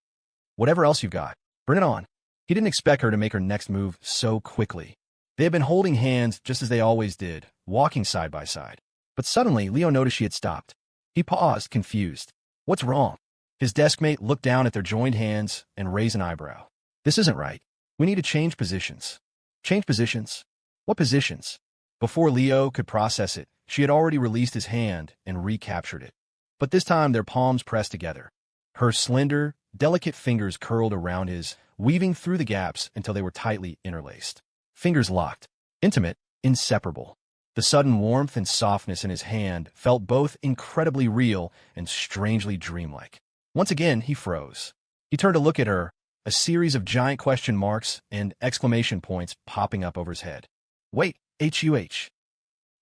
Whatever else you've got, bring it on. He didn't expect her to make her next move so quickly. They had been holding hands just as they always did, walking side by side. But suddenly, Leo noticed she had stopped. He paused, confused. What's wrong? His deskmate looked down at their joined hands and raised an eyebrow. This isn't right. We need to change positions. Change positions? What positions? Before Leo could process it, she had already released his hand and recaptured it. But this time, their palms pressed together. Her slender, delicate fingers curled around his, weaving through the gaps until they were tightly interlaced. Fingers locked. Intimate, inseparable. The sudden warmth and softness in his hand felt both incredibly real and strangely dreamlike. Once again, he froze. He turned to look at her, a series of giant question marks and exclamation points popping up over his head. Wait, H-U-H.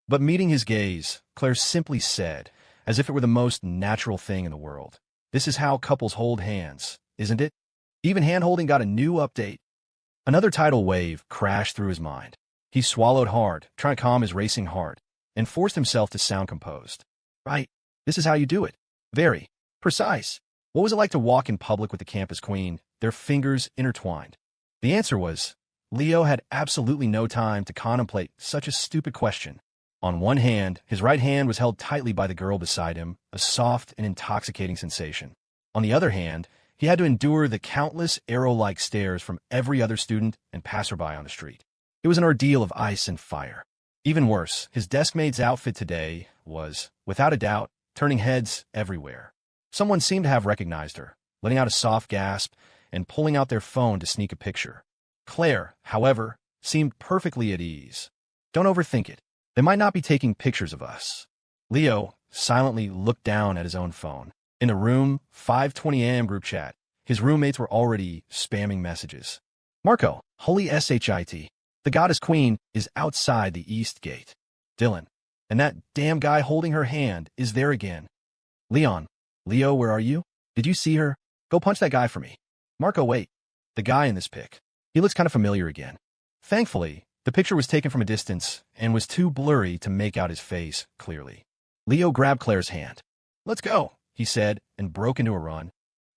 But meeting his gaze, Claire simply said, as if it were the most natural thing in the world. This is how couples hold hands, isn't it? Even hand-holding got a new update. Another tidal wave crashed through his mind. He swallowed hard, trying to calm his racing heart, and forced himself to sound composed. Right, this is how you do it. Very precise. What was it like to walk in public with the campus queen, their fingers intertwined? The answer was, Leo had absolutely no time to contemplate such a stupid question. On one hand, his right hand was held tightly by the girl beside him, a soft and intoxicating sensation. On the other hand, he had to endure the countless arrow-like stares from every other student and passerby on the street. It was an ordeal of ice and fire. Even worse, his deskmate's outfit today was, without a doubt, turning heads everywhere. Someone seemed to have recognized her, letting out a soft gasp and pulling out their phone to sneak a picture. Claire, however, seemed perfectly at ease. Don't overthink it. They might not be taking pictures of us. Leo silently looked down at his own phone. In the room, 5:20 a.m. group chat, his roommates were already spamming messages. Marco, holy shit. The goddess queen is outside the East Gate. Dylan. And that damn guy holding her hand is there again. Leon. Leo, where are you? Did you see her? Go punch that guy for me. Marco, wait. The guy in this pic. He looks kind of familiar again. Thankfully, the picture was taken from a distance and was too blurry to make out his face clearly. Leo grabbed Claire's hand. Let's go, he said, and broke into a run.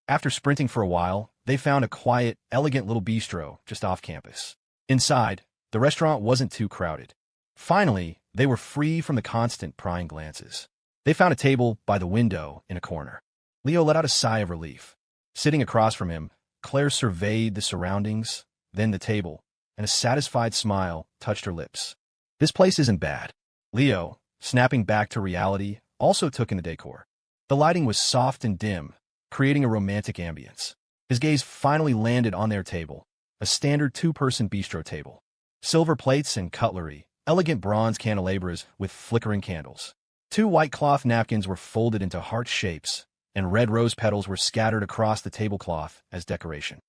After sprinting for a while, they found a quiet, elegant little bistro just off campus. Inside, the restaurant wasn't too crowded. Finally, they were free from the constant prying glances. They found a table by the window in a corner. Leo let out a sigh of relief. Sitting across from him, Claire surveyed the surroundings, then the table, and a satisfied smile touched her lips. This place isn't bad. Leo, snapping back to reality, also took in the decor. The lighting was soft and dim, creating a romantic ambience. His gaze finally landed on their table, a standard two-person bistro table. Silver plates and cutlery, elegant bronze candelabras with flickering candles. 2 white cloth napkins were folded into heart shapes, and red rose petals were scattered across the tablecloth as decoration.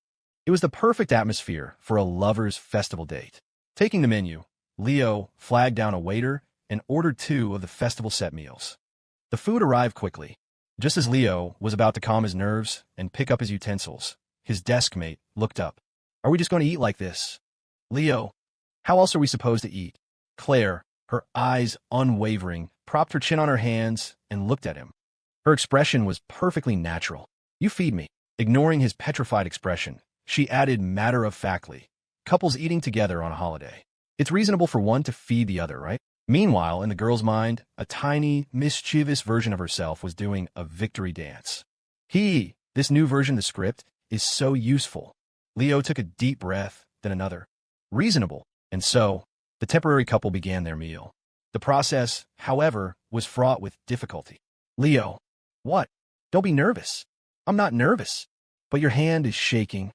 It was the perfect atmosphere for a lover's festival date. Taking the menu, Leo flagged down a waiter and ordered 2 of the festival set meals. The food arrived quickly. Just as Leo was about to calm his nerves and pick up his utensils, his desk mate looked up. "Are we just going to eat like this?" "Leo, how else are we supposed to eat?" Claire, her eyes unwavering, propped her chin on her hands and looked at him. Her expression was perfectly natural. "You feed me." Ignoring his petrified expression, she added matter-of-factly, "Couples eating together on a holiday. It's reasonable for one to feed the other, right?" Meanwhile, in the girl's mind, a tiny, mischievous version of herself was doing a victory dance. This new version of the script, is so useful. Leo took a deep breath, then another. Reasonable. And so, the temporary couple began their meal. The process, however, was fraught with difficulty. "Leo." "What? Don't be nervous." "I'm not nervous." "But your hand is shaking."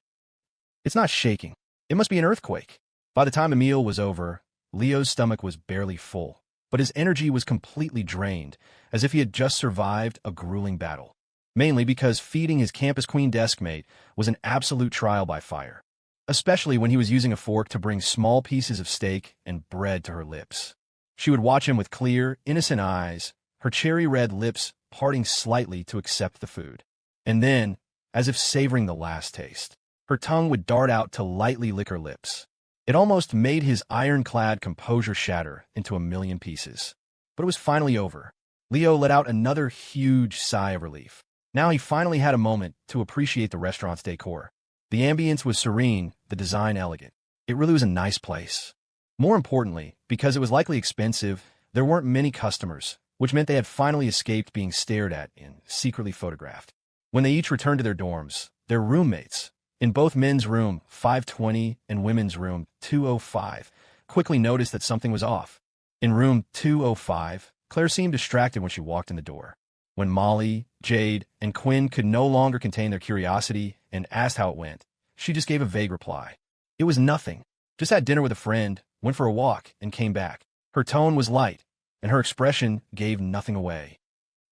"It's not shaking. It must be an earthquake." By the time the meal was over, Leo's stomach was barely full, but his energy was completely drained, as if he had just survived a grueling battle. Mainly because feeding his campus queen desk mate was an absolute trial by fire, especially when he was using a fork to bring small pieces of steak and bread to her lips. She would watch him with clear, innocent eyes, her cherry-red lips parting slightly to accept the food. And then, as if savoring the last taste, her tongue would dart out to lightly lick her lips. It almost made his ironclad composure shatter into a million pieces. But it was finally over. Leo let out another huge sigh of relief. Now he finally had a moment to appreciate the restaurant's decor. The ambience was serene, the design elegant. It really was a nice place. More importantly, because it was likely expensive, there weren't many customers, which meant they had finally escaped being stared at and secretly photographed. When they each returned to their dorms, their roommates, in both men's room 520 and women's room 205, quickly noticed that something was off. In room 205, Claire seemed distracted when she walked in the door. When Molly, Jade, and Quinn could no longer contain their curiosity and asked how it went, she just gave a vague reply. "It was nothing. Just had dinner with a friend, went for a walk, and came back." Her tone was light, and her expression gave nothing away.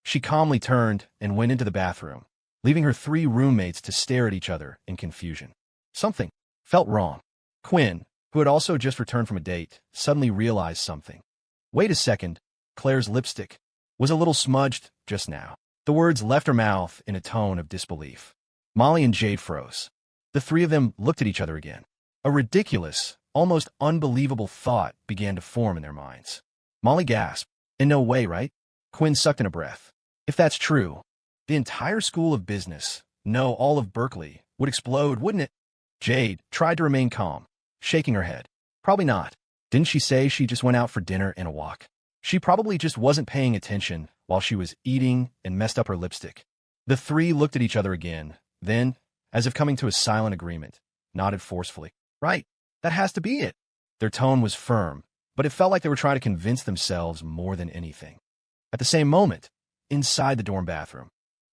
She calmly turned and went into the bathroom, leaving her 3 roommates to stare at each other in confusion. Something felt wrong. Quinn, who had also just returned from a date, suddenly realized something. "Wait a second, Claire's lipstick was a little smudged just now." The words left her mouth in a tone of disbelief. Molly and Jade froze. The 3 of them looked at each other again. A ridiculous, almost unbelievable thought began to form in their minds. Molly gasped. "In no way, right?" Quinn sucked in a breath. "If that's true, the entire School of Business, no, all of Berkeley, would explode, wouldn't it?" Jade tried to remain calm, shaking her head. "Probably not. Didn't she say she just went out for dinner and a walk? She probably just wasn't paying attention while she was eating and messed up her lipstick." The 3 looked at each other again, then, as if coming to a silent agreement, nodded forcefully. "Right, that has to be it." Their tone was firm, but it felt like they were trying to convince themselves more than anything. At the same moment, inside the dorm bathroom,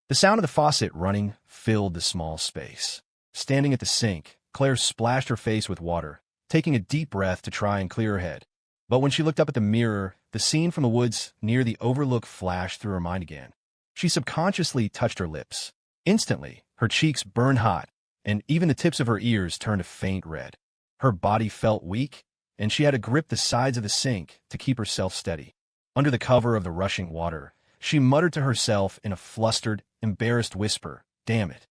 the sound of the faucet running filled the small space. Standing at the sink, Claire splashed her face with water, taking a deep breath to try and clear her head. But when she looked up at the mirror, the scene from the woods near the overlook flashed through her mind again. She subconsciously touched her lips. Instantly, her cheeks burned hot, and even the tips of her ears turned a faint red. Her body felt weak, and she had to grip the sides of the sink to keep herself steady. Under the cover of the rushing water, she muttered to herself in a flustered, embarrassed whisper, "Damn it.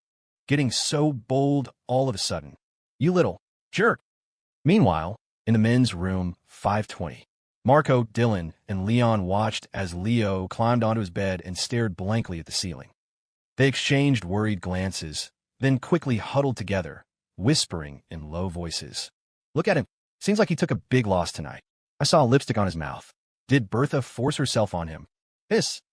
Getting so bold all of a sudden. You little jerk." Meanwhile, in the men's room 520, Marco, Dylan, and Leon watched as Leo climbed onto his bed and stared blankly at the ceiling. They exchanged worried glances, then quickly huddled together, whispering in low voices. "Look at him. Seems like he took a big loss tonight. I saw a lipstick on his mouth. Did Bertha force herself on him?"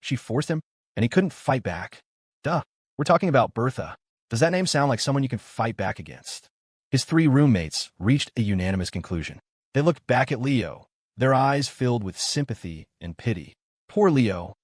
She forced him, and he couldn't fight back." Duh, we're talking about Bertha. Does that name sound like someone you can fight back against?" His 3 roommates reached a unanimous conclusion. They looked back at Leo, their eyes filled with sympathy and pity. Poor Leo.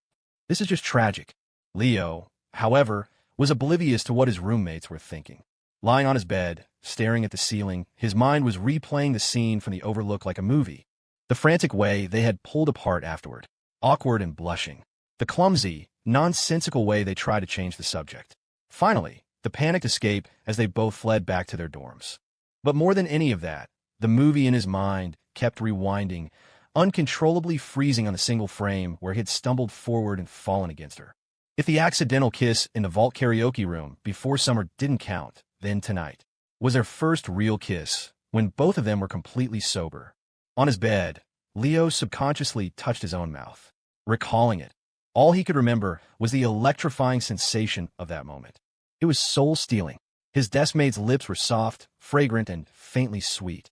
This is just tragic. Leo, however, was oblivious to what his roommates were thinking. Lying on his bed, staring at the ceiling, his mind was replaying the scene from the overlook like a movie. The frantic way they had pulled apart afterward. Awkward and blushing. The clumsy, nonsensical way they tried to change the subject. Finally, the panicked escape as they both fled back to their dorms. But more than any of that, the movie in his mind kept rewinding, uncontrollably freezing on the single frame where he had stumbled forward and fallen against her. If the accidental kiss in the vault karaoke room before summer didn't count, then tonight was their first real kiss, when both of them were completely sober. On his bed, Leo subconsciously touched his own mouth. Recalling it, all he could remember was the electrifying sensation of that moment. It was soul-stealing. His deskmate's lips were soft, fragrant, and faintly sweet.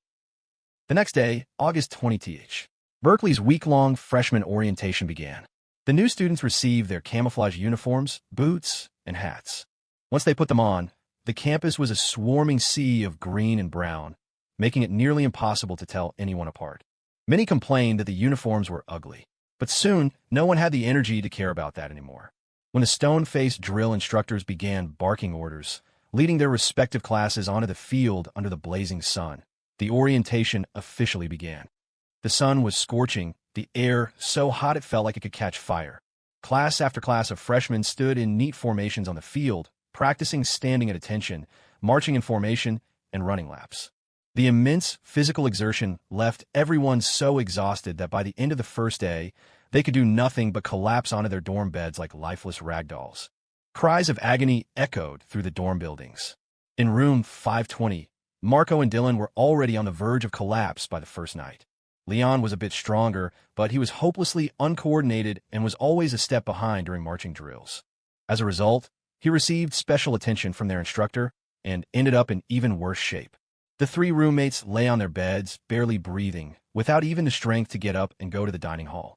The next day, August 20th, Berkeley's week-long freshman orientation began. The new students received their camouflage uniforms, boots, and hats. Once they put them on, the campus was a swarming sea of green and brown, making it nearly impossible to tell anyone apart. Many complained that the uniforms were ugly, but soon no one had the energy to care about that anymore. When the stone-faced drill instructors began barking orders, leading their respective classes onto the field under the blazing sun, the orientation officially began. The sun was scorching, the air so hot it felt like it could catch fire. Class after class of freshmen stood in neat formations on the field, practicing standing at attention, marching in formation, and running laps. The immense physical exertion left everyone so exhausted that by the end of the first day, they could do nothing but collapse onto their dorm beds like lifeless ragdolls. Cries of agony echoed through the dorm buildings. In room 520, Marco and Dylan were already on the verge of collapse by the first night. Leon was a bit stronger, but he was hopelessly uncoordinated and was always a step behind during marching drills. As a result, he received special attention from their instructor and ended up in even worse shape. The three roommates lay on their beds, barely breathing, without even the strength to get up and go to the dining hall.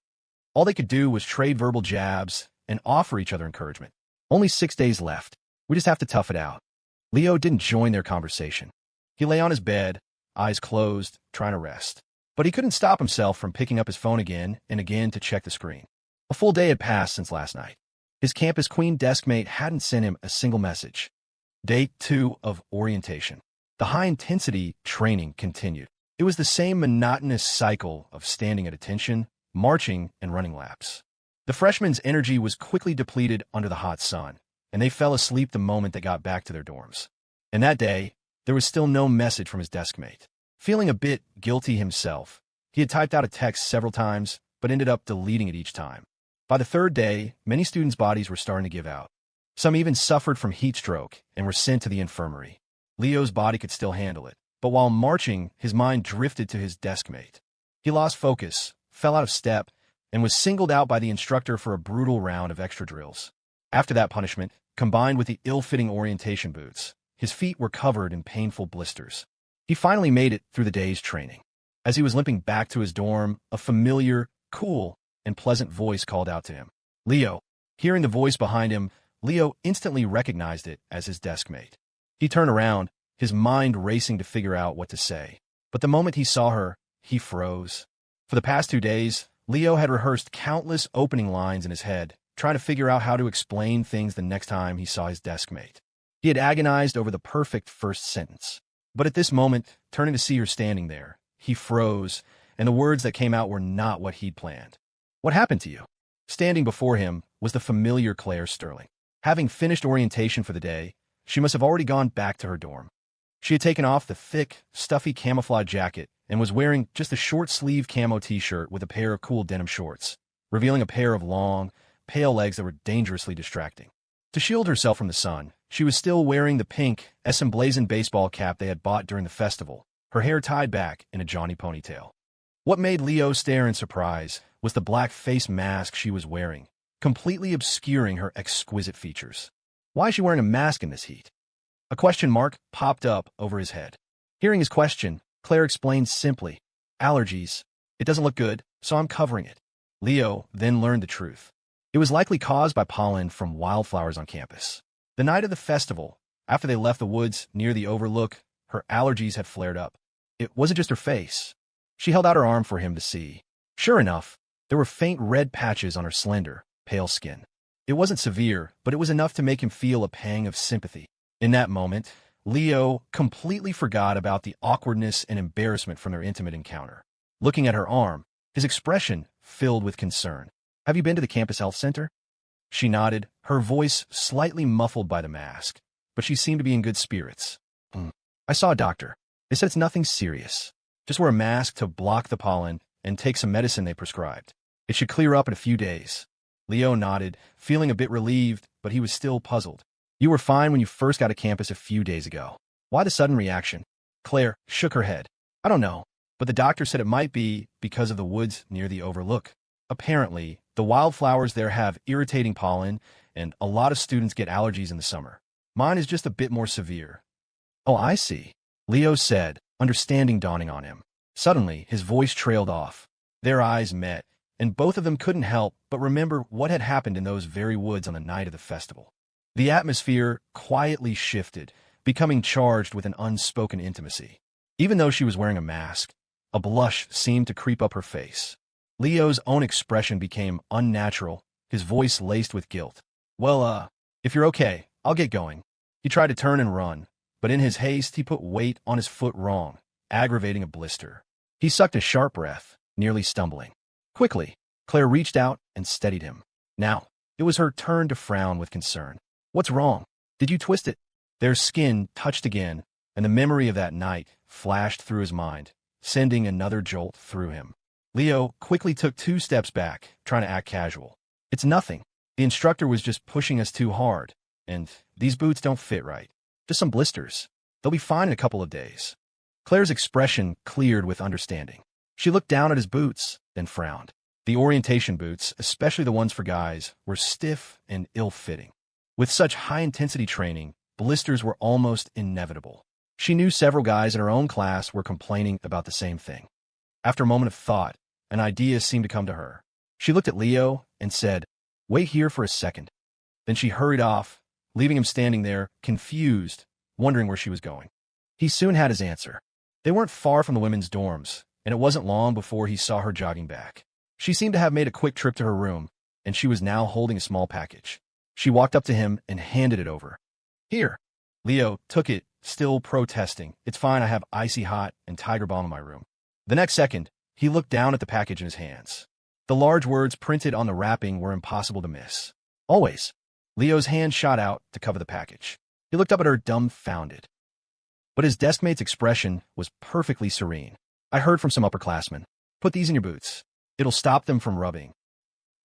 All they could do was trade verbal jabs and offer each other encouragement. Only 6 days left. We just have to tough it out. Leo didn't join their conversation. He lay on his bed, eyes closed, trying to rest. But he couldn't stop himself from picking up his phone again and again to check the screen. A full day had passed since last night. His campus queen deskmate hadn't sent him a single message. Day 2 of orientation. The high-intensity training continued. It was the same monotonous cycle of standing at attention, marching, and running laps. The freshmen's energy was quickly depleted under the hot sun, and they fell asleep the moment they got back to their dorms. And that day, there was still no message from his deskmate. Feeling a bit guilty himself, he had typed out a text several times, but ended up deleting it each time. By the third day, many students' bodies were starting to give out. Some even suffered from heat stroke and were sent to the infirmary. Leo's body could still handle it, but while marching, his mind drifted to his deskmate. He lost focus, fell out of step, and was singled out by the instructor for a brutal round of extra drills. After that punishment, combined with the ill-fitting orientation boots, his feet were covered in painful blisters. He finally made it through the day's training. As he was limping back to his dorm, a familiar, cool, and pleasant voice called out to him. Leo. Hearing the voice behind him, Leo instantly recognized it as his deskmate. He turned around, his mind racing to figure out what to say. But the moment he saw her, he froze. For the past 2 days, Leo had rehearsed countless opening lines in his head, trying to figure out how to explain things the next time he saw his deskmate. He had agonized over the perfect first sentence. But at this moment, turning to see her standing there, he froze, and the words that came out were not what he'd planned. What happened to you? Standing before him was the familiar Claire Sterling. Having finished orientation for the day, she must have already gone back to her dorm. She had taken off the thick, stuffy camouflage jacket and was wearing just a short-sleeved camo t-shirt with a pair of cool denim shorts, revealing a pair of long, pale legs that were dangerously distracting. To shield herself from the sun, she was still wearing the pink, emblazoned baseball cap they had bought during the festival, her hair tied back in a jaunty ponytail. What made Leo stare in surprise was the black face mask she was wearing, completely obscuring her exquisite features. Why is she wearing a mask in this heat? A question mark popped up over his head. Hearing his question, Claire explained simply, allergies. It doesn't look good, so I'm covering it. Leo then learned the truth. It was likely caused by pollen from wildflowers on campus. The night of the festival, after they left the woods near the overlook, her allergies had flared up. It wasn't just her face. She held out her arm for him to see. Sure enough, there were faint red patches on her slender, pale skin. It wasn't severe, but it was enough to make him feel a pang of sympathy. In that moment, Leo completely forgot about the awkwardness and embarrassment from their intimate encounter. Looking at her arm, his expression filled with concern. Have you been to the campus health center? She nodded, her voice slightly muffled by the mask, but she seemed to be in good spirits. I saw a doctor. They said it's nothing serious. Just wear a mask to block the pollen and take some medicine they prescribed. It should clear up in a few days. Leo nodded, feeling a bit relieved, but he was still puzzled. You were fine when you first got to campus a few days ago. Why the sudden reaction? Claire shook her head. I don't know, but the doctor said it might be because of the woods near the overlook. Apparently, the wildflowers there have irritating pollen, and a lot of students get allergies in the summer. Mine is just a bit more severe. Oh, I see, Leo said, understanding dawning on him. Suddenly, his voice trailed off. Their eyes met, and both of them couldn't help but remember what had happened in those very woods on the night of the festival. The atmosphere quietly shifted, becoming charged with an unspoken intimacy. Even though she was wearing a mask, a blush seemed to creep up her face. Leo's own expression became unnatural, his voice laced with guilt. Well, if you're okay, I'll get going. He tried to turn and run, but in his haste he put weight on his foot wrong, aggravating a blister. He sucked a sharp breath, nearly stumbling. Quickly, Claire reached out and steadied him. Now, it was her turn to frown with concern. What's wrong? Did you twist it? Their skin touched again, and the memory of that night flashed through his mind, sending another jolt through him. Leo quickly took 2 steps back, trying to act casual. It's nothing. The instructor was just pushing us too hard, and these boots don't fit right. Just some blisters. They'll be fine in a couple of days. Claire's expression cleared with understanding. She looked down at his boots, then frowned. The orientation boots, especially the ones for guys, were stiff and ill-fitting. With such high-intensity training, blisters were almost inevitable. She knew several guys in her own class were complaining about the same thing. After a moment of thought, an idea seemed to come to her. She looked at Leo and said, "Wait here for a second." Then she hurried off, leaving him standing there, confused, wondering where she was going. He soon had his answer. They weren't far from the women's dorms, and it wasn't long before he saw her jogging back. She seemed to have made a quick trip to her room, and she was now holding a small package. She walked up to him and handed it over. Here. Leo took it, still protesting. It's fine, I have icy hot and Tiger Balm in my room. The next second, he looked down at the package in his hands. The large words printed on the wrapping were impossible to miss. Always. Leo's hand shot out to cover the package. He looked up at her dumbfounded. But his deskmate's expression was perfectly serene. I heard from some upperclassmen. Put these in your boots. It'll stop them from rubbing.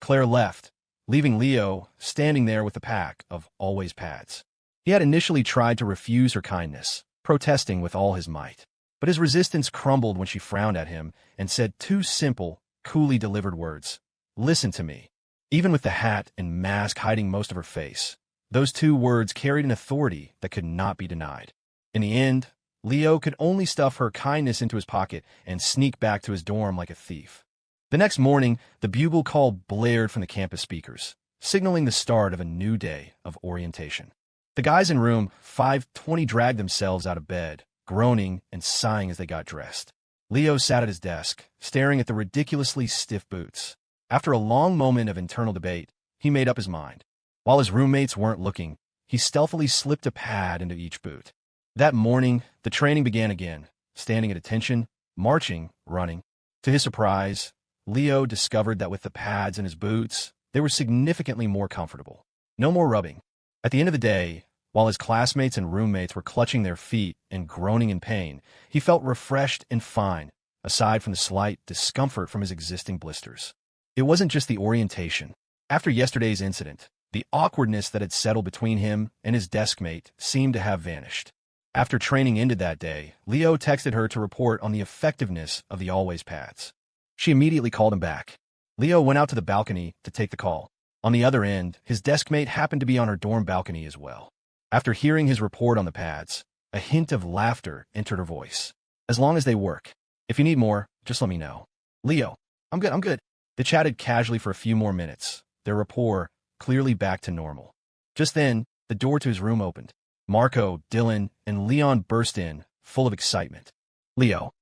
Claire left, leaving Leo standing there with the pack of Always pads. He had initially tried to refuse her kindness, protesting with all his might. But his resistance crumbled when she frowned at him and said 2 simple, coolly delivered words. Listen to me. Even with the hat and mask hiding most of her face, those 2 words carried an authority that could not be denied. In the end, Leo could only stuff her kindness into his pocket and sneak back to his dorm like a thief. The next morning, the bugle call blared from the campus speakers, signaling the start of a new day of orientation. The guys in room 520 dragged themselves out of bed, groaning and sighing as they got dressed. Leo sat at his desk, staring at the ridiculously stiff boots. After a long moment of internal debate, he made up his mind. While his roommates weren't looking, he stealthily slipped a pad into each boot. That morning, the training began again, standing at attention, marching, running. To his surprise, Leo discovered that with the pads in his boots, they were significantly more comfortable. No more rubbing. At the end of the day, while his classmates and roommates were clutching their feet and groaning in pain, he felt refreshed and fine, aside from the slight discomfort from his existing blisters. It wasn't just the orientation. After yesterday's incident, the awkwardness that had settled between him and his deskmate seemed to have vanished. After training ended that day, Leo texted her to report on the effectiveness of the Always pads. She immediately called him back. Leo went out to the balcony to take the call. On the other end, his deskmate happened to be on her dorm balcony as well. After hearing his report on the pads, a hint of laughter entered her voice. As long as they work. If you need more, just let me know. Leo, I'm good. They chatted casually for a few more minutes, their rapport clearly back to normal. Just then, the door to his room opened. Marco, Dylan, and Leon burst in, full of excitement. Leo,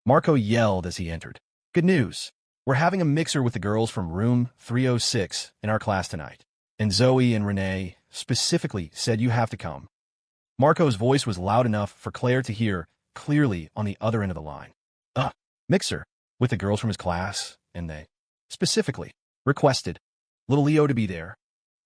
Marco yelled as he entered. Good news. We're having a mixer with the girls from room 306 in our class tonight. And Zoe and Renee specifically said you have to come. Marco's voice was loud enough for Claire to hear clearly on the other end of the line. Mixer, with the girls from his class, and they specifically requested little Leo to be there.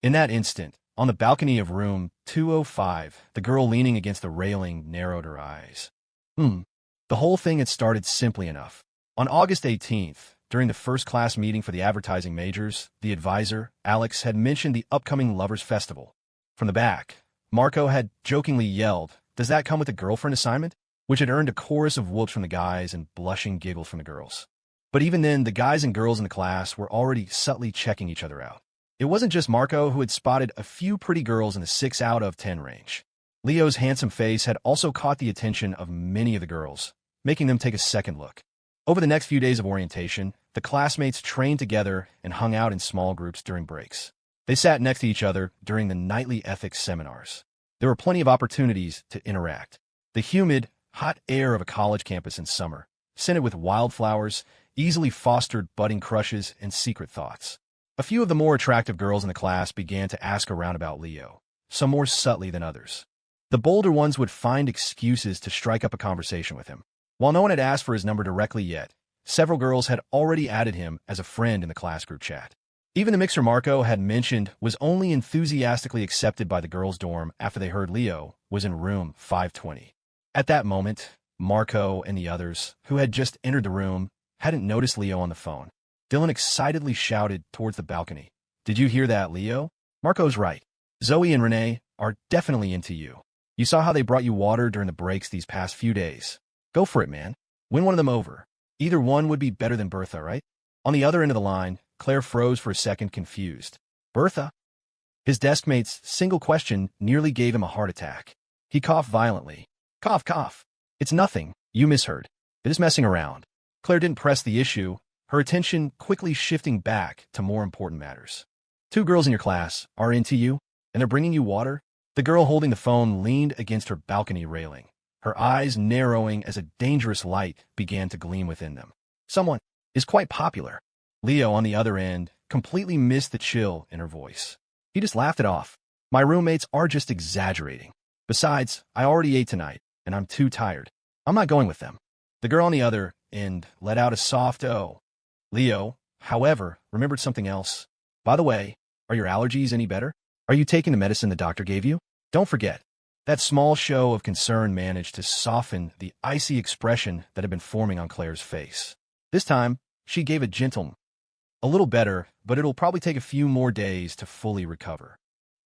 In that instant, on the balcony of room 205, the girl leaning against the railing narrowed her eyes. The whole thing had started simply enough. On August 18th, during the first class meeting for the advertising majors, the advisor, Alex, had mentioned the upcoming Lovers Festival. From the back, Marco had jokingly yelled, "Does that come with a girlfriend assignment?" which had earned a chorus of whoops from the guys and blushing giggles from the girls. But even then, the guys and girls in the class were already subtly checking each other out. It wasn't just Marco who had spotted a few pretty girls in the 6 out of 10 range. Leo's handsome face had also caught the attention of many of the girls, making them take a second look. Over the next few days of orientation, the classmates trained together and hung out in small groups during breaks. They sat next to each other during the nightly ethics seminars. There were plenty of opportunities to interact. The humid, hot air of a college campus in summer, scented with wildflowers, easily fostered budding crushes and secret thoughts. A few of the more attractive girls in the class began to ask around about Leo, some more subtly than others. The bolder ones would find excuses to strike up a conversation with him. While no one had asked for his number directly yet, several girls had already added him as a friend in the class group chat. Even the mixer Marco had mentioned was only enthusiastically accepted by the girls' dorm after they heard Leo was in room 520. At that moment, Marco and the others, who had just entered the room, hadn't noticed Leo on the phone. Dylan excitedly shouted towards the balcony. "Did you hear that, Leo? Marco's right. Zoe and Renee are definitely into you. You saw how they brought you water during the breaks these past few days. Go for it, man. Win one of them over. Either one would be better than Bertha, right?" On the other end of the line, Claire froze for a second, confused. Bertha? His deskmate's single question nearly gave him a heart attack. He coughed violently. Cough, cough. "It's nothing. You misheard. They're just messing around." Claire didn't press the issue, her attention quickly shifting back to more important matters. "2 girls in your class are into you, and they're bringing you water?" The girl holding the phone leaned against her balcony railing, her eyes narrowing as a dangerous light began to gleam within them. "Someone is quite popular." Leo, on the other end, completely missed the chill in her voice. He just laughed it off. "My roommates are just exaggerating. Besides, I already ate tonight, and I'm too tired. I'm not going with them." The girl on the other end let out a soft "oh." Leo, however, remembered something else. "By the way, are your allergies any better? Are you taking the medicine the doctor gave you? Don't forget." That small show of concern managed to soften the icy expression that had been forming on Claire's face. This time, she gave a gentle, "A little better, but it'll probably take a few more days to fully recover."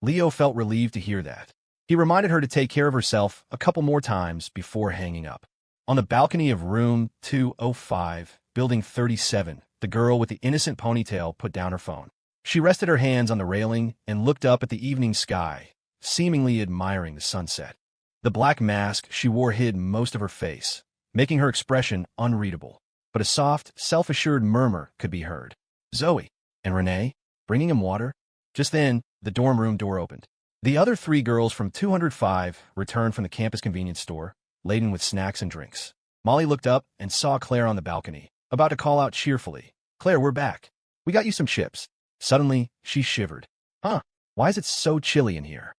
Leo felt relieved to hear that. He reminded her to take care of herself a couple more times before hanging up. On the balcony of room 205, building 37, the girl with the innocent ponytail put down her phone. She rested her hands on the railing and looked up at the evening sky, seemingly admiring the sunset. The black mask she wore hid most of her face, making her expression unreadable, but a soft, self-assured murmur could be heard. "Zoe and Renee, bringing him water?" Just then, the dorm room door opened. The other 3 girls from 205 returned from the campus convenience store, laden with snacks and drinks. Molly looked up and saw Claire on the balcony, about to call out cheerfully, "Claire, we're back. We got you some chips." Suddenly, she shivered. "Huh, why is it so chilly in here?"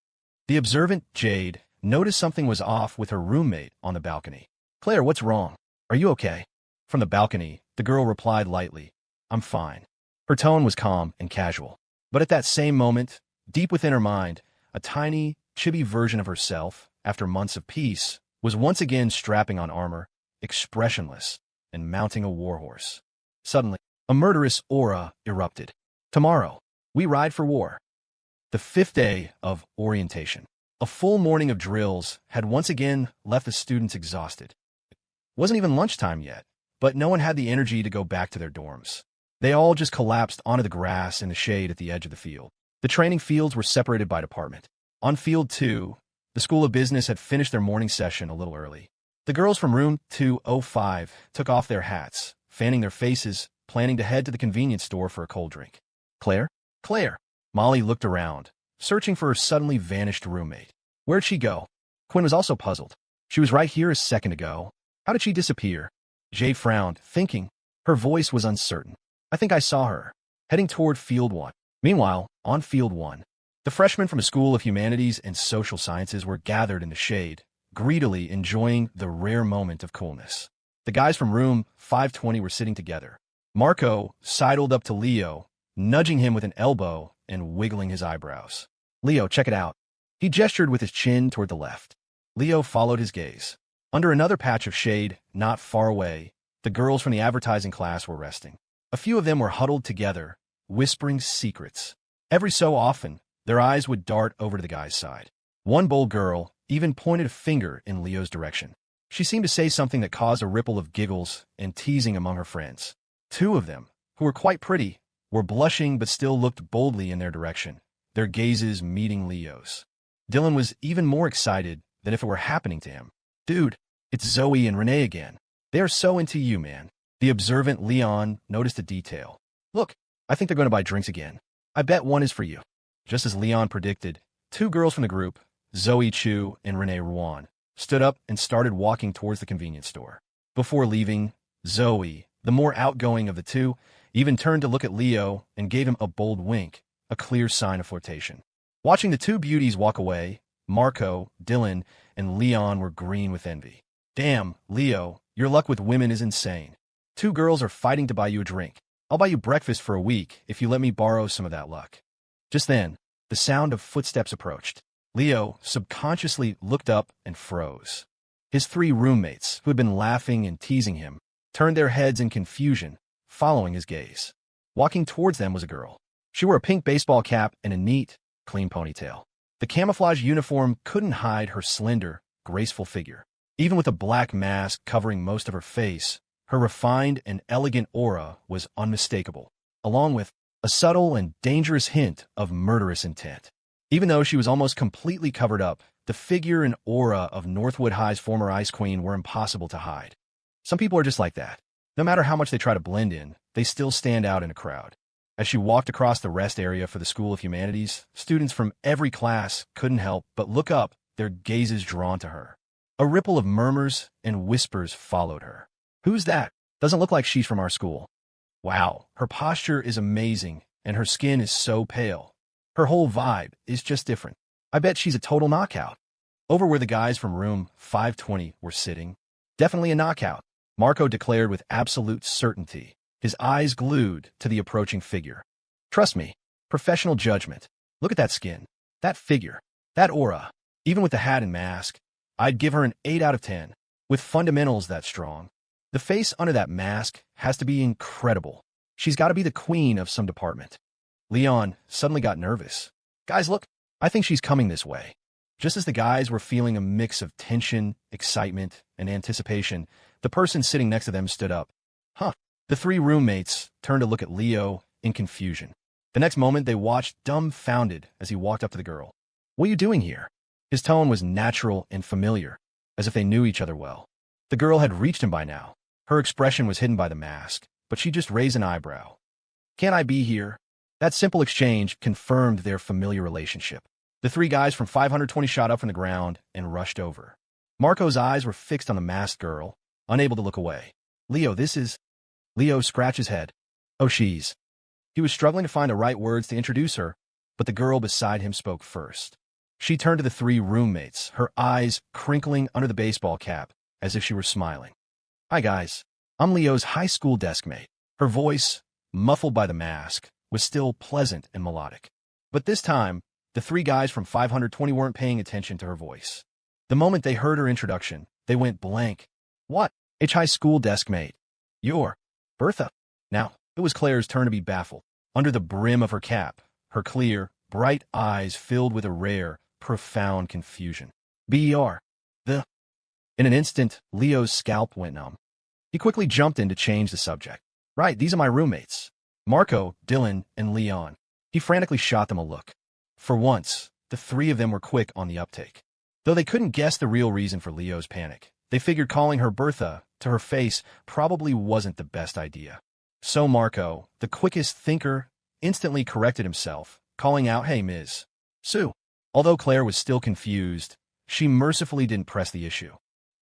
The observant Jade noticed something was off with her roommate on the balcony. "Claire, what's wrong? Are you okay?" From the balcony, the girl replied lightly, "I'm fine." Her tone was calm and casual. But at that same moment, deep within her mind, a tiny, chibi version of herself, after months of peace, was once again strapping on armor, expressionless, and mounting a warhorse. Suddenly, a murderous aura erupted. "Tomorrow, we ride for war." The 5th day of orientation. A full morning of drills had once again left the students exhausted. It wasn't even lunchtime yet, but no one had the energy to go back to their dorms. They all just collapsed onto the grass in the shade at the edge of the field. The training fields were separated by department. On Field 2, the School of Business had finished their morning session a little early. The girls from room 205 took off their hats, fanning their faces, planning to head to the convenience store for a cold drink. "Claire? Claire!" Molly looked around, searching for her suddenly vanished roommate. Where'd she go? Quinn was also puzzled. She was right here a second ago. How did she disappear? Jay frowned, thinking. Her voice was uncertain. "I think I saw her, heading toward Field 1. Meanwhile, on Field 1, the freshmen from the School of Humanities and Social Sciences were gathered in the shade, greedily enjoying the rare moment of coolness. The guys from room 520 were sitting together. Marco sidled up to Leo, nudging him with an elbow and wiggling his eyebrows. Leo, check it out. He gestured with his chin toward the left. Leo followed his gaze. Under another patch of shade, not far away, the girls from the advertising class were resting. A few of them were huddled together, whispering secrets. Every so often, their eyes would dart over to the guy's side. One bold girl even pointed a finger in Leo's direction. She seemed to say something that caused a ripple of giggles and teasing among her friends. Two of them, who were quite pretty, were blushing but still looked boldly in their direction, their gazes meeting Leo's. Dylan was even more excited than if it were happening to him. Dude, it's Zoe and Renee again. They are so into you, man. The observant Leon noticed a detail. Look, I think they're going to buy drinks again. I bet one is for you. Just as Leon predicted, two girls from the group, Zoe Chu and Renee Ruan, stood up and started walking towards the convenience store. Before leaving, Zoe, the more outgoing of the two, even turned to look at Leo and gave him a bold wink, a clear sign of flirtation. Watching the two beauties walk away, Marco, Dylan, and Leon were green with envy. Damn, Leo, your luck with women is insane. Two girls are fighting to buy you a drink. I'll buy you breakfast for a week if you let me borrow some of that luck. Just then, the sound of footsteps approached. Leo subconsciously looked up and froze. His three roommates, who had been laughing and teasing him, turned their heads in confusion, following his gaze. Walking towards them was a girl. She wore a pink baseball cap and a neat, clean ponytail. The camouflage uniform couldn't hide her slender, graceful figure. Even with a black mask covering most of her face, her refined and elegant aura was unmistakable, along with a subtle and dangerous hint of murderous intent. Even though she was almost completely covered up, the figure and aura of Northwood High's former Ice Queen were impossible to hide. Some people are just like that. No matter how much they try to blend in, they still stand out in a crowd. As she walked across the rest area for the School of Humanities, students from every class couldn't help but look up, their gazes drawn to her. A ripple of murmurs and whispers followed her. Who's that? Doesn't look like she's from our school. Wow, her posture is amazing, and her skin is so pale. Her whole vibe is just different. I bet she's a total knockout. Over where the guys from room 520 were sitting. Definitely a knockout, Marco declared with absolute certainty, his eyes glued to the approaching figure. Trust me, professional judgment. Look at that skin, that figure, that aura. Even with the hat and mask, I'd give her an 8 out of 10. With fundamentals that strong, the face under that mask has to be incredible. She's got to be the queen of some department. Leon suddenly got nervous. Guys, look, I think she's coming this way. Just as the guys were feeling a mix of tension, excitement, and anticipation, the person sitting next to them stood up. Huh. The three roommates turned to look at Leo in confusion. The next moment, they watched dumbfounded as he walked up to the girl. What are you doing here? His tone was natural and familiar, as if they knew each other well. The girl had reached him by now. Her expression was hidden by the mask, but she just raised an eyebrow. Can't I be here? That simple exchange confirmed their familiar relationship. The three guys from 520 shot up from the ground and rushed over. Marco's eyes were fixed on the masked girl, unable to look away. Leo, this is... Leo scratched his head. Oh, she's... He was struggling to find the right words to introduce her, but the girl beside him spoke first. She turned to the three roommates, her eyes crinkling under the baseball cap, as if she were smiling. Hi, guys. I'm Leo's high school desk mate. Her voice, muffled by the mask, was still pleasant and melodic. But this time, the three guys from 520 weren't paying attention to her voice. The moment they heard her introduction, they went blank. What? High school desk mate. You're Bertha. Now, it was Claire's turn to be baffled. Under the brim of her cap, her clear, bright eyes filled with a rare, profound confusion. B.E.R. The... In an instant, Leo's scalp went numb. He quickly jumped in to change the subject. Right, these are my roommates. Marco, Dylan, and Leon. He frantically shot them a look. For once, the three of them were quick on the uptake. Though they couldn't guess the real reason for Leo's panic, they figured calling her Bertha to her face probably wasn't the best idea. So Marco, the quickest thinker, instantly corrected himself, calling out, Hey, Ms. Sue. Although Claire was still confused, she mercifully didn't press the issue.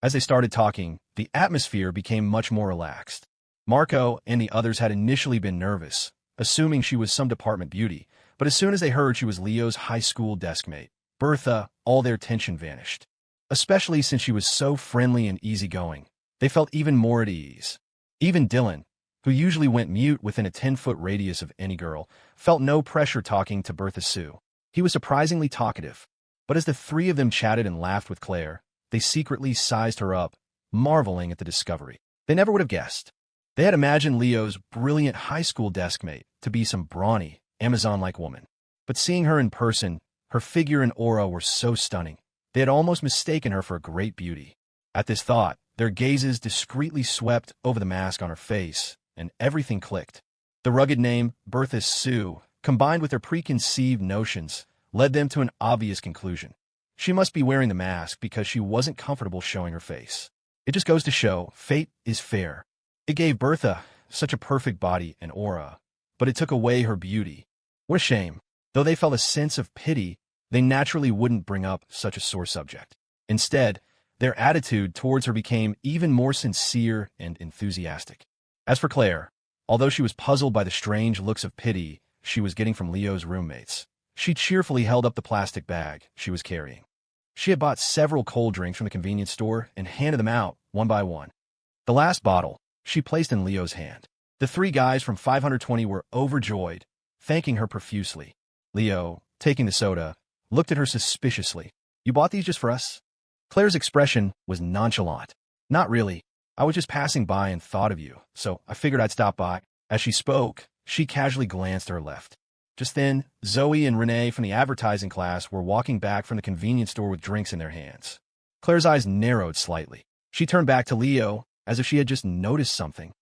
As they started talking, the atmosphere became much more relaxed. Marco and the others had initially been nervous, assuming she was some department beauty, but as soon as they heard she was Leo's high school desk mate, Bertha, all their tension vanished. Especially since she was so friendly and easygoing, they felt even more at ease. Even Dylan, who usually went mute within a 10-foot radius of any girl, felt no pressure talking to Bertha Sue. He was surprisingly talkative. But as the three of them chatted and laughed with Claire, they secretly sized her up, marveling at the discovery. They never would have guessed. They had imagined Leo's brilliant high school deskmate to be some brawny, Amazon-like woman. But seeing her in person, her figure and aura were so stunning, they had almost mistaken her for a great beauty. At this thought, their gazes discreetly swept over the mask on her face, and everything clicked. The rugged name, Bertha Sue, combined with their preconceived notions, led them to an obvious conclusion. She must be wearing the mask because she wasn't comfortable showing her face. It just goes to show, fate is fair. It gave Bertha such a perfect body and aura, but it took away her beauty. What a shame. Though they felt a sense of pity, they naturally wouldn't bring up such a sore subject. Instead, their attitude towards her became even more sincere and enthusiastic. As for Claire, although she was puzzled by the strange looks of pity she was getting from Leo's roommates, she cheerfully held up the plastic bag she was carrying. She had bought several cold drinks from the convenience store and handed them out one by one. The last bottle she placed in Leo's hand. The three guys from 520 were overjoyed, thanking her profusely. Leo, taking the soda, looked at her suspiciously. "You bought these just for us?" Claire's expression was nonchalant. "Not really. I was just passing by and thought of you, so I figured I'd stop by." As she spoke, she casually glanced to her left. Just then, Zoe and Renee from the advertising class were walking back from the convenience store with drinks in their hands. Claire's eyes narrowed slightly. She turned back to Leo as if she had just noticed something.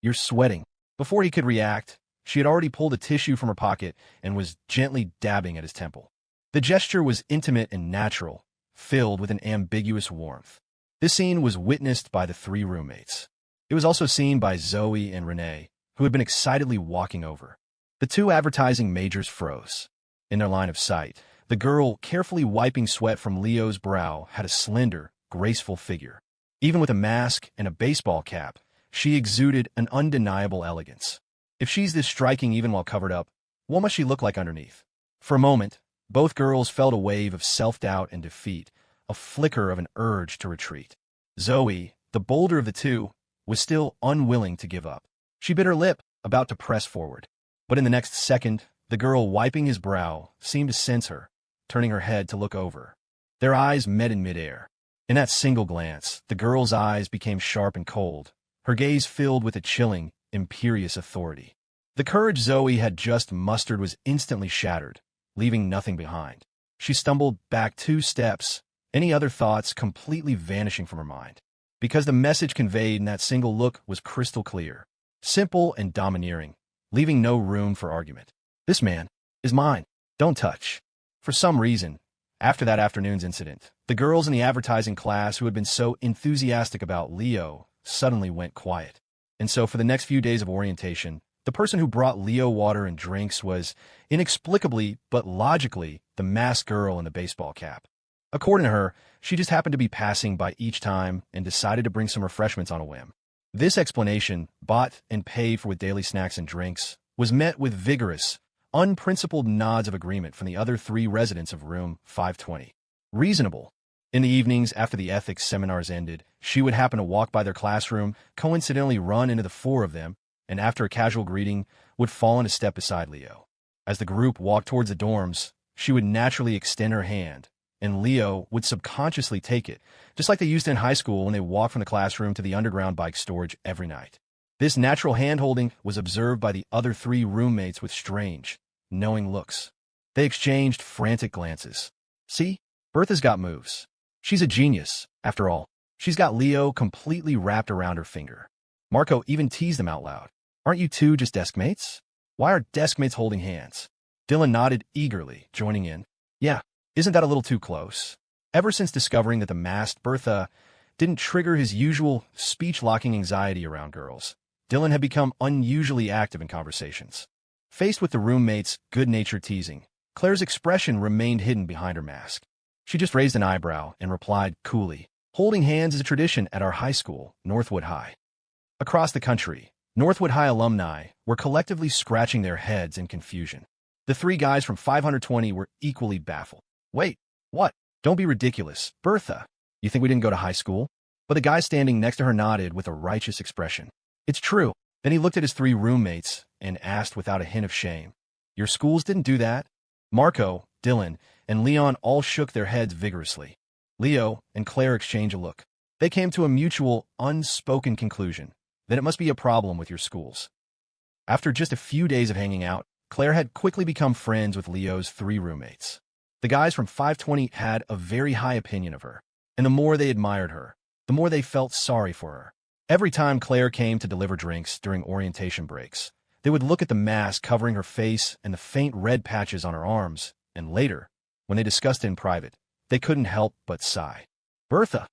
"You're sweating." Before he could react, she had already pulled a tissue from her pocket and was gently dabbing at his temple. The gesture was intimate and natural, filled with an ambiguous warmth. This scene was witnessed by the three roommates. It was also seen by Zoe and Renee, who had been excitedly walking over. The two advertising majors froze. In their line of sight, the girl carefully wiping sweat from Leo's brow had a slender, graceful figure. Even with a mask and a baseball cap, she exuded an undeniable elegance. If she's this striking even while covered up, what must she look like underneath? For a moment, both girls felt a wave of self-doubt and defeat, a flicker of an urge to retreat. Zoe, the bolder of the two, was still unwilling to give up. She bit her lip, about to press forward. But in the next second, the girl wiping his brow seemed to sense her, turning her head to look over. Their eyes met in midair. In that single glance, the girl's eyes became sharp and cold, her gaze filled with a chilling, imperious authority. The courage Zoe had just mustered was instantly shattered, leaving nothing behind. She stumbled back 2 steps, any other thoughts completely vanishing from her mind. Because the message conveyed in that single look was crystal clear, simple and domineering, leaving no room for argument. "This man is mine. Don't touch." For some reason, after that afternoon's incident, the girls in the advertising class who had been so enthusiastic about Leo suddenly went quiet. And so for the next few days of orientation, the person who brought Leo water and drinks was, inexplicably but logically, the masked girl in the baseball cap. According to her, she just happened to be passing by each time and decided to bring some refreshments on a whim. This explanation, bought and paid for with daily snacks and drinks, was met with vigorous, unprincipled nods of agreement from the other 3 residents of room 520. Reasonable. In the evenings after the ethics seminars ended, she would happen to walk by their classroom, coincidentally run into the 4 of them, and after a casual greeting, would fall in a step beside Leo. As the group walked towards the dorms, she would naturally extend her hand, and Leo would subconsciously take it, just like they used in high school when they walked from the classroom to the underground bike storage every night. This natural hand-holding was observed by the other 3 roommates with strange, knowing looks. They exchanged frantic glances. "See? Bertha's got moves. She's a genius, after all. She's got Leo completely wrapped around her finger." Marco even teased them out loud. "Aren't you 2 just desk mates? Why are desk mates holding hands?" Dylan nodded eagerly, joining in. "Yeah, isn't that a little too close?" Ever since discovering that the masked Bertha didn't trigger his usual speech-locking anxiety around girls, Dylan had become unusually active in conversations. Faced with the roommate's good-natured teasing, Claire's expression remained hidden behind her mask. She just raised an eyebrow and replied coolly, "Holding hands is a tradition at our high school, Northwood High." Across the country, Northwood High alumni were collectively scratching their heads in confusion. The 3 guys from 520 were equally baffled. "Wait, what? Don't be ridiculous. Bertha, you think we didn't go to high school?" But the guy standing next to her nodded with a righteous expression. "It's true. Then he looked at his three roommates and asked without a hint of shame, "Your schools didn't do that?" Marco, Dylan, and Leon all shook their heads vigorously. Leo and Claire exchanged a look. They came to a mutual, unspoken conclusion that it must be a problem with your schools. After just a few days of hanging out, Claire had quickly become friends with Leo's three roommates. The guys from 520 had a very high opinion of her, and the more they admired her, the more they felt sorry for her. Every time Claire came to deliver drinks during orientation breaks, they would look at the mask covering her face and the faint red patches on her arms, and later, when they discussed it in private, they couldn't help but sigh. Bertha.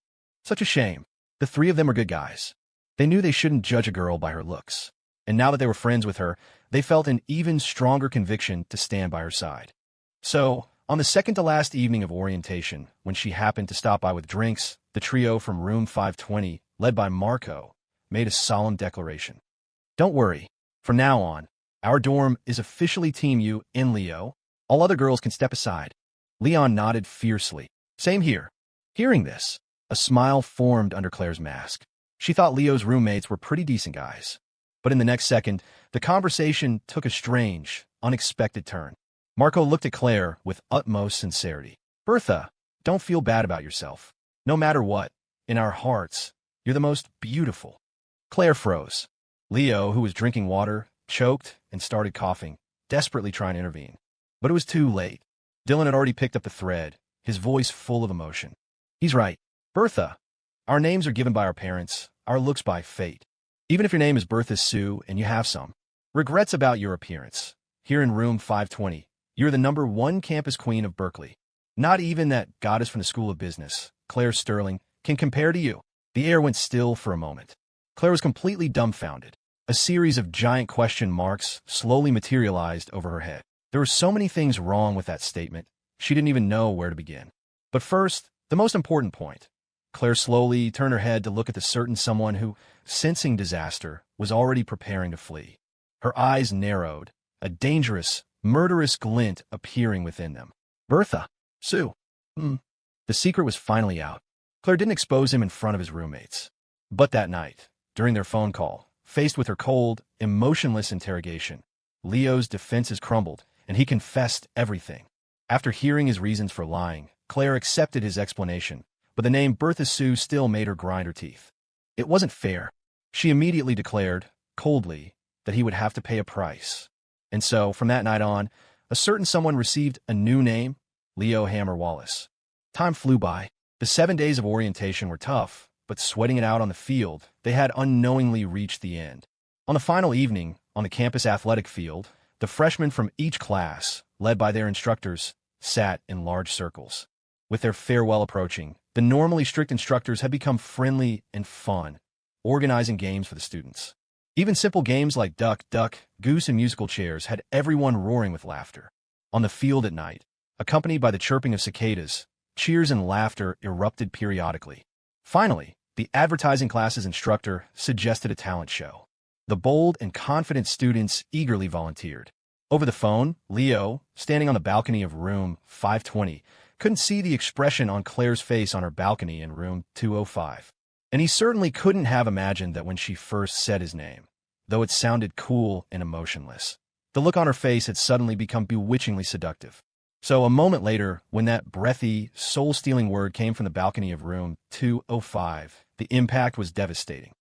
Such a shame. The three of them were good guys. They knew they shouldn't judge a girl by her looks, and now that they were friends with her, they felt an even stronger conviction to stand by her side. So, on the second-to-last evening of orientation, when she happened to stop by with drinks, the trio from room 520, led by Marco, made a solemn declaration. "Don't worry. From now on, our dorm is officially Team U in Leo. All other girls can step aside." Leon nodded fiercely. "Same here." Hearing this, a smile formed under Claire's mask. She thought Leo's roommates were pretty decent guys. But in the next second, the conversation took a strange, unexpected turn. Marco looked at Claire with utmost sincerity. "Bertha, don't feel bad about yourself. No matter what, in our hearts, you're the most beautiful." Claire froze. Leo, who was drinking water, choked and started coughing, desperately trying to intervene. But it was too late. Dylan had already picked up the thread, his voice full of emotion. "He's right. Bertha, our names are given by our parents, our looks by fate. Even if your name is Bertha Sue and you have some regrets about your appearance, here in room 520, you're the #1 campus queen of Berkeley. Not even that goddess from the School of Business, Claire Sterling, can compare to you." The air went still for a moment. Claire was completely dumbfounded. A series of giant question marks slowly materialized over her head. There were so many things wrong with that statement, she didn't even know where to begin. But first, the most important point. Claire slowly turned her head to look at the certain someone who, sensing disaster, was already preparing to flee. Her eyes narrowed, a dangerous, murderous glint appearing within them. "Bertha. Sue. The secret was finally out. Claire didn't expose him in front of his roommates. But that night, during their phone call, faced with her cold, emotionless interrogation, Leo's defenses crumbled, and he confessed everything. After hearing his reasons for lying, Claire accepted his explanation, but the name Bertha Sue still made her grind her teeth. It wasn't fair. She immediately declared, coldly, that he would have to pay a price. And so, from that night on, a certain someone received a new name, Leo Hammer Wallace. Time flew by. The 7 days of orientation were tough, but sweating it out on the field, they had unknowingly reached the end. On the final evening, on the campus athletic field, the freshmen from each class, led by their instructors, sat in large circles. With their farewell approaching, the normally strict instructors had become friendly and fun, organizing games for the students. Even simple games like duck, duck, goose, and musical chairs had everyone roaring with laughter. On the field at night, accompanied by the chirping of cicadas, cheers and laughter erupted periodically. Finally, the advertising class's instructor suggested a talent show. The bold and confident students eagerly volunteered. Over the phone, Leo, standing on the balcony of room 520, couldn't see the expression on Claire's face on her balcony in room 205. And he certainly couldn't have imagined that when she first said his name, though it sounded cool and emotionless, the look on her face had suddenly become bewitchingly seductive. So a moment later, when that breathy, soul-stealing word came from the balcony of room 205, the impact was devastating.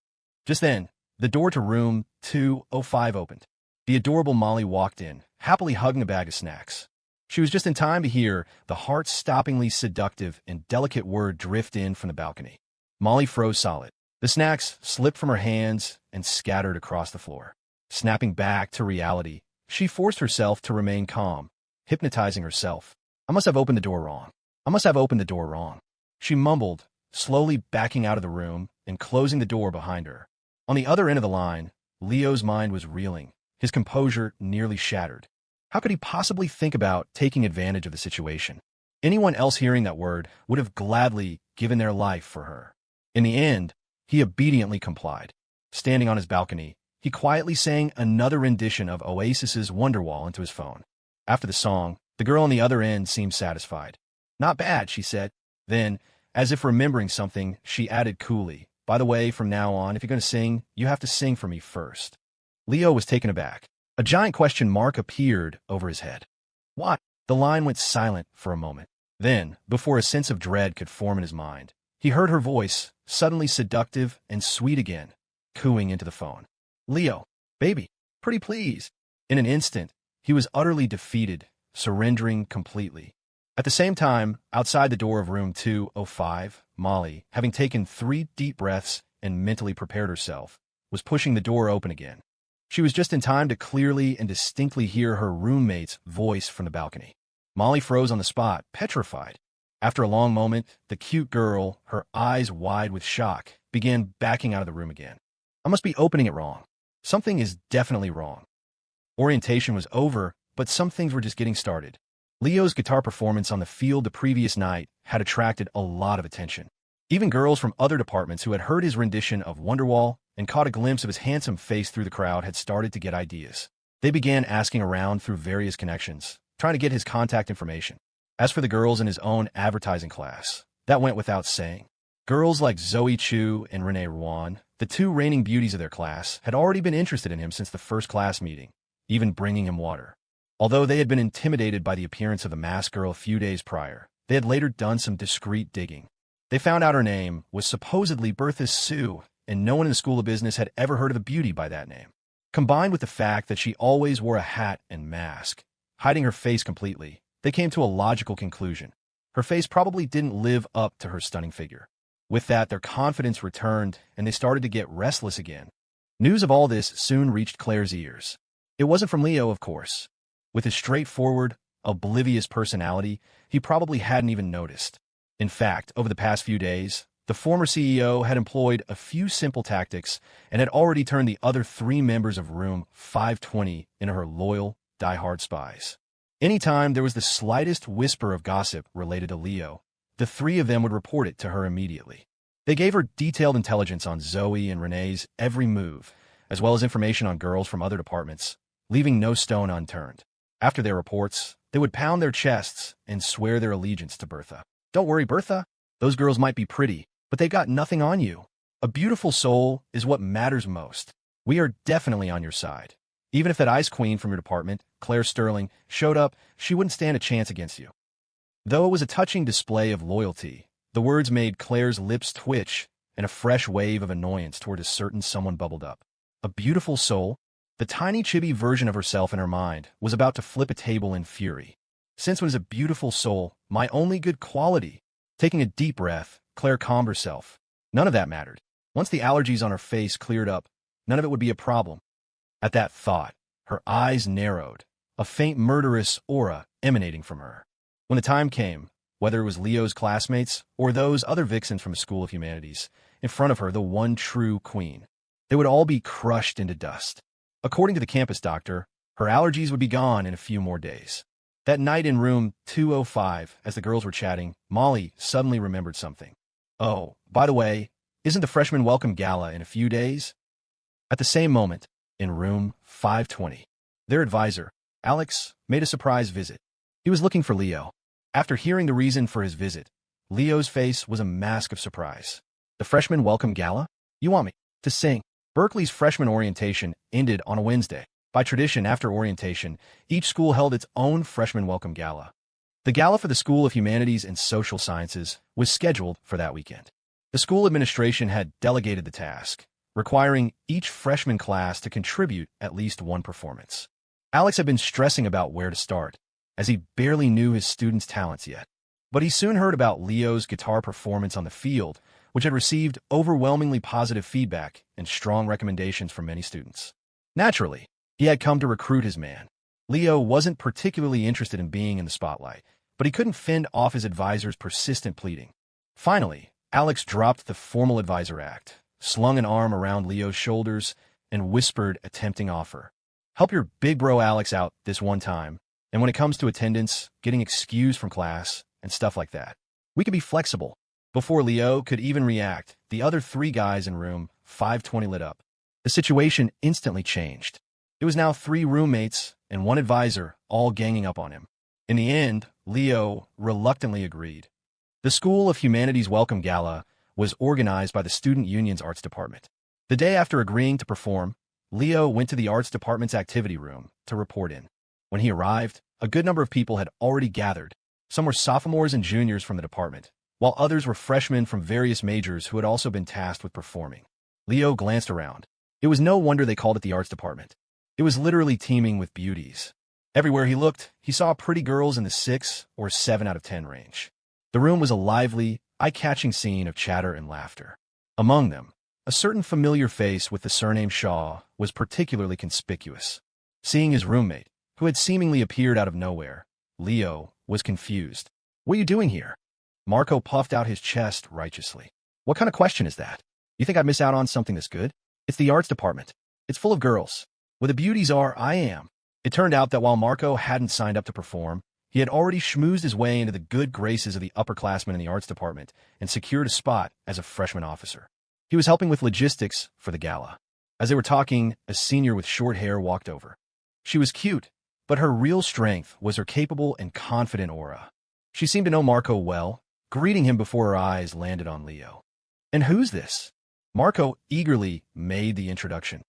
Just then, the door to room 205 opened. The adorable Molly walked in, happily hugging a bag of snacks. She was just in time to hear the heart-stoppingly seductive and delicate word drift in from the balcony. Molly froze solid. The snacks slipped from her hands and scattered across the floor. Snapping back to reality, she forced herself to remain calm, hypnotizing herself. "I must have opened the door wrong. I must have opened the door wrong," she mumbled, slowly backing out of the room and closing the door behind her. On the other end of the line, Leo's mind was reeling, his composure nearly shattered. How could he possibly think about taking advantage of the situation? Anyone else hearing that word would have gladly given their life for her. In the end, he obediently complied. Standing on his balcony, he quietly sang another rendition of Oasis's Wonderwall into his phone. After the song, the girl on the other end seemed satisfied. "Not bad," she said. Then, as if remembering something, she added coolly, "By the way, from now on, if you're going to sing, you have to sing for me first." Leo was taken aback. A giant question mark appeared over his head. What? The line went silent for a moment. Then, before a sense of dread could form in his mind, he heard her voice, suddenly seductive and sweet again, cooing into the phone. Leo, baby, pretty please. In an instant, he was utterly defeated, surrendering completely. At the same time, outside the door of room 205, Molly, having taken 3 deep breaths and mentally prepared herself, was pushing the door open again. She was just in time to clearly and distinctly hear her roommate's voice from the balcony. Molly froze on the spot, petrified. After a long moment, the cute girl, her eyes wide with shock, began backing out of the room again. I must be opening it wrong. Something is definitely wrong. Orientation was over, but some things were just getting started. Leo's guitar performance on the field the previous night had attracted a lot of attention. Even girls from other departments who had heard his rendition of Wonderwall and caught a glimpse of his handsome face through the crowd had started to get ideas. They began asking around through various connections, trying to get his contact information. As for the girls in his own advertising class, that went without saying. Girls like Zoe Chu and Renee Ruan, the 2 reigning beauties of their class, had already been interested in him since the first class meeting, even bringing him water. Although they had been intimidated by the appearance of the masked girl a few days prior, they had later done some discreet digging. They found out her name was supposedly Bertha Sue, and no one in the School of Business had ever heard of a beauty by that name. Combined with the fact that she always wore a hat and mask, hiding her face completely, they came to a logical conclusion. Her face probably didn't live up to her stunning figure. With that, their confidence returned, and they started to get restless again. News of all this soon reached Claire's ears. It wasn't from Leo, of course. With his straightforward, oblivious personality, he probably hadn't even noticed. In fact, over the past few days, the former CEO had employed a few simple tactics and had already turned the other 3 members of room 520 into her loyal, die-hard spies. Anytime there was the slightest whisper of gossip related to Leo, the 3 of them would report it to her immediately. They gave her detailed intelligence on Zoe and Renee's every move, as well as information on girls from other departments, leaving no stone unturned. After their reports, they would pound their chests and swear their allegiance to Bertha. Don't worry, Bertha. Those girls might be pretty, but they got nothing on you. A beautiful soul is what matters most. We are definitely on your side. Even if that ice queen from your department, Claire Sterling, showed up, she wouldn't stand a chance against you. Though it was a touching display of loyalty, the words made Claire's lips twitch, and a fresh wave of annoyance toward a certain someone bubbled up. A beautiful soul? The tiny chibi version of herself in her mind was about to flip a table in fury. Since when is a beautiful soul my only good quality? Taking a deep breath, Claire calmed herself. None of that mattered. Once the allergies on her face cleared up, none of it would be a problem. At that thought, her eyes narrowed, a faint murderous aura emanating from her. When the time came, whether it was Leo's classmates or those other vixens from the School of Humanities, in front of her the one true queen, they would all be crushed into dust. According to the campus doctor, her allergies would be gone in a few more days. That night in room 205, as the girls were chatting, Molly suddenly remembered something. Oh, by the way, isn't the freshman welcome gala in a few days? At the same moment, in room 520, their advisor, Alex, made a surprise visit. He was looking for Leo. After hearing the reason for his visit, Leo's face was a mask of surprise. The freshman welcome gala? You want me to sing? Berkeley's freshman orientation ended on a Wednesday. By tradition, after orientation, each school held its own freshman welcome gala. The gala for the School of Humanities and Social Sciences was scheduled for that weekend. The school administration had delegated the task, requiring each freshman class to contribute at least one performance. Alex had been stressing about where to start, as he barely knew his students' talents yet. But he soon heard about Leo's guitar performance on the field, which had received overwhelmingly positive feedback and strong recommendations from many students. Naturally, he had come to recruit his man. Leo wasn't particularly interested in being in the spotlight, but he couldn't fend off his advisor's persistent pleading. Finally, Alex dropped the formal advisor act, slung an arm around Leo's shoulders, and whispered a tempting offer. Help your big bro Alex out this one time, and when it comes to attendance, getting excused from class, and stuff like that, we could be flexible. Before Leo could even react, the other 3 guys in room 520 lit up. The situation instantly changed. It was now 3 roommates and 1 advisor all ganging up on him. In the end, Leo reluctantly agreed. The School of Humanities Welcome Gala was organized by the Student Union's Arts Department. The day after agreeing to perform, Leo went to the arts department's activity room to report in. When he arrived, a good number of people had already gathered. Some were sophomores and juniors from the department, while others were freshmen from various majors who had also been tasked with performing. Leo glanced around. It was no wonder they called it the arts department. It was literally teeming with beauties. Everywhere he looked, he saw pretty girls in the 6 or 7 out of 10 range. The room was a lively, eye-catching scene of chatter and laughter. Among them, a certain familiar face with the surname Shaw was particularly conspicuous. Seeing his roommate, who had seemingly appeared out of nowhere, Leo was confused. "What are you doing here?" Marco puffed out his chest righteously. "What kind of question is that? You think I'd miss out on something this good? It's the arts department. It's full of girls. Where the beauties are, I am." It turned out that while Marco hadn't signed up to perform, he had already schmoozed his way into the good graces of the upperclassmen in the arts department and secured a spot as a freshman officer. He was helping with logistics for the gala. As they were talking, a senior with short hair walked over. She was cute, but her real strength was her capable and confident aura. She seemed to know Marco well, greeting him before her eyes landed on Leo. "And who's this?" Marco eagerly made the introduction.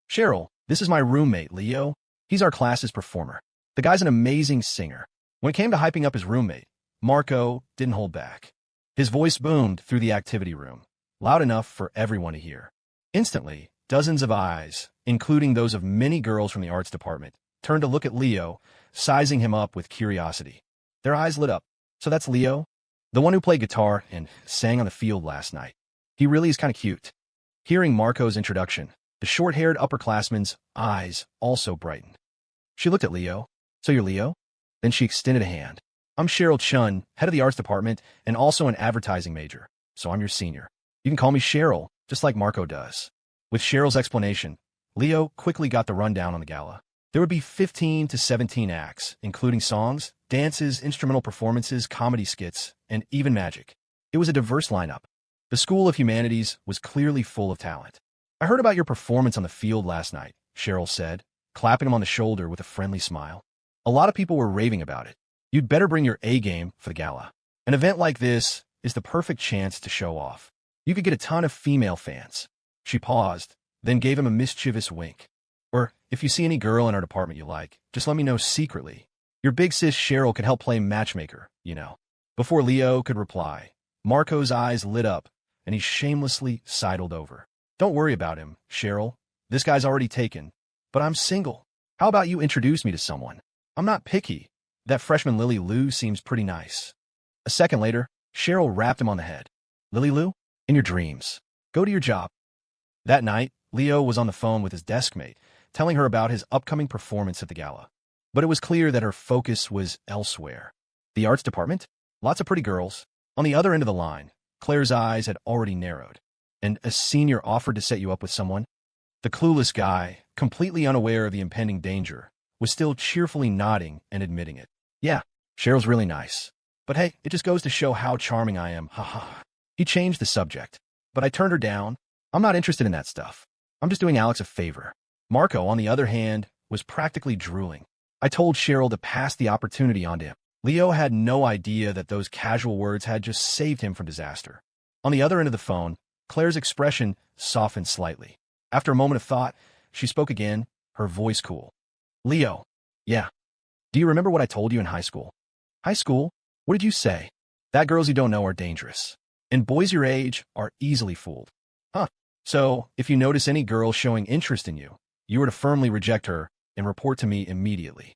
"Cheryl, this is my roommate, Leo. He's our class's performer. The guy's an amazing singer." When it came to hyping up his roommate, Marco didn't hold back. His voice boomed through the activity room, loud enough for everyone to hear. Instantly, dozens of eyes, including those of many girls from the arts department, turned to look at Leo, sizing him up with curiosity. Their eyes lit up. "So that's Leo? The one who played guitar and sang on the field last night. He really is kind of cute." Hearing Marco's introduction, the short-haired upperclassman's eyes also brightened. She looked at Leo. "So you're Leo?" Then she extended a hand. "I'm Cheryl Chun, head of the arts department, and also an advertising major, so I'm your senior. You can call me Cheryl, just like Marco does." With Cheryl's explanation, Leo quickly got the rundown on the gala. There would be 15 to 17 acts, including songs, dances, instrumental performances, comedy skits, and even magic. It was a diverse lineup. The School of Humanities was clearly full of talent. "I heard about your performance on the field last night," Cheryl said, clapping him on the shoulder with a friendly smile. "A lot of people were raving about it. You'd better bring your A game for the gala. An event like this is the perfect chance to show off. You could get a ton of female fans." She paused, then gave him a mischievous wink. "Or, if you see any girl in our department you like, just let me know secretly. Your big sis Cheryl could help play matchmaker, you know." Before Leo could reply, Marco's eyes lit up, and he shamelessly sidled over. "Don't worry about him, Cheryl. This guy's already taken. But I'm single. How about you introduce me to someone? I'm not picky. That freshman Lily Lou seems pretty nice." A second later, Cheryl rapped him on the head. "Lily Lou? In your dreams. Go to your job." That night, Leo was on the phone with his desk mate, telling her about his upcoming performance at the gala. But it was clear that her focus was elsewhere. The arts department? Lots of pretty girls. On the other end of the line, Claire's eyes had already narrowed. "And a senior offered to set you up with someone?" The clueless guy, completely unaware of the impending danger, was still cheerfully nodding and admitting it. "Yeah, Cheryl's really nice. But hey, it just goes to show how charming I am, haha." He changed the subject. "But I turned her down. I'm not interested in that stuff. I'm just doing Alex a favor." Marco, on the other hand, was practically drooling. "I told Cheryl to pass the opportunity on to him." Leo had no idea that those casual words had just saved him from disaster. On the other end of the phone, Claire's expression softened slightly. After a moment of thought, she spoke again, her voice cool. "Leo, yeah. Do you remember what I told you in high school?" "High school? What did you say?" "That girls you don't know are dangerous. And boys your age are easily fooled." "Huh. So, if you notice any girl showing interest in you, you were to firmly reject her and report to me immediately."